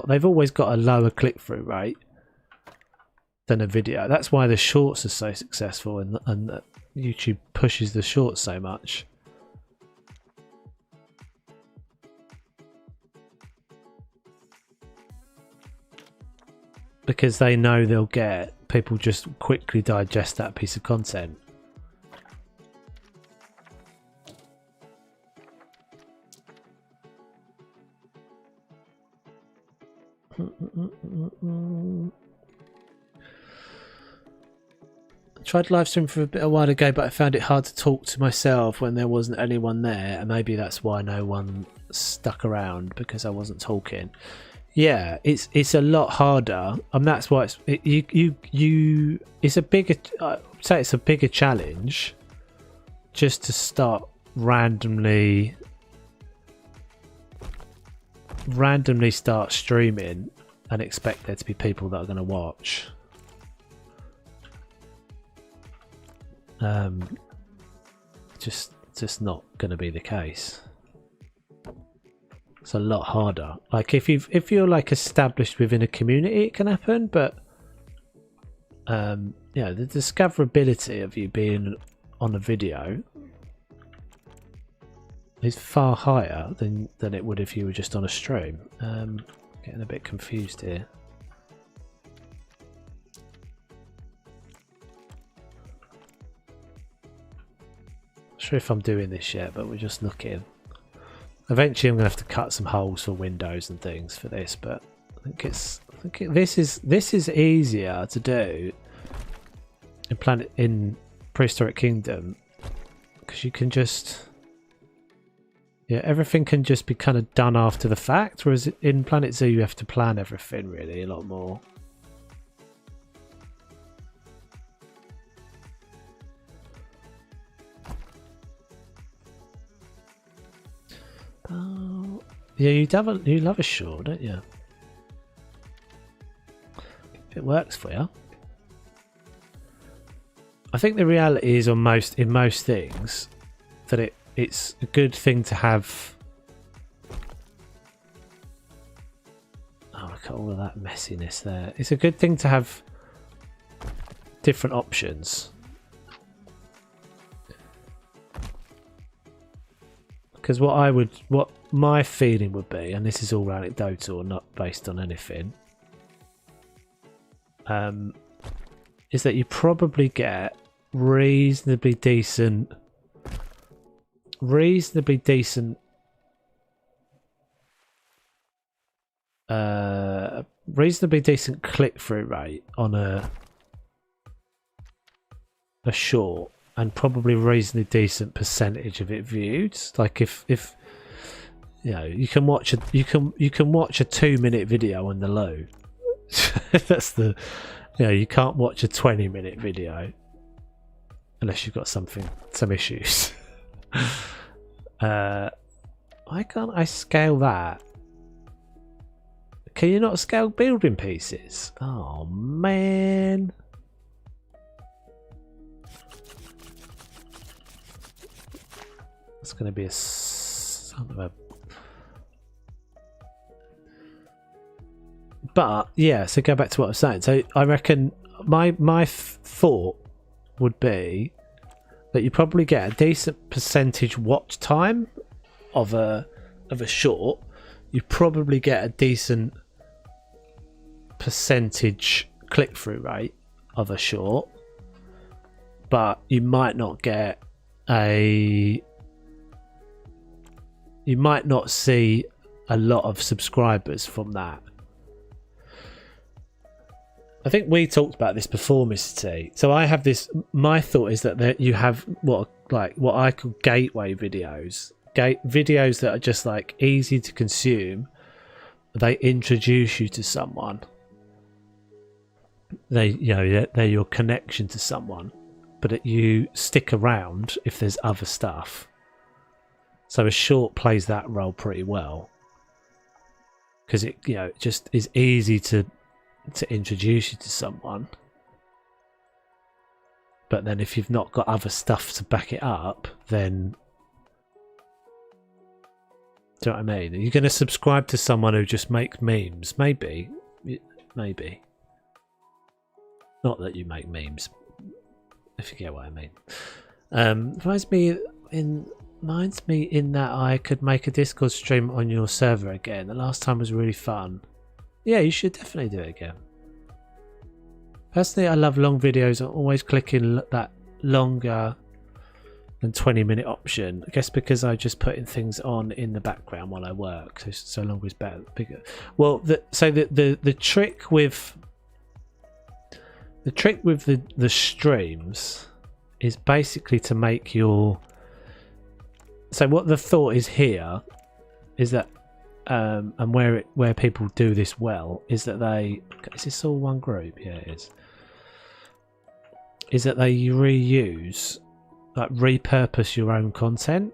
they've always got a lower click-through rate than a video. That's why the shorts are so successful, and YouTube pushes the shorts so much. Because they know they'll get people just quickly digest that piece of content. I tried live stream for a while ago, but I found it hard to talk to myself when there wasn't anyone there, and maybe that's why no one stuck around, because I wasn't talking. Yeah, it's a lot harder, and that's why it's a bigger. I'd say it's a bigger challenge just to start randomly start streaming and expect there to be people that are going to watch. Just not going to be the case. It's a lot harder. Like if you're like established within a community, it can happen, but the discoverability of you being on a video is far higher than it would if you were just on a stream. Getting a bit confused here. Not sure if I'm doing this yet, but we're just looking. Eventually I'm going to have to cut some holes for windows and things for this, but I think this is easier to do in Prehistoric Kingdom, because you can just everything can just be kind of done after the fact, whereas in Planet Zoo you have to plan everything really a lot more. Oh, yeah, you love a short, don't you? If it works for you. I think the reality is in most things that it's a good thing to have Oh, look at all of that messiness there. It's a good thing to have different options. Because what my feeling would be, and this is all anecdotal and not based on anything, is that you probably get reasonably decent click-through rate on a short, and probably reasonably decent percentage of it viewed. Like if you know, you can watch a 2-minute video on the low. That's the, you know, you can't watch a 20-minute video unless you've got some issues. Why can't I scale that? Can you not scale building pieces? Oh man. It's going to be a son of a... But yeah, so go back to what I was saying. So I reckon my thought would be that you probably get a decent percentage watch time of a short. You probably get a decent percentage click-through rate of a short, but you might not get you might not see a lot of subscribers from that. I think we talked about this before, Mr. T. So I have this. My thought is that you have what I call gateway videos, videos that are just like easy to consume. They introduce you to someone. They're your connection to someone, but you stick around if there's other stuff. So a short plays that role pretty well, because it just is easy to introduce you to someone. But then if you've not got other stuff to back it up, then do you know what I mean? Are you going to subscribe to someone who just makes memes? Maybe. Not that you make memes, if you get what I mean. Reminds me in that I could make a Discord stream on your server again. The last time was really fun. Yeah, you should definitely do it again. Personally, I love long videos. I'm always clicking that longer than 20-minute option. I guess because I just putting things on in the background while I work. So longer is better. Bigger. Well, the trick with the streams is basically to make your... So what the thought is here is that, and where people do this well, is that is this all one group? Yeah, it is. Is that they reuse, like repurpose your own content.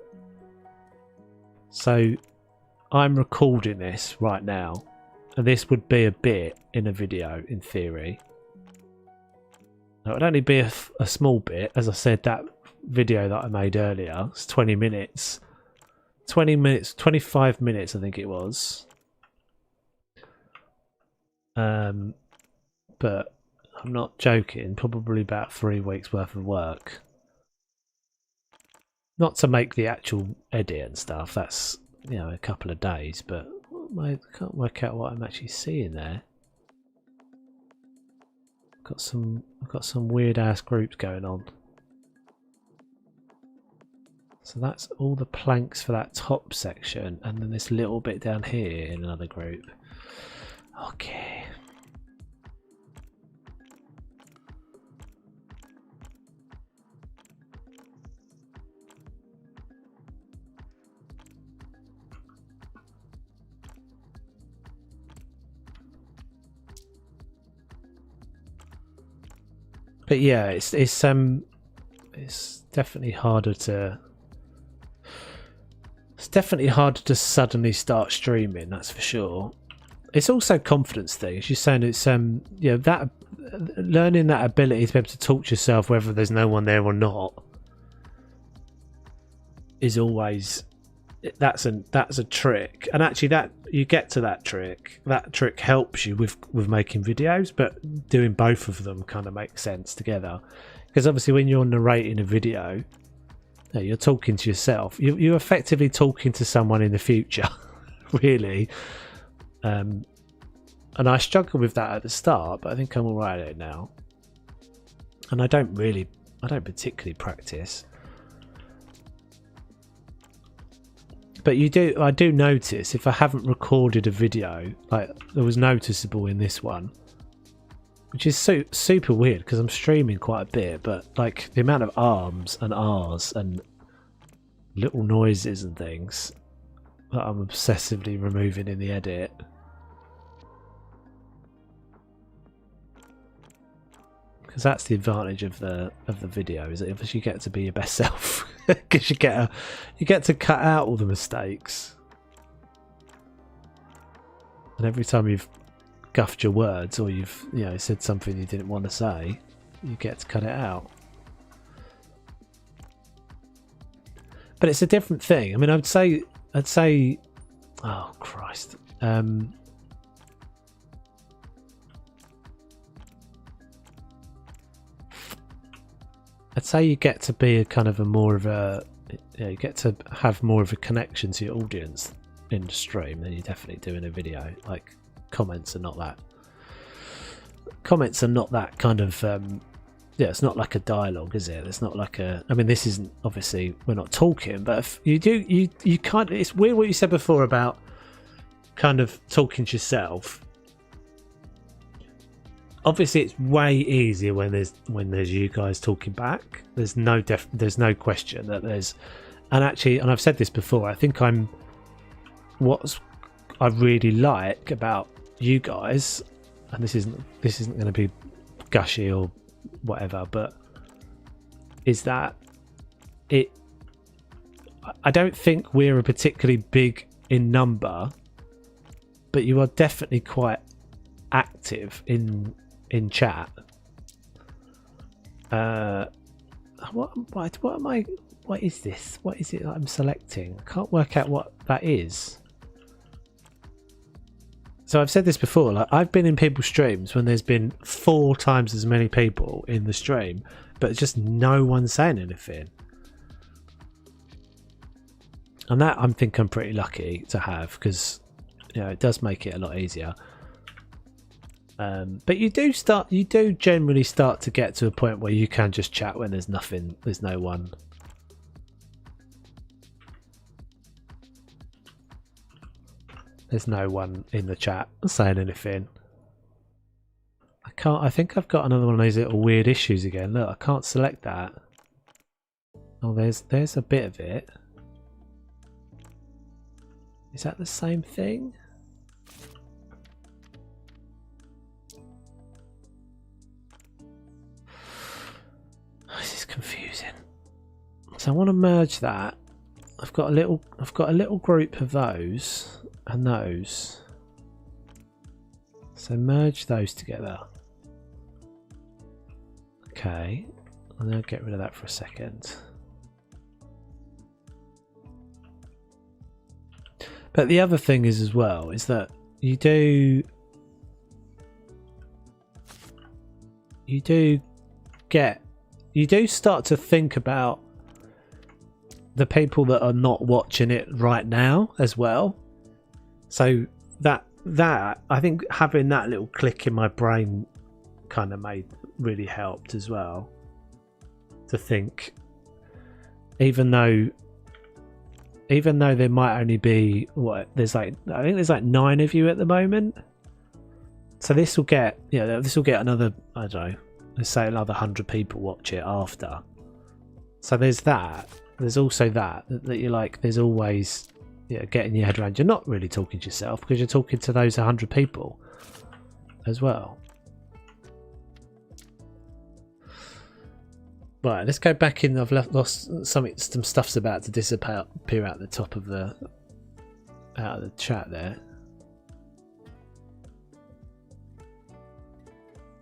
So I'm recording this right now, and this would be a bit in a video in theory. Now, it would only be a small bit. As I said, that video that I made earlier, it's 20 minutes. 25 minutes, I think it was. But I'm not joking, probably about 3 weeks worth of work. Not to make the actual edit and stuff, that's, a couple of days, but I can't work out what I'm actually seeing there. I've got some weird ass groups going on. So that's all the planks for that top section, and then this little bit down here in another group. Okay. But yeah, it's definitely harder to... It's definitely harder to suddenly start streaming, that's for sure. It's also a confidence thing. As you're saying, it's that learning that ability to be able to talk to yourself whether there's no one there or not is always that's a trick, and actually that you get to that trick helps you with making videos, but doing both of them kind of makes sense together, because obviously when you're narrating a video, you're talking to yourself, you're effectively talking to someone in the future. Really. And I struggled with that at the start, but I think I'm all right at it now, and I don't particularly practice. But I do notice if I haven't recorded a video, like there was noticeable in this one, which is super weird because I'm streaming quite a bit, but like the amount of arms and R's and little noises and things that I'm obsessively removing in the edit. Because that's the advantage of the video, is that obviously you get to be your best self, because you get to cut out all the mistakes, and every time you've guffed your words or you've said something you didn't want to say, you get to cut it out. But it's a different thing. I mean, I'd say oh Christ, I'd say you get to be you get to have more of a connection to your audience in the stream than you definitely do in a video. Like comments are not that kind of it's not like a dialogue, is it? It's not like I mean, this isn't, obviously we're not talking, but if you kind of, it's weird what you said before about kind of talking to yourself. Obviously it's way easier when there's you guys talking back. There's no question that there's, and I've said this before, I think what I really like about you guys, and this isn't going to be gushy or whatever, but is that I don't think we're a particularly big in number, but you are definitely quite active in chat. What is this? What is it that I'm selecting? I can't work out what that is. So I've said this before, like I've been in people's streams when there's been 4 times as many people in the stream, but just no one saying anything. And that I think I'm pretty lucky to have, because it does make it a lot easier. But you do generally start to get to a point where you can just chat when there's no one. There's no one in the chat saying anything. I think I've got another one of those little weird issues again. Look, I can't select that. Oh, there's a bit of it. Is that the same thing? This is confusing. So I want to merge that. I've got a little group of those and those. So merge those together. Okay, and then get rid of that for a second. But the other thing is as well is that you do start to think about the people that are not watching it right now as well. So that I think having that little click in my brain kind of really helped as well, to think, even though there might only be I think there's like 9 of you at the moment, so this will get another, I don't know, let's say another 100 people watch it after. So there's also that you're like, there's always getting your head around, you're not really talking to yourself because you're talking to those 100 people as well. Right, let's go back in. I've lost some stuff's about to disappear out the top of the chat there.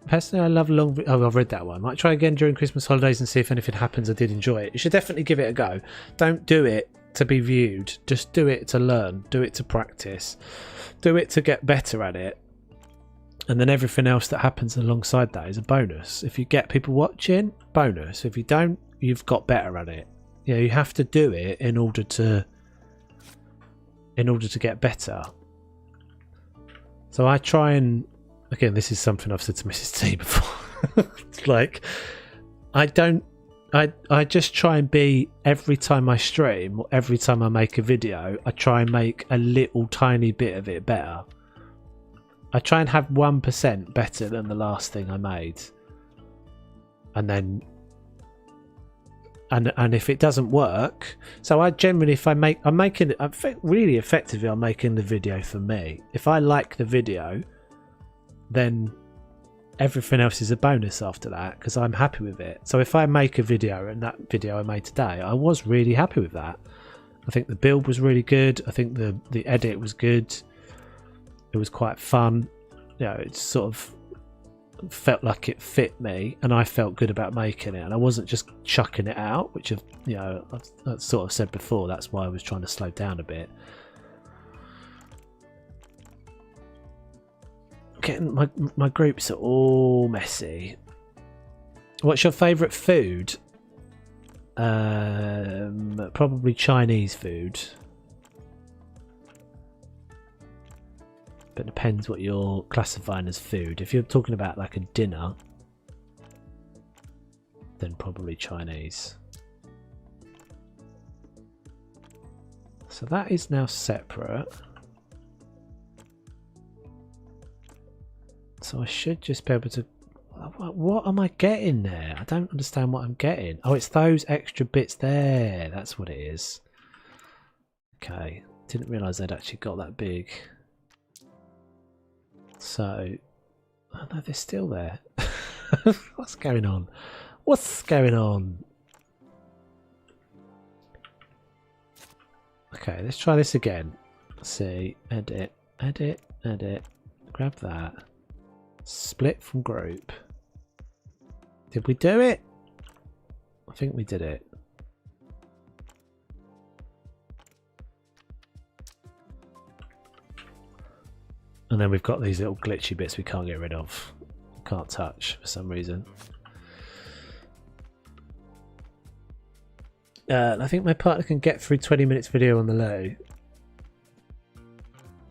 Personally, I love long. Oh, I've read that one. Might try again during Christmas holidays and see if anything happens. I did enjoy it. You should definitely give it a go. Don't do it to be viewed. Just do it to learn, do it to practice, do it to get better at it, and then everything else that happens alongside that is a bonus. If you get people watching, bonus. If you don't, you've got better at it. You know, you have to do it in order to get better. So I try and, again, this is something I've said to Mrs. T before. It's like, I just try and be, every time I stream or every time I make a video, I try and make a little tiny bit of it better. I try and have 1% better than the last thing I made. And then, and if it doesn't work, so I generally, if I'm making it, really effectively, I'm making the video for me. If I like the video, then everything else is a bonus after that, because I'm happy with it. So if I make a video, and that video I made today, I was really happy with that. I think the build was really good. I think the edit was good. It was quite fun. You know, it sort of felt like it fit me, and I felt good about making it, and I wasn't just chucking it out, which I've sort of said before. That's why I was trying to slow down a bit. Getting my groups are all messy. What's your favourite food? Probably Chinese food. But it depends what you're classifying as food. If you're talking about like a dinner, then probably Chinese. So that is now separate. So I should just be able to... What am I getting there? I don't understand what I'm getting. Oh, it's those extra bits there. That's what it is. Okay. Didn't realise they'd actually got that big. So... Oh no, they're still there. What's going on? What's going on? Okay, let's try this again. Let's see. Edit. Edit. Edit. Grab that. Split from group. Did we do it? I think we did it. And then we've got these little glitchy bits we can't get rid of. Can't touch for some reason. I think my partner can get through 20 minutes video on the low.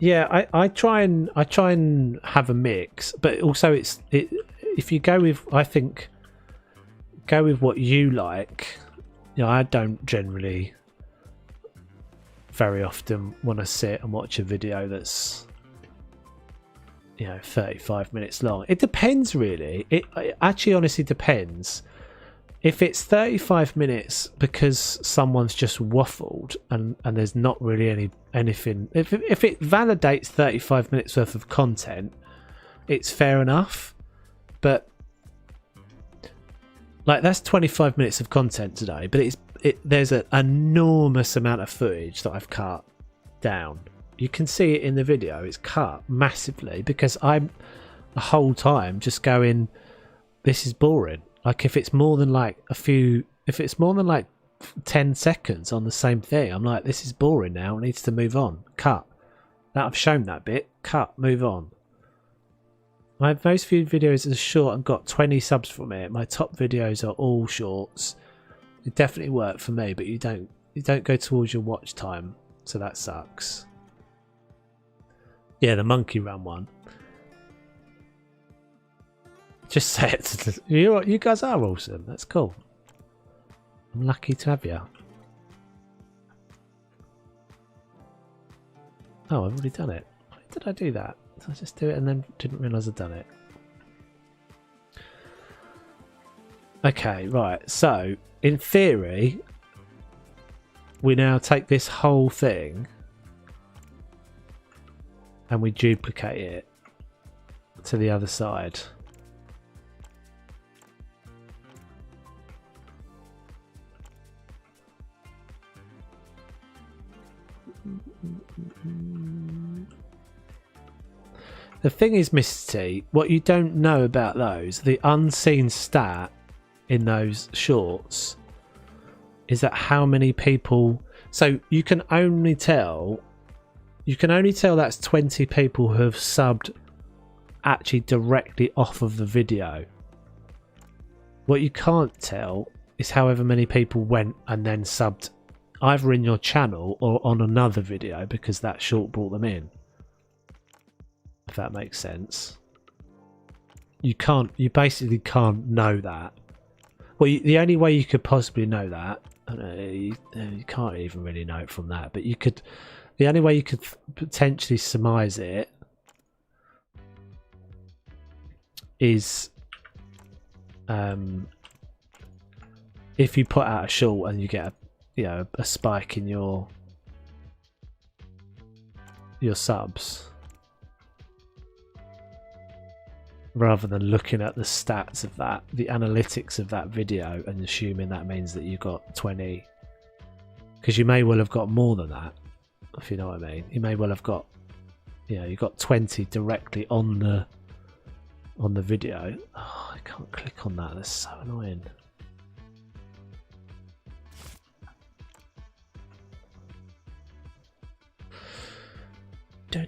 Yeah, I try and have a mix, but also if you go with, I think, go with what you like. You know, I don't generally very often want to sit and watch a video that's, you know, 35 minutes long. It depends really. It actually honestly depends. If it's 35 minutes because someone's just waffled and there's not really anything, if it validates 35 minutes worth of content, it's fair enough. But like, that's 25 minutes of content today, but there's an enormous amount of footage that I've cut down. You can see it in the video. It's cut massively because I'm the whole time just going, this is boring. Like, if it's more than like if it's more than like 10 seconds on the same thing, I'm like, this is boring now. It needs to move on. Cut. Now I've shown that bit. Cut. Move on. My most viewed videos are short and got 20 subs from it. My top videos are all shorts. It definitely worked for me, but you don't go towards your watch time, so that sucks. Yeah, the monkey run one. Just say it to you guys are awesome. That's cool. I'm lucky to have you. Oh, I've already done it. Why did I do that? Did I just do it and then didn't realise I'd done it? Okay, right. So, in theory, we now take this whole thing and we duplicate it to the other side. The thing is, Mr. T, what you don't know about those, the unseen stat in those shorts, is that how many people So you can only tell that's 20 people who have subbed actually directly off of the video. What you can't tell is however many people went and then subbed either in your channel or on another video because that short brought them in. If that makes sense. You basically can't know that. Well, the only way you could possibly know that, you can't even really know it from that, but the only way you could potentially surmise it is if you put out a short and you get a spike in your subs, rather than looking at the stats of that, the analytics of that video, and assuming that means that you got 20, because you may well have got more than that, if you know what I mean. You may well have got, you got 20 directly on the video. Oh, I can't click on that. That's so annoying. Do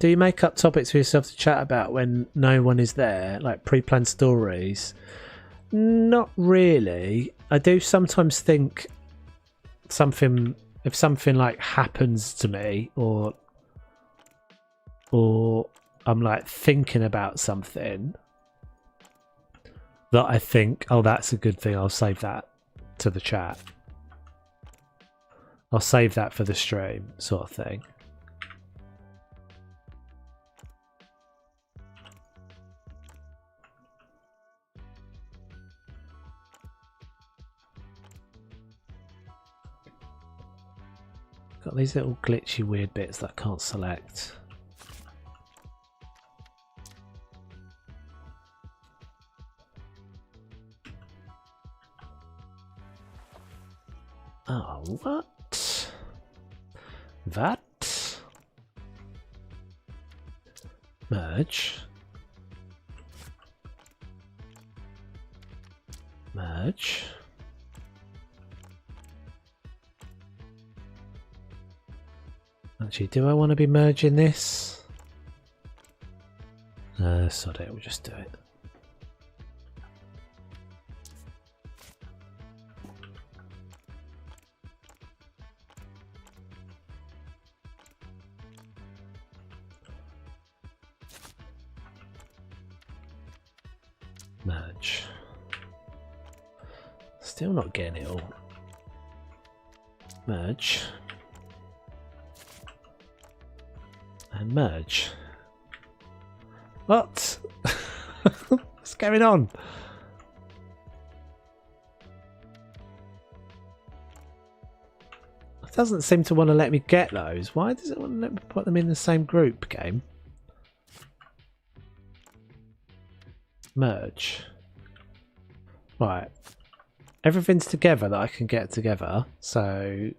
you make up topics for yourself to chat about when no one is there, like pre-planned stories? Not really. I do sometimes think if something like happens to me, or I'm like thinking about something that I think, oh, that's a good thing, I'll save that to the chat. I'll save that for the stream, sort of thing. Got these little glitchy weird bits that I can't select. Oh, what? That? Merge. Merge. Actually, do I want to be merging this? Sod it, we'll just do it. Merge. Still not getting it all. Merge. And merge. What? What's going on? It doesn't seem to want to let me get those. Why does it want to let me put them in the same group game? Merge. Right. Everything's together that I can get together. So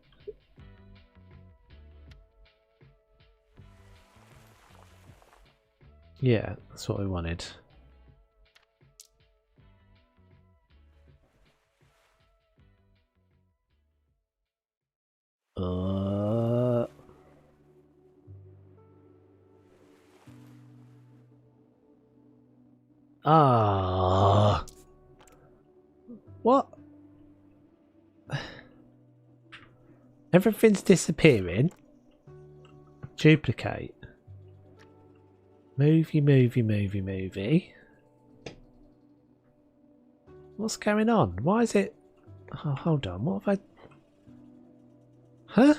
yeah, that's what we wanted. What? Everything's disappearing. Duplicate. Movie. What's going on? Why is it... Oh, hold on. What have I... Huh?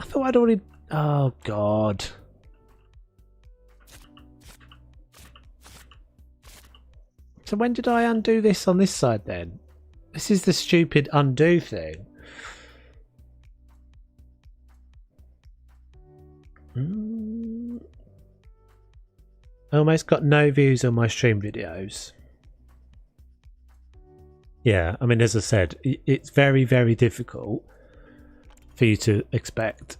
I thought I'd already... Oh, God. So when did I undo this on this side then? This is the stupid undo thing. I almost got no views on my stream videos. Yeah, I mean, as I said, it's very, very difficult for you to expect.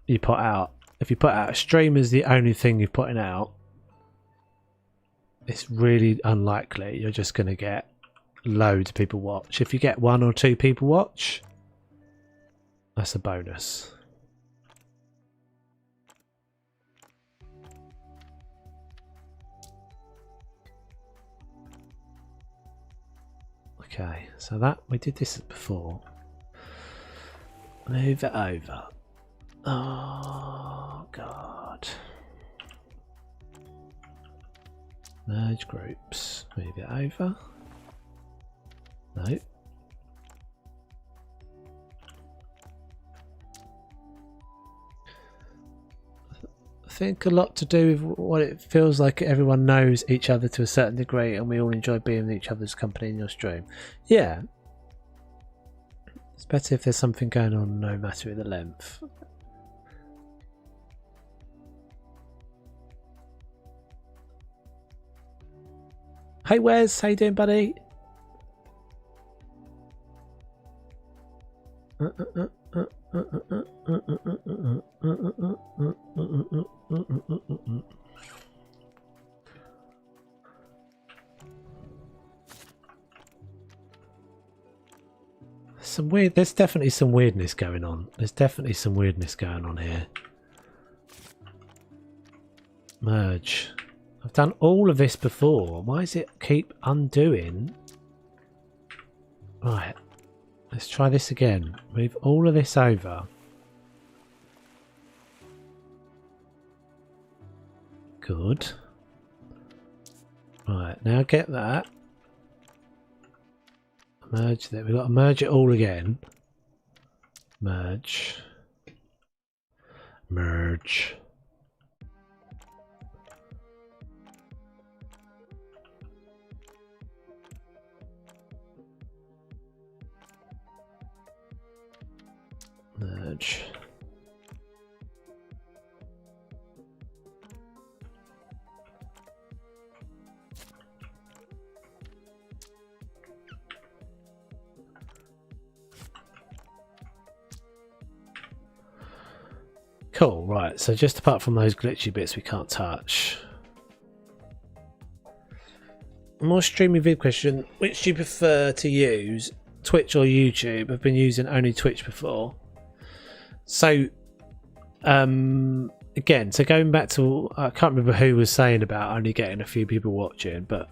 If you put out a stream as the only thing you're putting out, it's really unlikely you're just going to get loads of people watch. If you get 1 or 2 people watch, that's a bonus. Okay, so that we did this before. Move it over. Oh god. Merge groups. Move it over. No. I think a lot to do with what it feels like everyone knows each other to a certain degree and we all enjoy being in each other's company in your stream. Yeah. It's better if there's something going on no matter the length. Hey Wes, how you doing, buddy? Some weird. There's definitely some weirdness going on. There's definitely some weirdness going on here. Merge. I've done all of this before. Why does it keep undoing? Right. Let's try this again. Move all of this over. Good. Right, now get that. Merge that. We've got to merge it all again. Merge. Merge. Merge. Cool, right, so just apart from those glitchy bits we can't touch. More streaming vid question, which do you prefer to use, Twitch or YouTube? I've been using only Twitch before. So, again, so going back to, I can't remember who was saying about only getting a few people watching, but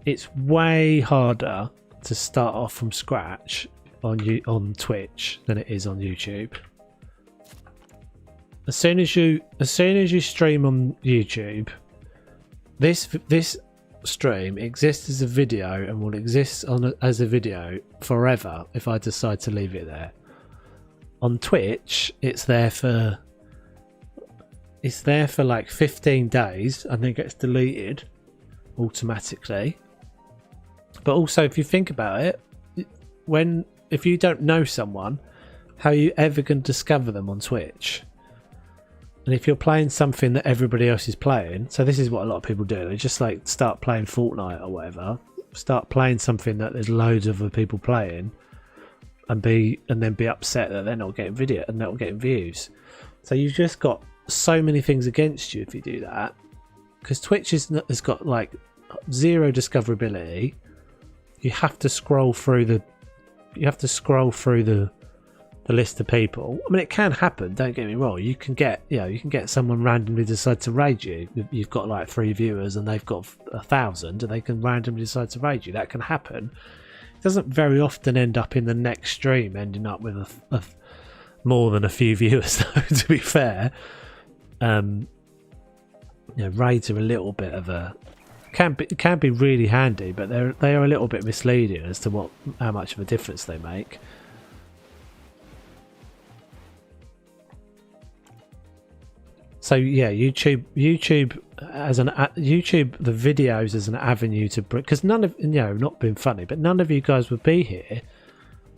it's way harder to start off from scratch on Twitch than it is on YouTube. As soon as you stream on YouTube, this stream exists as a video and will exist as a video forever if I decide to leave it there. On Twitch, it's there for like 15 days and then gets deleted automatically. But also, if you think about it, if you don't know someone, how are you ever going to discover them on Twitch? And if you're playing something that everybody else is playing, so this is what a lot of people do, they just like start playing Fortnite or whatever, start playing something that there's loads of other people playing, and then be upset that they're not getting video and not getting views. So you've just got so many things against you if you do that, because Twitch has got like zero discoverability. You have to scroll through the list of people. I mean, it can happen, don't get me wrong. You can get someone randomly decide to raid you. You've got like 3 viewers and they've got 1,000 and they can randomly decide to raid you. That can happen. It doesn't very often end up in the next stream ending up with a more than a few viewers though, to be fair. Raids are a little bit of a can be really handy, but they are a little bit misleading as to how much of a difference they make. So yeah, YouTube the videos as an avenue to, because none of, not being funny, but none of you guys would be here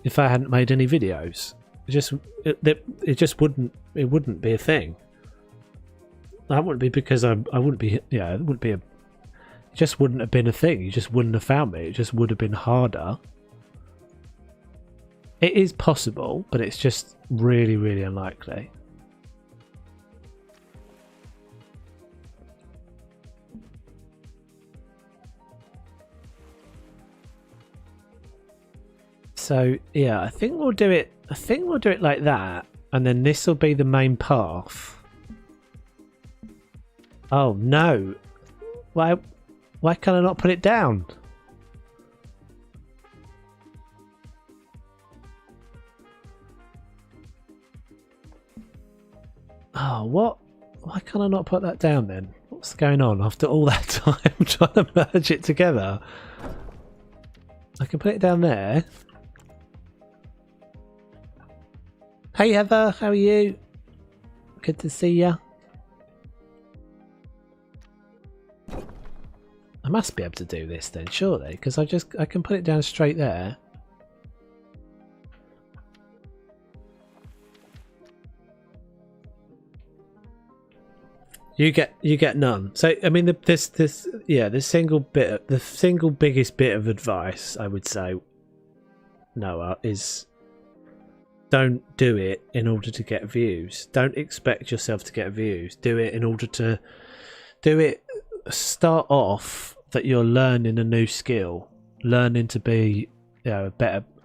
if I hadn't made any videos. It just wouldn't be a thing. That wouldn't be because I wouldn't be, it wouldn't be it just wouldn't have been a thing. You just wouldn't have found me. It just would have been harder. It is possible, but it's just really, really unlikely. So yeah, I think we'll do it. I think we'll do it like that, and then this will be the main path. Oh no! Why can I not put it down? Oh, what? Why can I not put that down then? What's going on after all that time trying to merge it together? I can put it down there. Hey Heather, how are you? Good to see ya. I must be able to do this then, surely, because I can put it down straight there. You get none. So I mean, the single biggest bit of advice I would say, Noah, is don't do it in order to get views. Don't expect yourself to get views. Do it in order to do it. Start off that you're learning a new skill, learning to be, you know,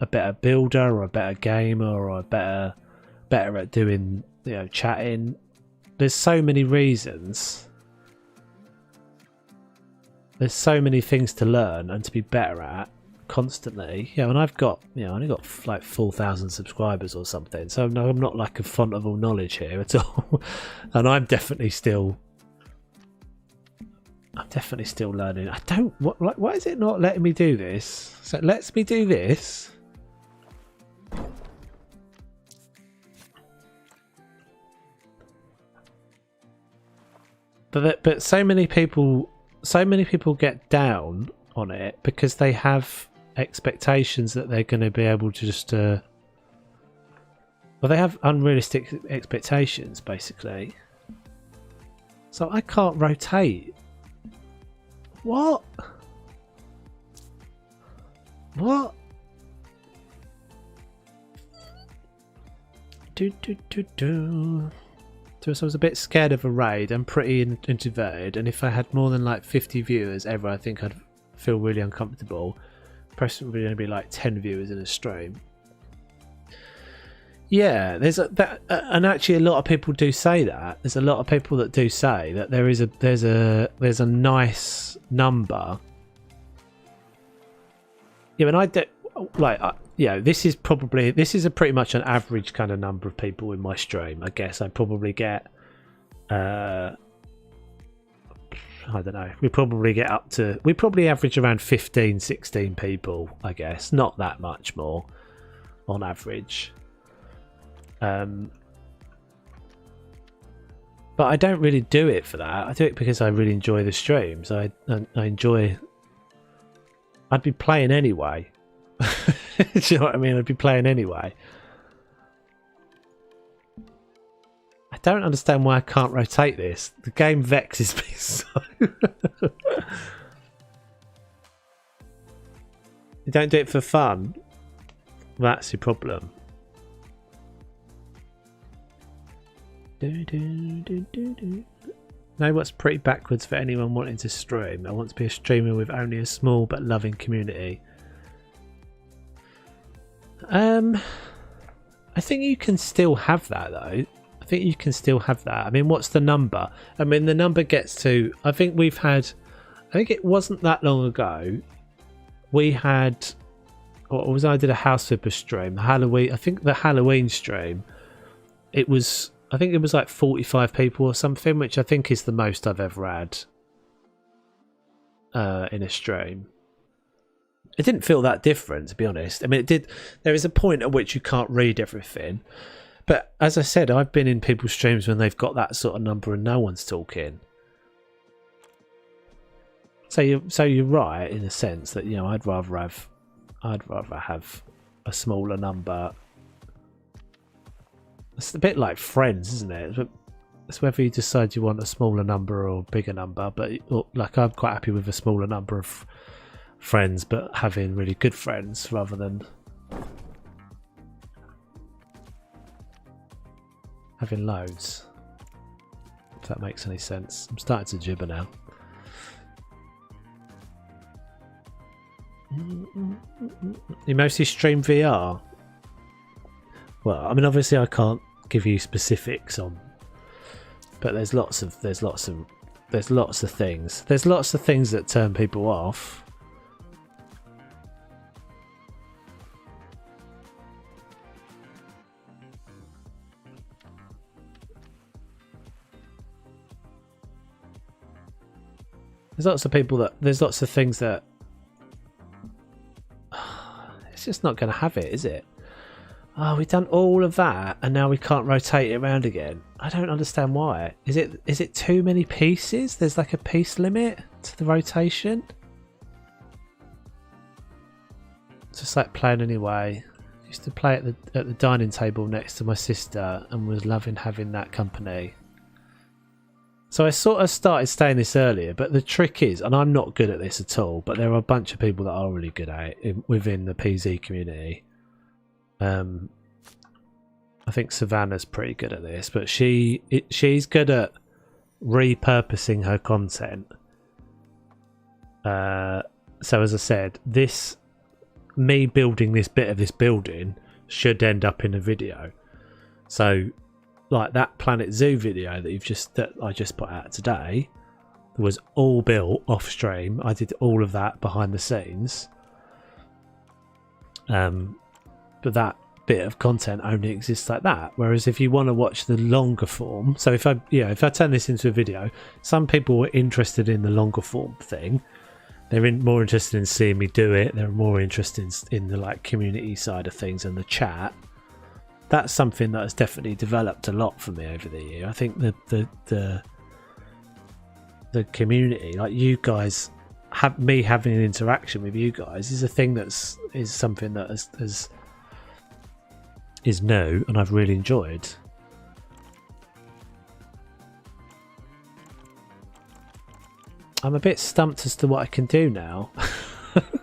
a better builder or a better gamer or a better at doing, you know, chatting. There's so many reasons. There's so many things to learn and to be better at constantly. Yeah, and I've got, you know, I only got like 4,000 subscribers or something, so no, I'm not like a font of all knowledge here at all. And I'm definitely still learning. I don't. Why is it not letting me do this? So it lets me do this. But so many people get down on it because they have expectations that they're going to be able to just well, they have unrealistic expectations basically. So I can't rotate. What? So I was a bit scared of a raid. I'm pretty introverted, and if I had more than like 50 viewers ever, I think I'd feel really uncomfortable. Preston would only be like 10 viewers in a stream. Yeah, and actually a lot of people do say that. There's a lot of people that do say that there's a nice number. Yeah, and I do, like, yeah, this is a pretty much an average kind of number of people in my stream. I guess I probably get, I don't know. We probably average around 15, 16 people. I guess not that much more on average. But I don't really do it for that. I do it because I really enjoy the streams. I enjoy. I'd be playing anyway. Do you know what I mean? I'd be playing anyway. I don't understand why I can't rotate this. The game vexes me so. You don't do it for fun? That's your problem. Know what's pretty backwards for anyone wanting to stream? I want to be a streamer with only a small but loving community. I think you can still have that though. I think you can still have that. I mean, what's the number? I mean, the number gets to, I think it wasn't that long ago, we had, or was I did a house flipper stream, Halloween, I think the Halloween stream, I think it was like 45 people or something, which I think is the most I've ever had in a stream. It didn't feel that different, to be honest. I mean, it did. There is a point at which you can't read everything. But as I said, I've been in people's streams when they've got that sort of number and no one's talking. So you're right in a sense that, you know, I'd rather have a smaller number. It's a bit like friends, isn't it? It's whether you decide you want a smaller number or a bigger number. But like, I'm quite happy with a smaller number of friends, but having really good friends rather than having loads. If that makes any sense. I'm starting to gibber now. You mostly stream VR? Well, I mean, obviously I can't give you specifics on, but there's lots of things. There's lots of things that turn people off. There's lots of people that there's lots of things that it's just not going to have it, is it? Oh, we've done all of that and now we can't rotate it around again. I don't understand why. Is it too many pieces? There's like a piece limit to the rotation. It's just like playing anyway. I used to play at the dining table next to my sister and was loving having that company. So I sort of started saying this earlier, but the trick is, and I'm not good at this at all, but there are a bunch of people that are really good at it within the PZ community. I think Savannah's pretty good at this, but she's good at repurposing her content. So as I said, me building this bit of this building should end up in a video. So like that Planet Zoo video that I just put out today was all built off stream. I did all of that behind the scenes. But that bit of content only exists like that. Whereas if you want to watch the longer form, so if I turn this into a video, some people were interested in the longer form thing. They're more interested in seeing me do it. They're more interested in the like community side of things and the chat. That's something that has definitely developed a lot for me over the year. I think the community, like you guys, having an interaction with you guys is a thing is something that is new and I've really enjoyed. I'm a bit stumped as to what I can do now.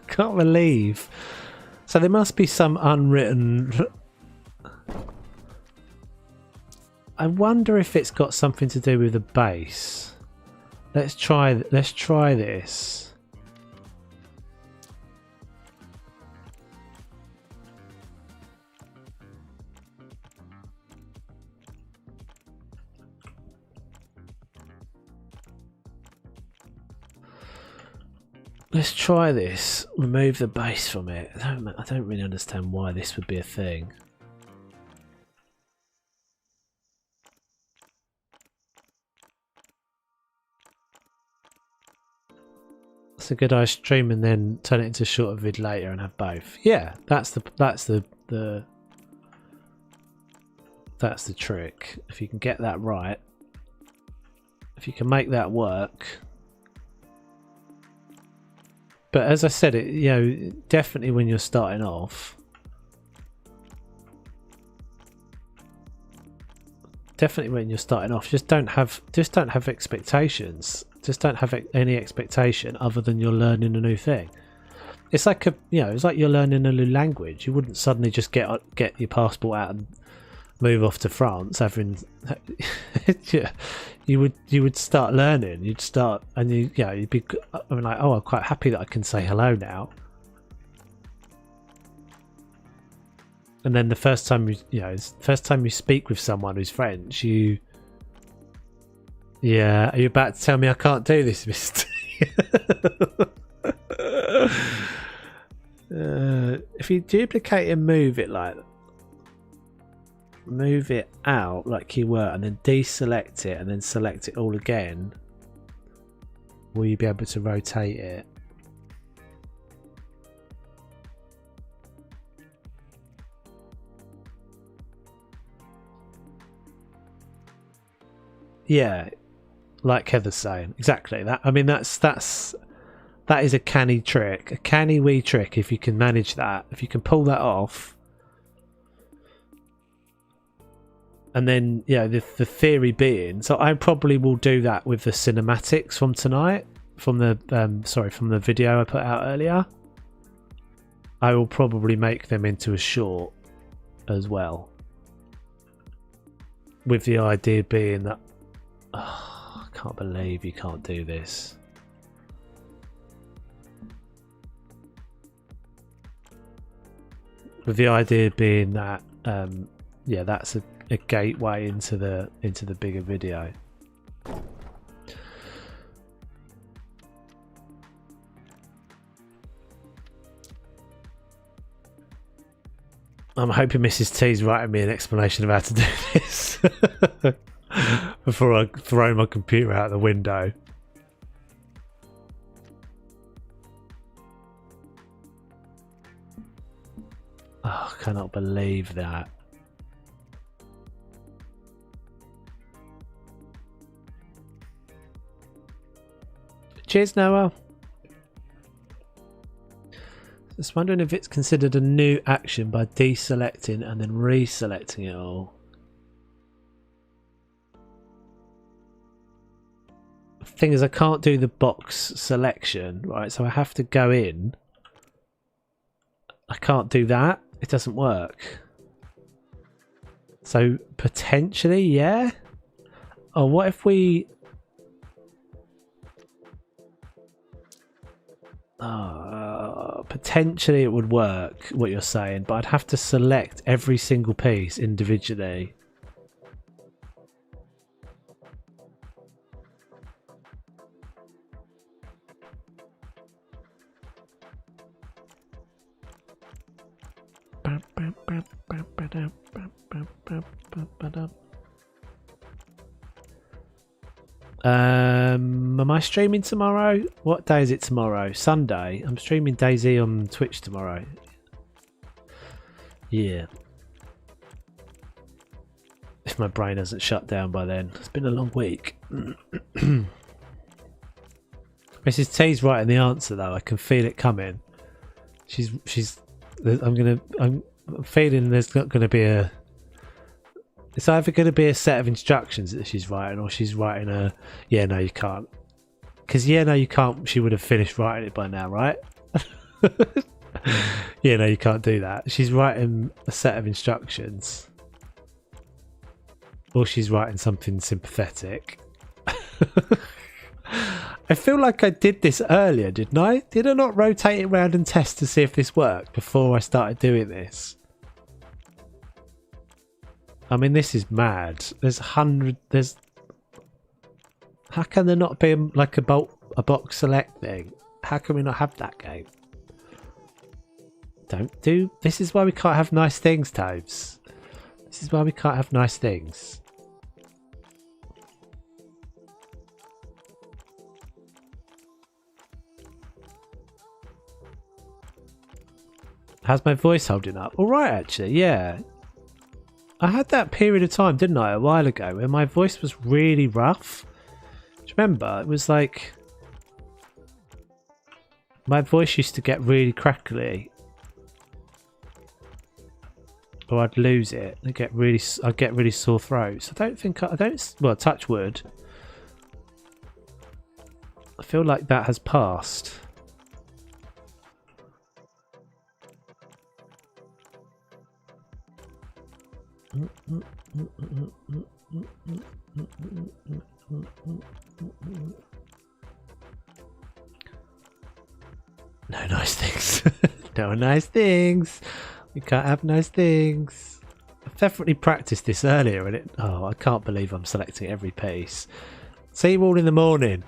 Can't believe. So there must be some unwritten. I wonder if it's got something to do with the base. Let's try this. Let's try this. Remove the base from it. I don't really understand why this would be a thing. That's a good idea. Stream and then turn it into a shorter vid later and have both. Yeah, that's the trick. If you can get that right, if you can make that work. But as I said, definitely when you're starting off, just don't have expectations. Just don't have any expectation other than you're learning a new thing. It's like it's like you're learning a new language. You wouldn't suddenly just get your passport out and move off to France having yeah, you would start learning. You'd start and you'd be like, oh, I'm quite happy that I can say hello now. And then the first time you speak with someone who's French, are you about to tell me I can't do this, mister? If you duplicate and move it out like you were and then deselect it and then select it all again, will you be able to rotate it? Yeah, like Heather's saying, exactly that. I mean, that is a canny trick, a canny wee trick. If you can manage that, if you can pull that off. And then, the theory being, so I probably will do that with the cinematics from tonight, from the video I put out earlier. I will probably make them into a short as well. With the idea being that, I can't believe you can't do this. With the idea being that, yeah, that's a gateway into the bigger video. I'm hoping Mrs. T's writing me an explanation of how to do this before I throw my computer out the window. Oh, I cannot believe that. Cheers, Noah. Just wondering if it's considered a new action by deselecting and then reselecting it all. The thing is, I can't do the box selection, right? So I have to go in. I can't do that. It doesn't work. So potentially, yeah. Oh, what if we... potentially it would work, what you're saying, but I'd have to select every single piece individually. Am I streaming tomorrow? What day is it tomorrow? Sunday. I'm streaming DayZ on Twitch tomorrow. Yeah. If my brain hasn't shut down by then. It's been a long week. Mrs. T's writing the answer though. I can feel it coming. I'm feeling there's not gonna be a... It's either going to be a set of instructions that she's writing, or she's writing a, yeah, no, you can't. Because, yeah, no, you can't, she would have finished writing it by now, right? Yeah, no, you can't do that. She's writing a set of instructions. Or she's writing something sympathetic. I feel like I did this earlier, didn't I? Did I not rotate it around and test to see if this worked before I started doing this? I mean, this is mad. There's how can there not be like a box select thing? How can we not have that game? This is why we can't have nice things, Tobes. This is why we can't have nice things. How's my voice holding up? All right, actually, yeah. I had that period of time, didn't I, a while ago, where my voice was really rough. Do you remember? It was like... my voice used to get really crackly. Or I'd lose it. I'd get really sore throats. Well, touch wood. I feel like that has passed. No nice things. No nice things. We can't have nice things. I've definitely practiced this earlier and it... oh, I can't believe I'm selecting every piece. See you all in the morning.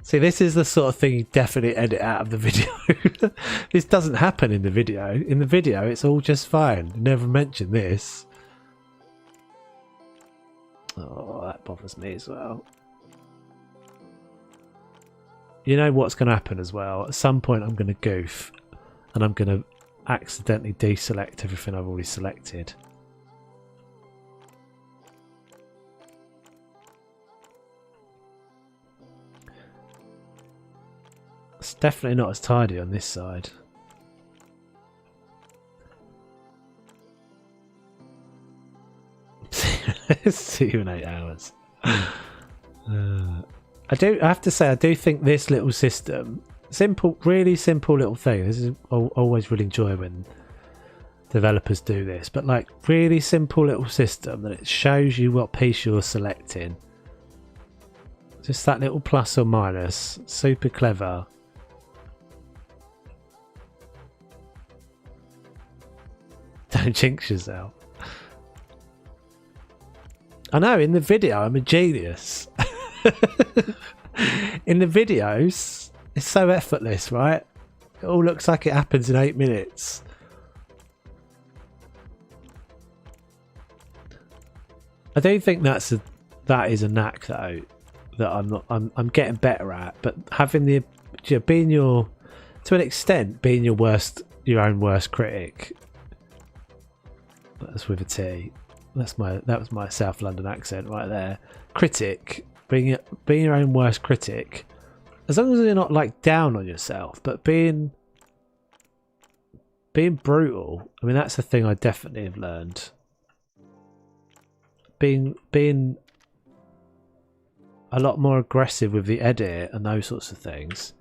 See, this is the sort of thing you definitely edit out of the video. This doesn't happen in the video. In the video, it's all just fine. Never mention this. Oh, that bothers me as well. You know what's going to happen as well? At some point, I'm going to goof. And I'm going to accidentally deselect everything I've already selected. It's definitely not as tidy on this side. See you in 8 hours. I have to say, I do think this little system, simple, really simple little thing. This is always really enjoy when developers do this, but like really simple little system that it shows you what piece you're selecting. Just that little plus or minus, super clever. Don't jinx yourself. I know, in the video, I'm a genius. In the videos, it's so effortless, right? It all looks like it happens in 8 minutes. I don't think that is a knack though that I'm getting better at. But having the being your, to an extent, being your own worst critic. That's with a T. That was my South London accent right there. Critic, being your own worst critic. As long as you're not like down on yourself, but being brutal. I mean, that's the thing I definitely have learned. Being a lot more aggressive with the edit and those sorts of things.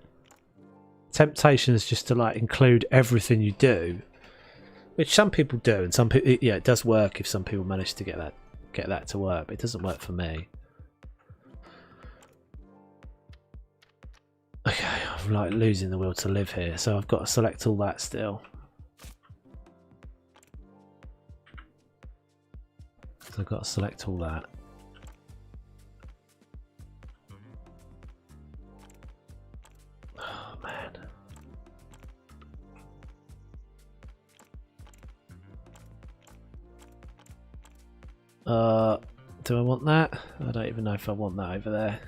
Temptation is just to like include everything you do, which some people do, and some people, yeah, it does work if some people manage to get that to work, but it doesn't work for me. Okay, I'm like losing the will to live here, so I've got to select all that still. So I've got to select all that. Oh man. Do I want that? I don't even know if I want that over there.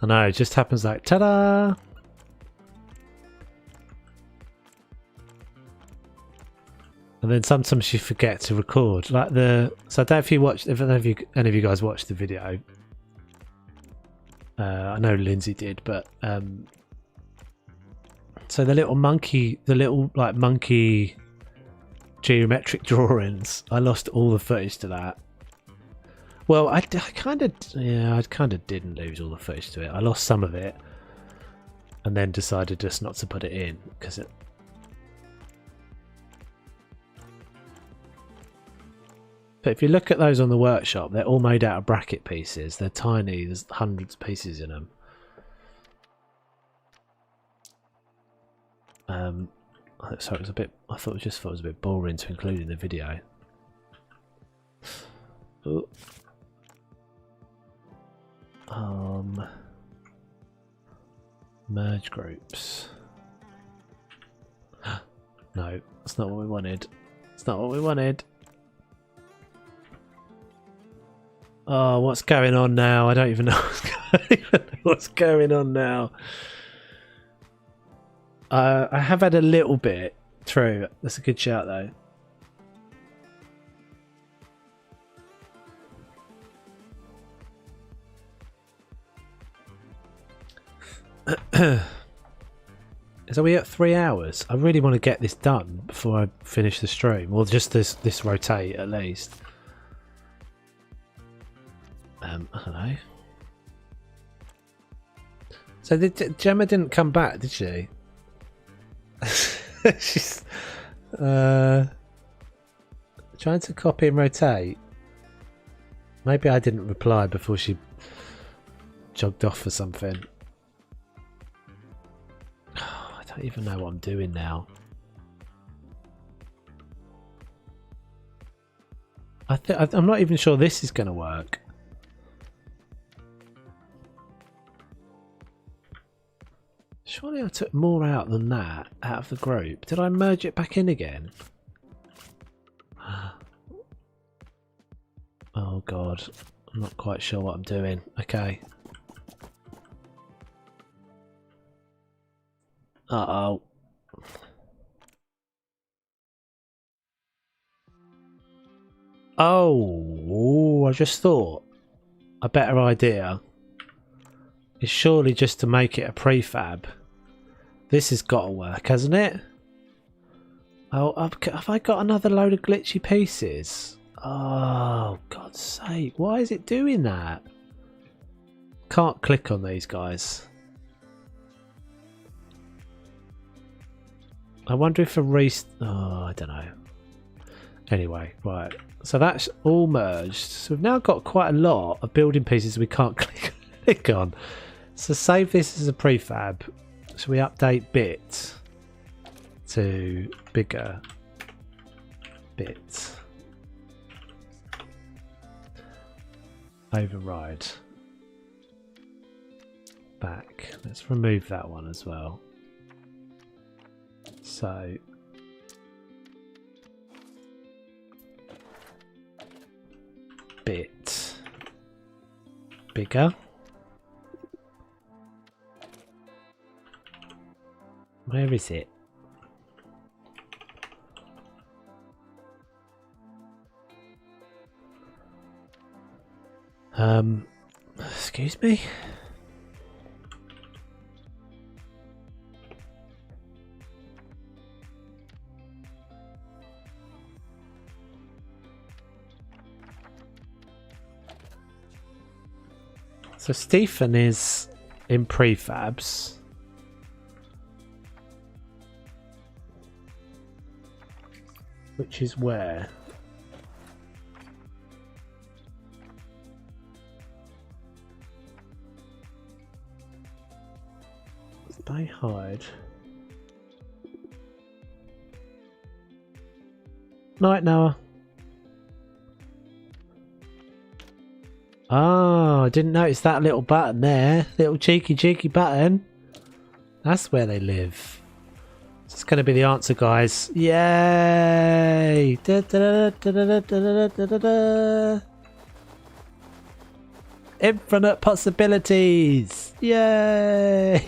I know, it just happens like ta-da! And then sometimes you forget to record. Like so I don't know if any of you guys watched the video. I know Lindsay did, but so the little monkey geometric drawings, I lost all the footage to that. Well, I kind of didn't lose all the footage to it. I lost some of it, and then decided just not to put it in because it. But if you look at those on the workshop, they're all made out of bracket pieces. They're tiny. There's hundreds of pieces in them. So it was a bit. I thought it was a bit boring to include in the video. Ooh. Merge groups. No, that's not what we wanted. It's not what we wanted. Oh, what's going on now? I don't even know what's going on now. I have had a little bit. True. That's a good shout though. So we at 3 hours. I really want to get this done before I finish the stream, or just this rotate at least. I don't know. So Gemma didn't come back, did she? She's trying to copy and rotate. Maybe I didn't reply before she jogged off or something. I don't even know what I'm doing now. I'm not even sure this is going to work. Surely I took more out than that out of the group. Did I merge it back in again? Oh god, I'm not quite sure what I'm doing. Okay. Uh-oh. Oh, I just thought a better idea is surely just to make it a prefab. This has got to work, hasn't it? Oh, have I got another load of glitchy pieces? Oh, God's sake. Why is it doing that? Can't click on these guys. I wonder if I don't know. Anyway, right. So that's all merged. So we've now got quite a lot of building pieces we can't click on. So save this as a prefab. So we update bit to bigger bit. Override. Back. Let's remove that one as well. So bit bigger. Where is it? Excuse me? So Stephen is in prefabs. Which is where? Stay hide. Night Noah. Oh, I didn't notice that little button there. Little cheeky button. That's where they live. It's going to be the answer, guys. Yay! Da, da, da, da, da, da, da, da, da. Infinite possibilities! Yay!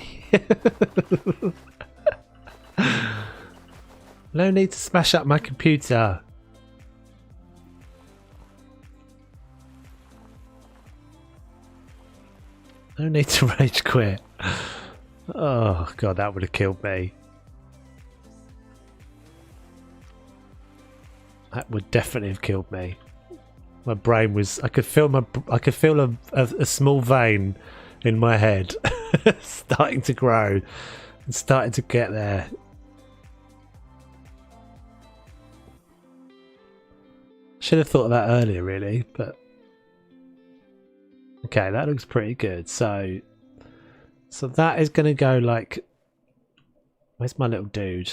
No need to smash up my computer. No need to rage quit. Oh god, that would have killed me. That would definitely have killed me. My brain was... I could feel a small vein in my head starting to grow and starting to get there. Should have thought of that earlier, really, but... Okay, that looks pretty good. So that is going to go like... Where's my little dude?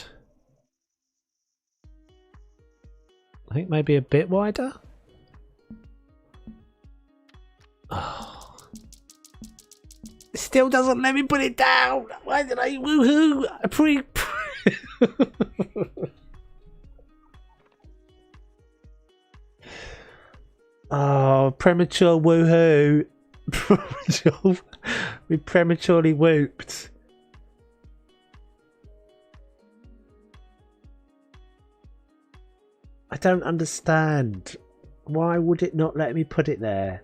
I think maybe a bit wider. Oh. It still doesn't let me put it down. Why did I woohoo? Oh, premature woohoo. We prematurely whooped. I don't understand. Why would it not let me put it there?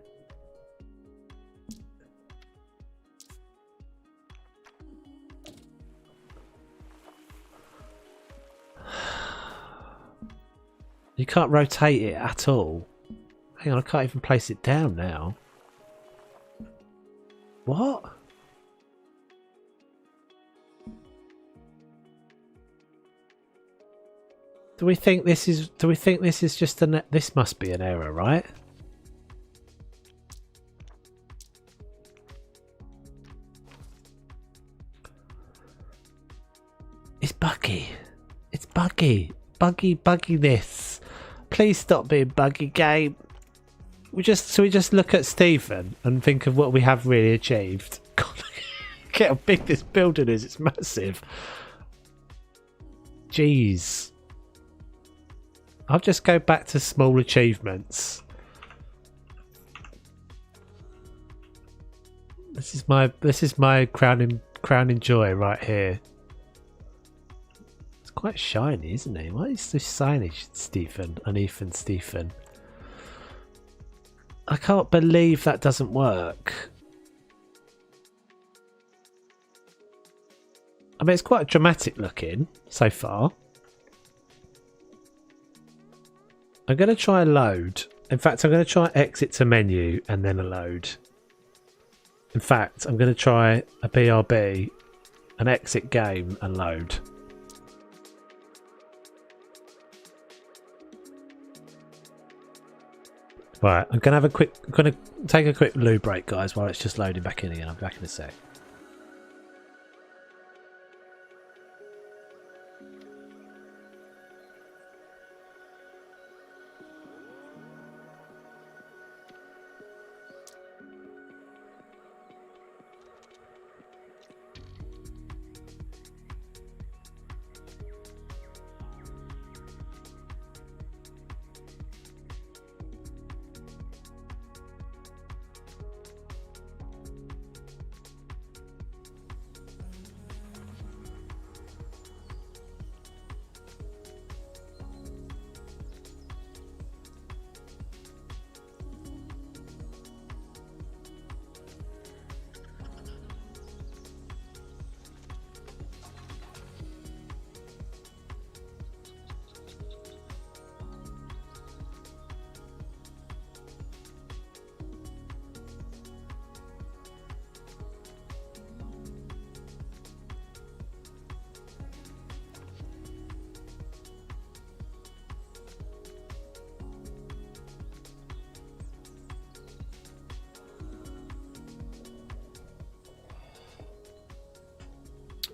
You can't rotate it at all. Hang on, I can't even place it down now. What? Do we think this is just this must be an error, right? It's buggy. It's buggy. Bugginess. Please stop being buggy, game. We just look at Stephen and think of what we have really achieved. God, look how big this building is. It's massive. Jeez. I'll just go back to small achievements. This is my crowning joy right here. It's quite shiny, isn't it? Why is this signage, Stephen? Uneven Stephen. I can't believe that doesn't work. I mean, it's quite dramatic looking so far. I'm going to try a load. In fact, I'm going to try exit to menu and then a load. In fact, I'm going to try a BRB, an exit game and load. Right, I'm going to take a quick loo break, guys, while it's just loading back in again. I'll be back in a sec.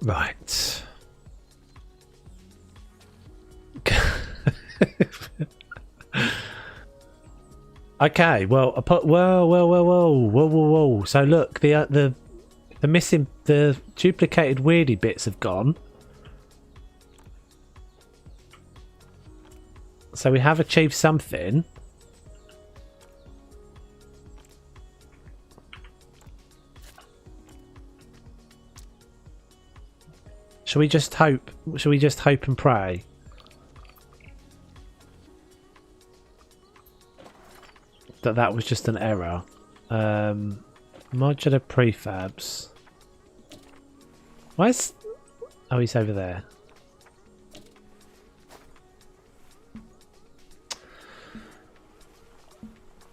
Right. Okay, well, whoa. So look, the missing, the duplicated weirdy bits have gone. So we have achieved something. Shall we just hope? Shall we just hope and pray? That was just an error. Modular prefabs. Where's... Oh, he's over there.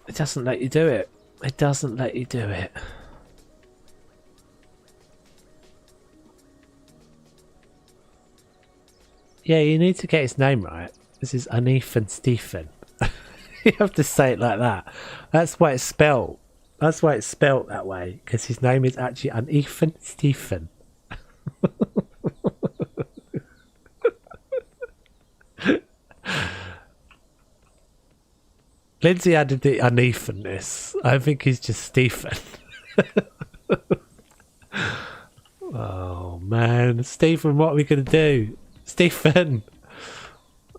It doesn't let you do it. It doesn't let you do it. Yeah, you need to get his name right. This is Anethan Stephen. You have to say it like that. That's why it's spelled. That's why it's spelled that way. Because his name is actually Anethan Stephen. Lindsay added the unephenness. I think he's just Stephen. Oh man, Stephen, what are we gonna do? Stephen,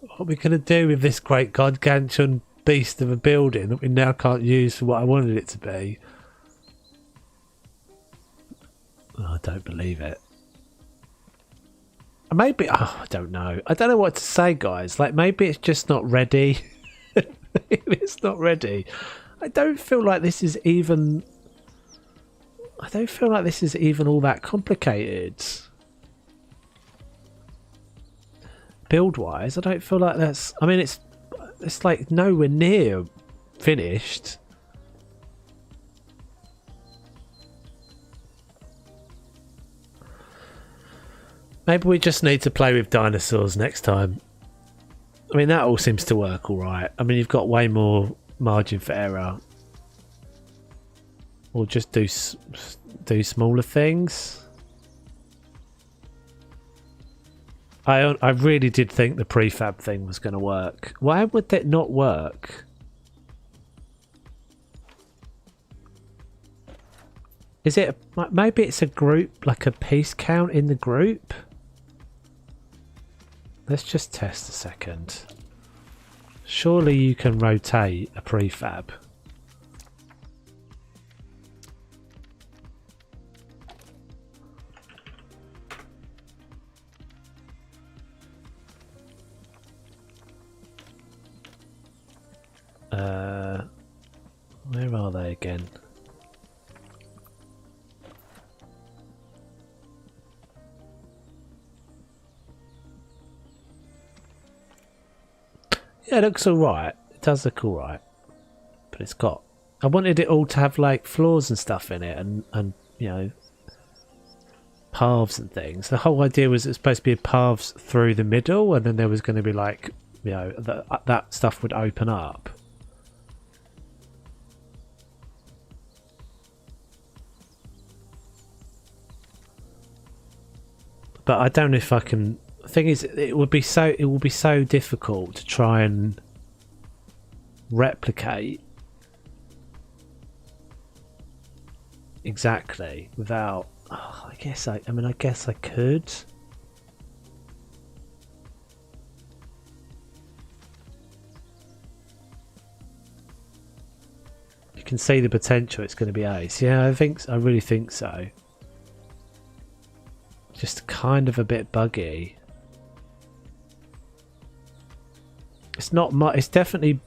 what are we gonna do with this great gargantuan beast of a building that we now can't use for what I wanted it to be? Oh, I don't believe it. Maybe, oh, I don't know. I don't know what to say, guys. Like, maybe it's just not ready. It's not ready. I don't feel like this is even... I don't feel like this is even all that complicated. Build-wise, I don't feel like that's... I mean, it's like nowhere near finished. Maybe we just need to play with dinosaurs next time. I mean, that all seems to work all right. I mean, you've got way more margin for error. Or just do smaller things. I really did think the prefab thing was going to work. Why would that not work? Is it... Maybe it's a group, like a piece count in the group? Let's just test a second. Surely you can rotate a prefab. Where are they again? Yeah, it looks alright. It does look alright. But it's got... I wanted it all to have like floors and stuff in it and you know, paths and things. The whole idea was it's supposed to be paths through the middle and then there was going to be like, you know, that stuff would open up. But I don't know if I can... The thing is, it will be so difficult to try and replicate exactly without... Oh, I guess I could. You can see the potential it's going to be ace. Yeah, I really think so. Just kind of a bit buggy. It's not much. It's definitely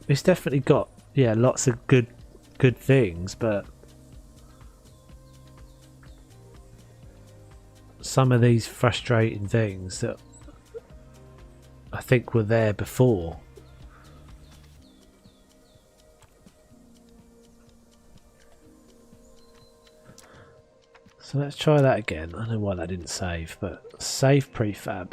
got, yeah, lots of good things, but some of these frustrating things that I think were there before. So let's try that again. I don't know why that didn't save, but save prefab.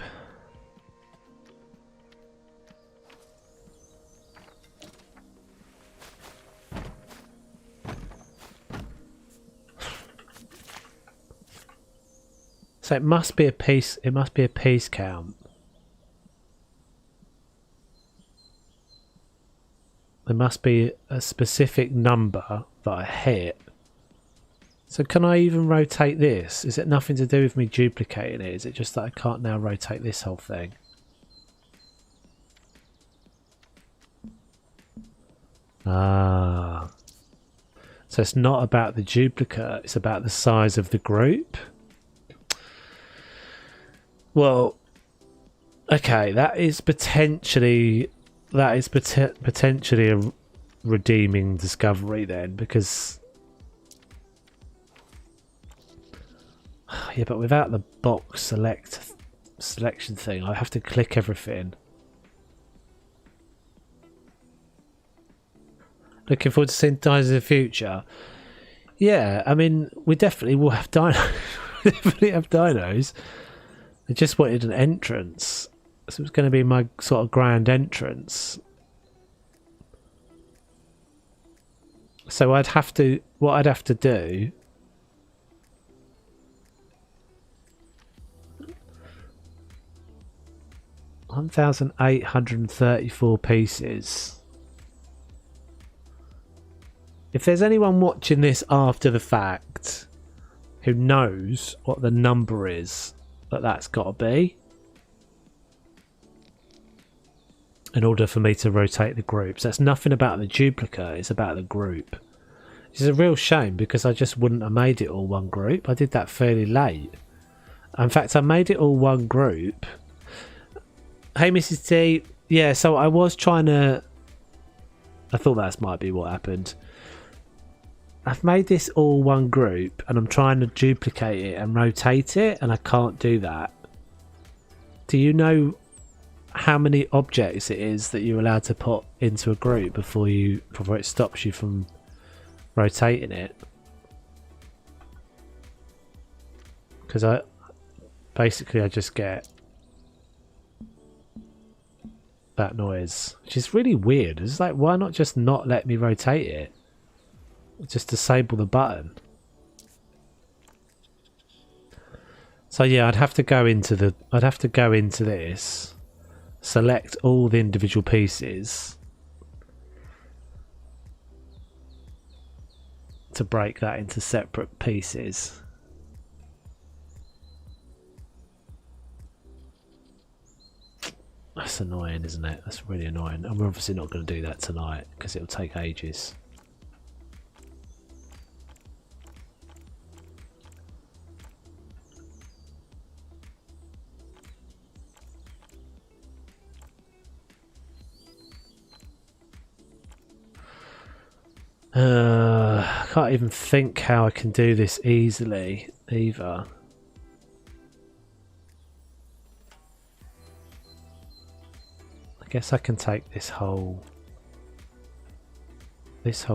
So it must be a piece. It must be a piece count. There must be a specific number that I hit. So can I even rotate this? Is it nothing to do with me duplicating it? Is it just that I can't now rotate this whole thing? Ah. So it's not about the duplicate, it's about the size of the group. Well, okay, that is potentially a redeeming discovery then, because yeah, but without the box selection thing, I have to click everything. Looking forward to seeing Dinos in the future. Yeah, I mean, we definitely will have dinos. We definitely have dinos. I just wanted an entrance. So it's going to be my sort of grand entrance. So what I'd have to do 1,834 pieces. If there's anyone watching this after the fact who knows what the number is that's got to be in order for me to rotate the groups. That's nothing about the duplicate, it's about the group. It's a real shame because I just wouldn't have made it all one group. I did that fairly late. In fact, I made it all one group. Hey Mrs. T, yeah, so I was trying to... I thought that might be what happened. I've made this all one group and I'm trying to duplicate it and rotate it and I can't do that. Do you know how many objects it is that you're allowed to put into a group before it stops you from rotating it? Because I just get that noise, which is really weird. It's like, why not just not let me rotate it? Just disable the button. So yeah, I'd have to go into this, select all the individual pieces to break that into separate pieces. That's annoying, isn't it? That's really annoying. And we're obviously not going to do that tonight because it'll take ages. I can't even think how I can do this easily either. I guess I can take this whole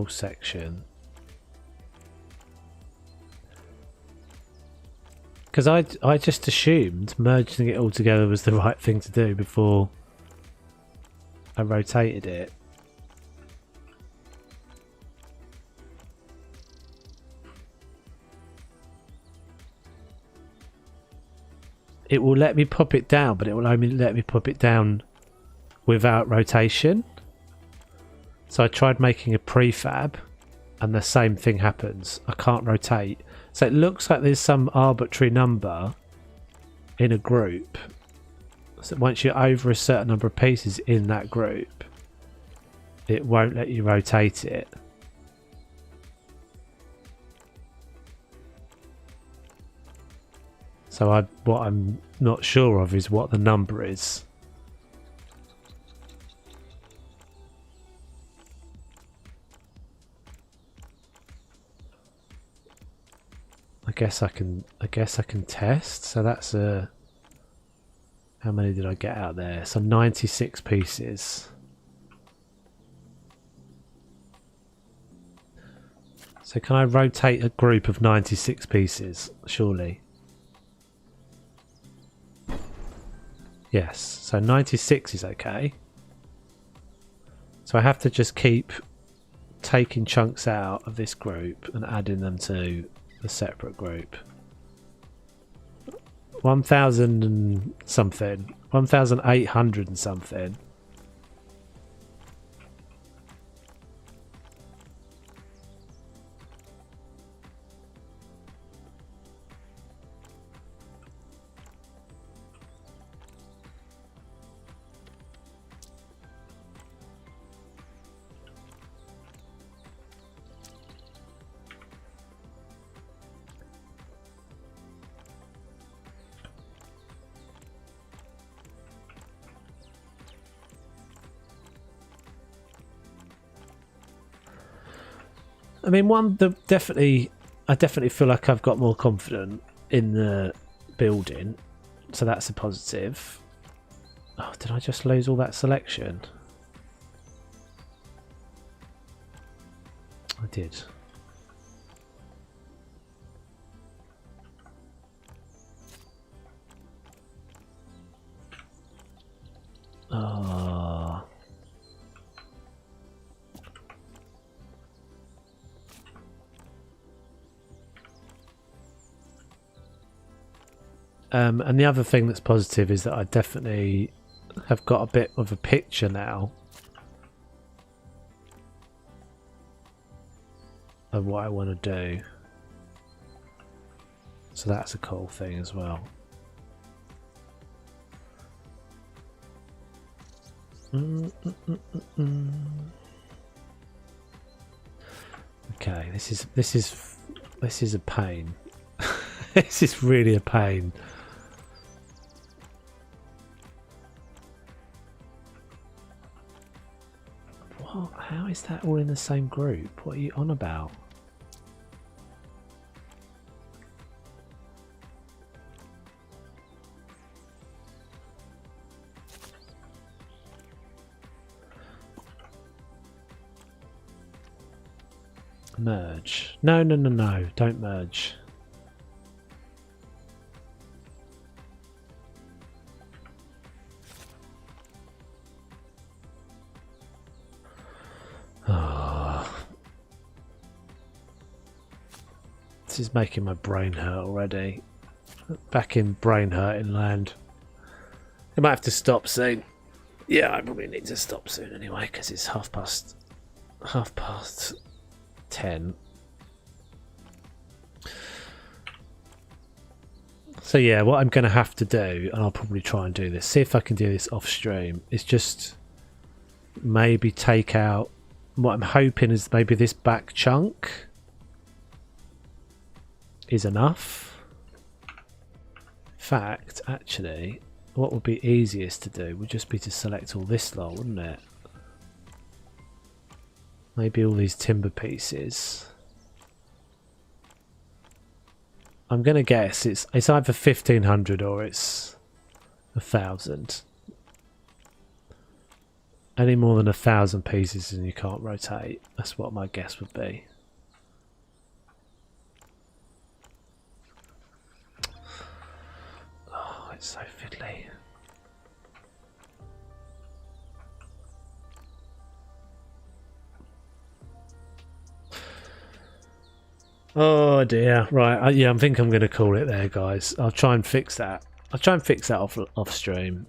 section, because I just assumed merging it all together was the right thing to do before I rotated it. It will let me pop it down, but it will only let me pop it down without rotation. So I tried making a prefab and the same thing happens. I can't rotate. So it looks like there's some arbitrary number in a group. So once you're over a certain number of pieces in that group, it won't let you rotate it. So what I'm not sure of is what the number is. I guess I can test. So that's a... How many did I get out there? So 96 pieces. So can I rotate a group of 96 pieces? Surely. Yes, so 96 is okay. So I have to just keep taking chunks out of this group and adding them to the separate group. 1,000 and something. 1,800 and something. I mean, I definitely feel like I've got more confident in the building, so that's a positive. Oh, did I just lose all that selection? I did. Oh. And the other thing that's positive is that I definitely have got a bit of a picture now of what I want to do. So that's a cool thing as well. Okay, this is a pain. This is really a pain. What? How is that all in the same group? What are you on about? Merge. No, don't merge. Oh. This is making my brain hurt already. Back in brain hurting land. I might have to stop soon. Yeah, I probably need to stop soon anyway, because it's half past 10. So yeah, what I'm going to have to do, and I'll probably try and do this, see if I can do this off stream, is just maybe take out, what I'm hoping is maybe this back chunk is enough. In fact, actually, what would be easiest to do would just be to select all this lot, wouldn't it? Maybe all these timber pieces. I'm going to guess it's either 1,500 or it's 1,000. Any more than 1,000 pieces and you can't rotate. That's what my guess would be. Oh, it's so fiddly. Oh dear. Right. Yeah, I think I'm going to call it there, guys. I'll try and fix that. I'll try and fix that off stream.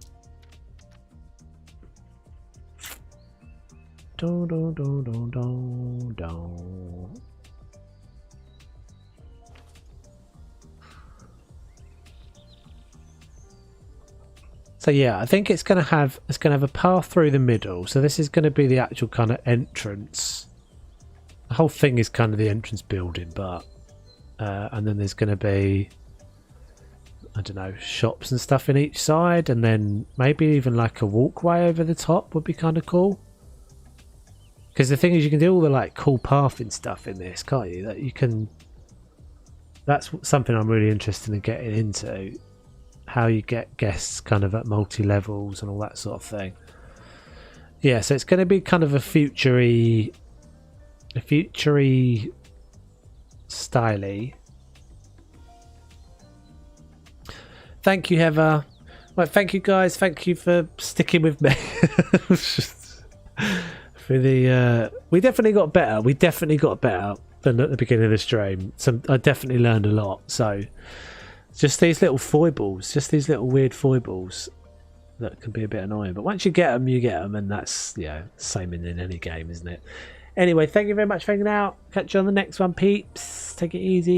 So yeah, I think it's going to have a path through the middle. So this is going to be the actual kind of entrance. The whole thing is kind of the entrance building, but and then there's going to be, I don't know, shops and stuff in each side, and then maybe even like a walkway over the top would be kind of cool. Because the thing is, you can do all the like cool pathing stuff in this, can't you? That you can. That's something I'm really interested in getting into. How you get guests kind of at multi levels and all that sort of thing. Yeah, so it's going to be kind of a futury styly. Thank you, Heather. Right, thank you guys. Thank you for sticking with me. For the we definitely got better. We definitely got better than at the beginning of the stream. I definitely learned a lot. So Just these little foibles, just these little weird foibles that can be a bit annoying. But once you get them, and that's, same in any game, isn't it? Anyway, thank you very much for hanging out. Catch you on the next one, peeps. Take it easy.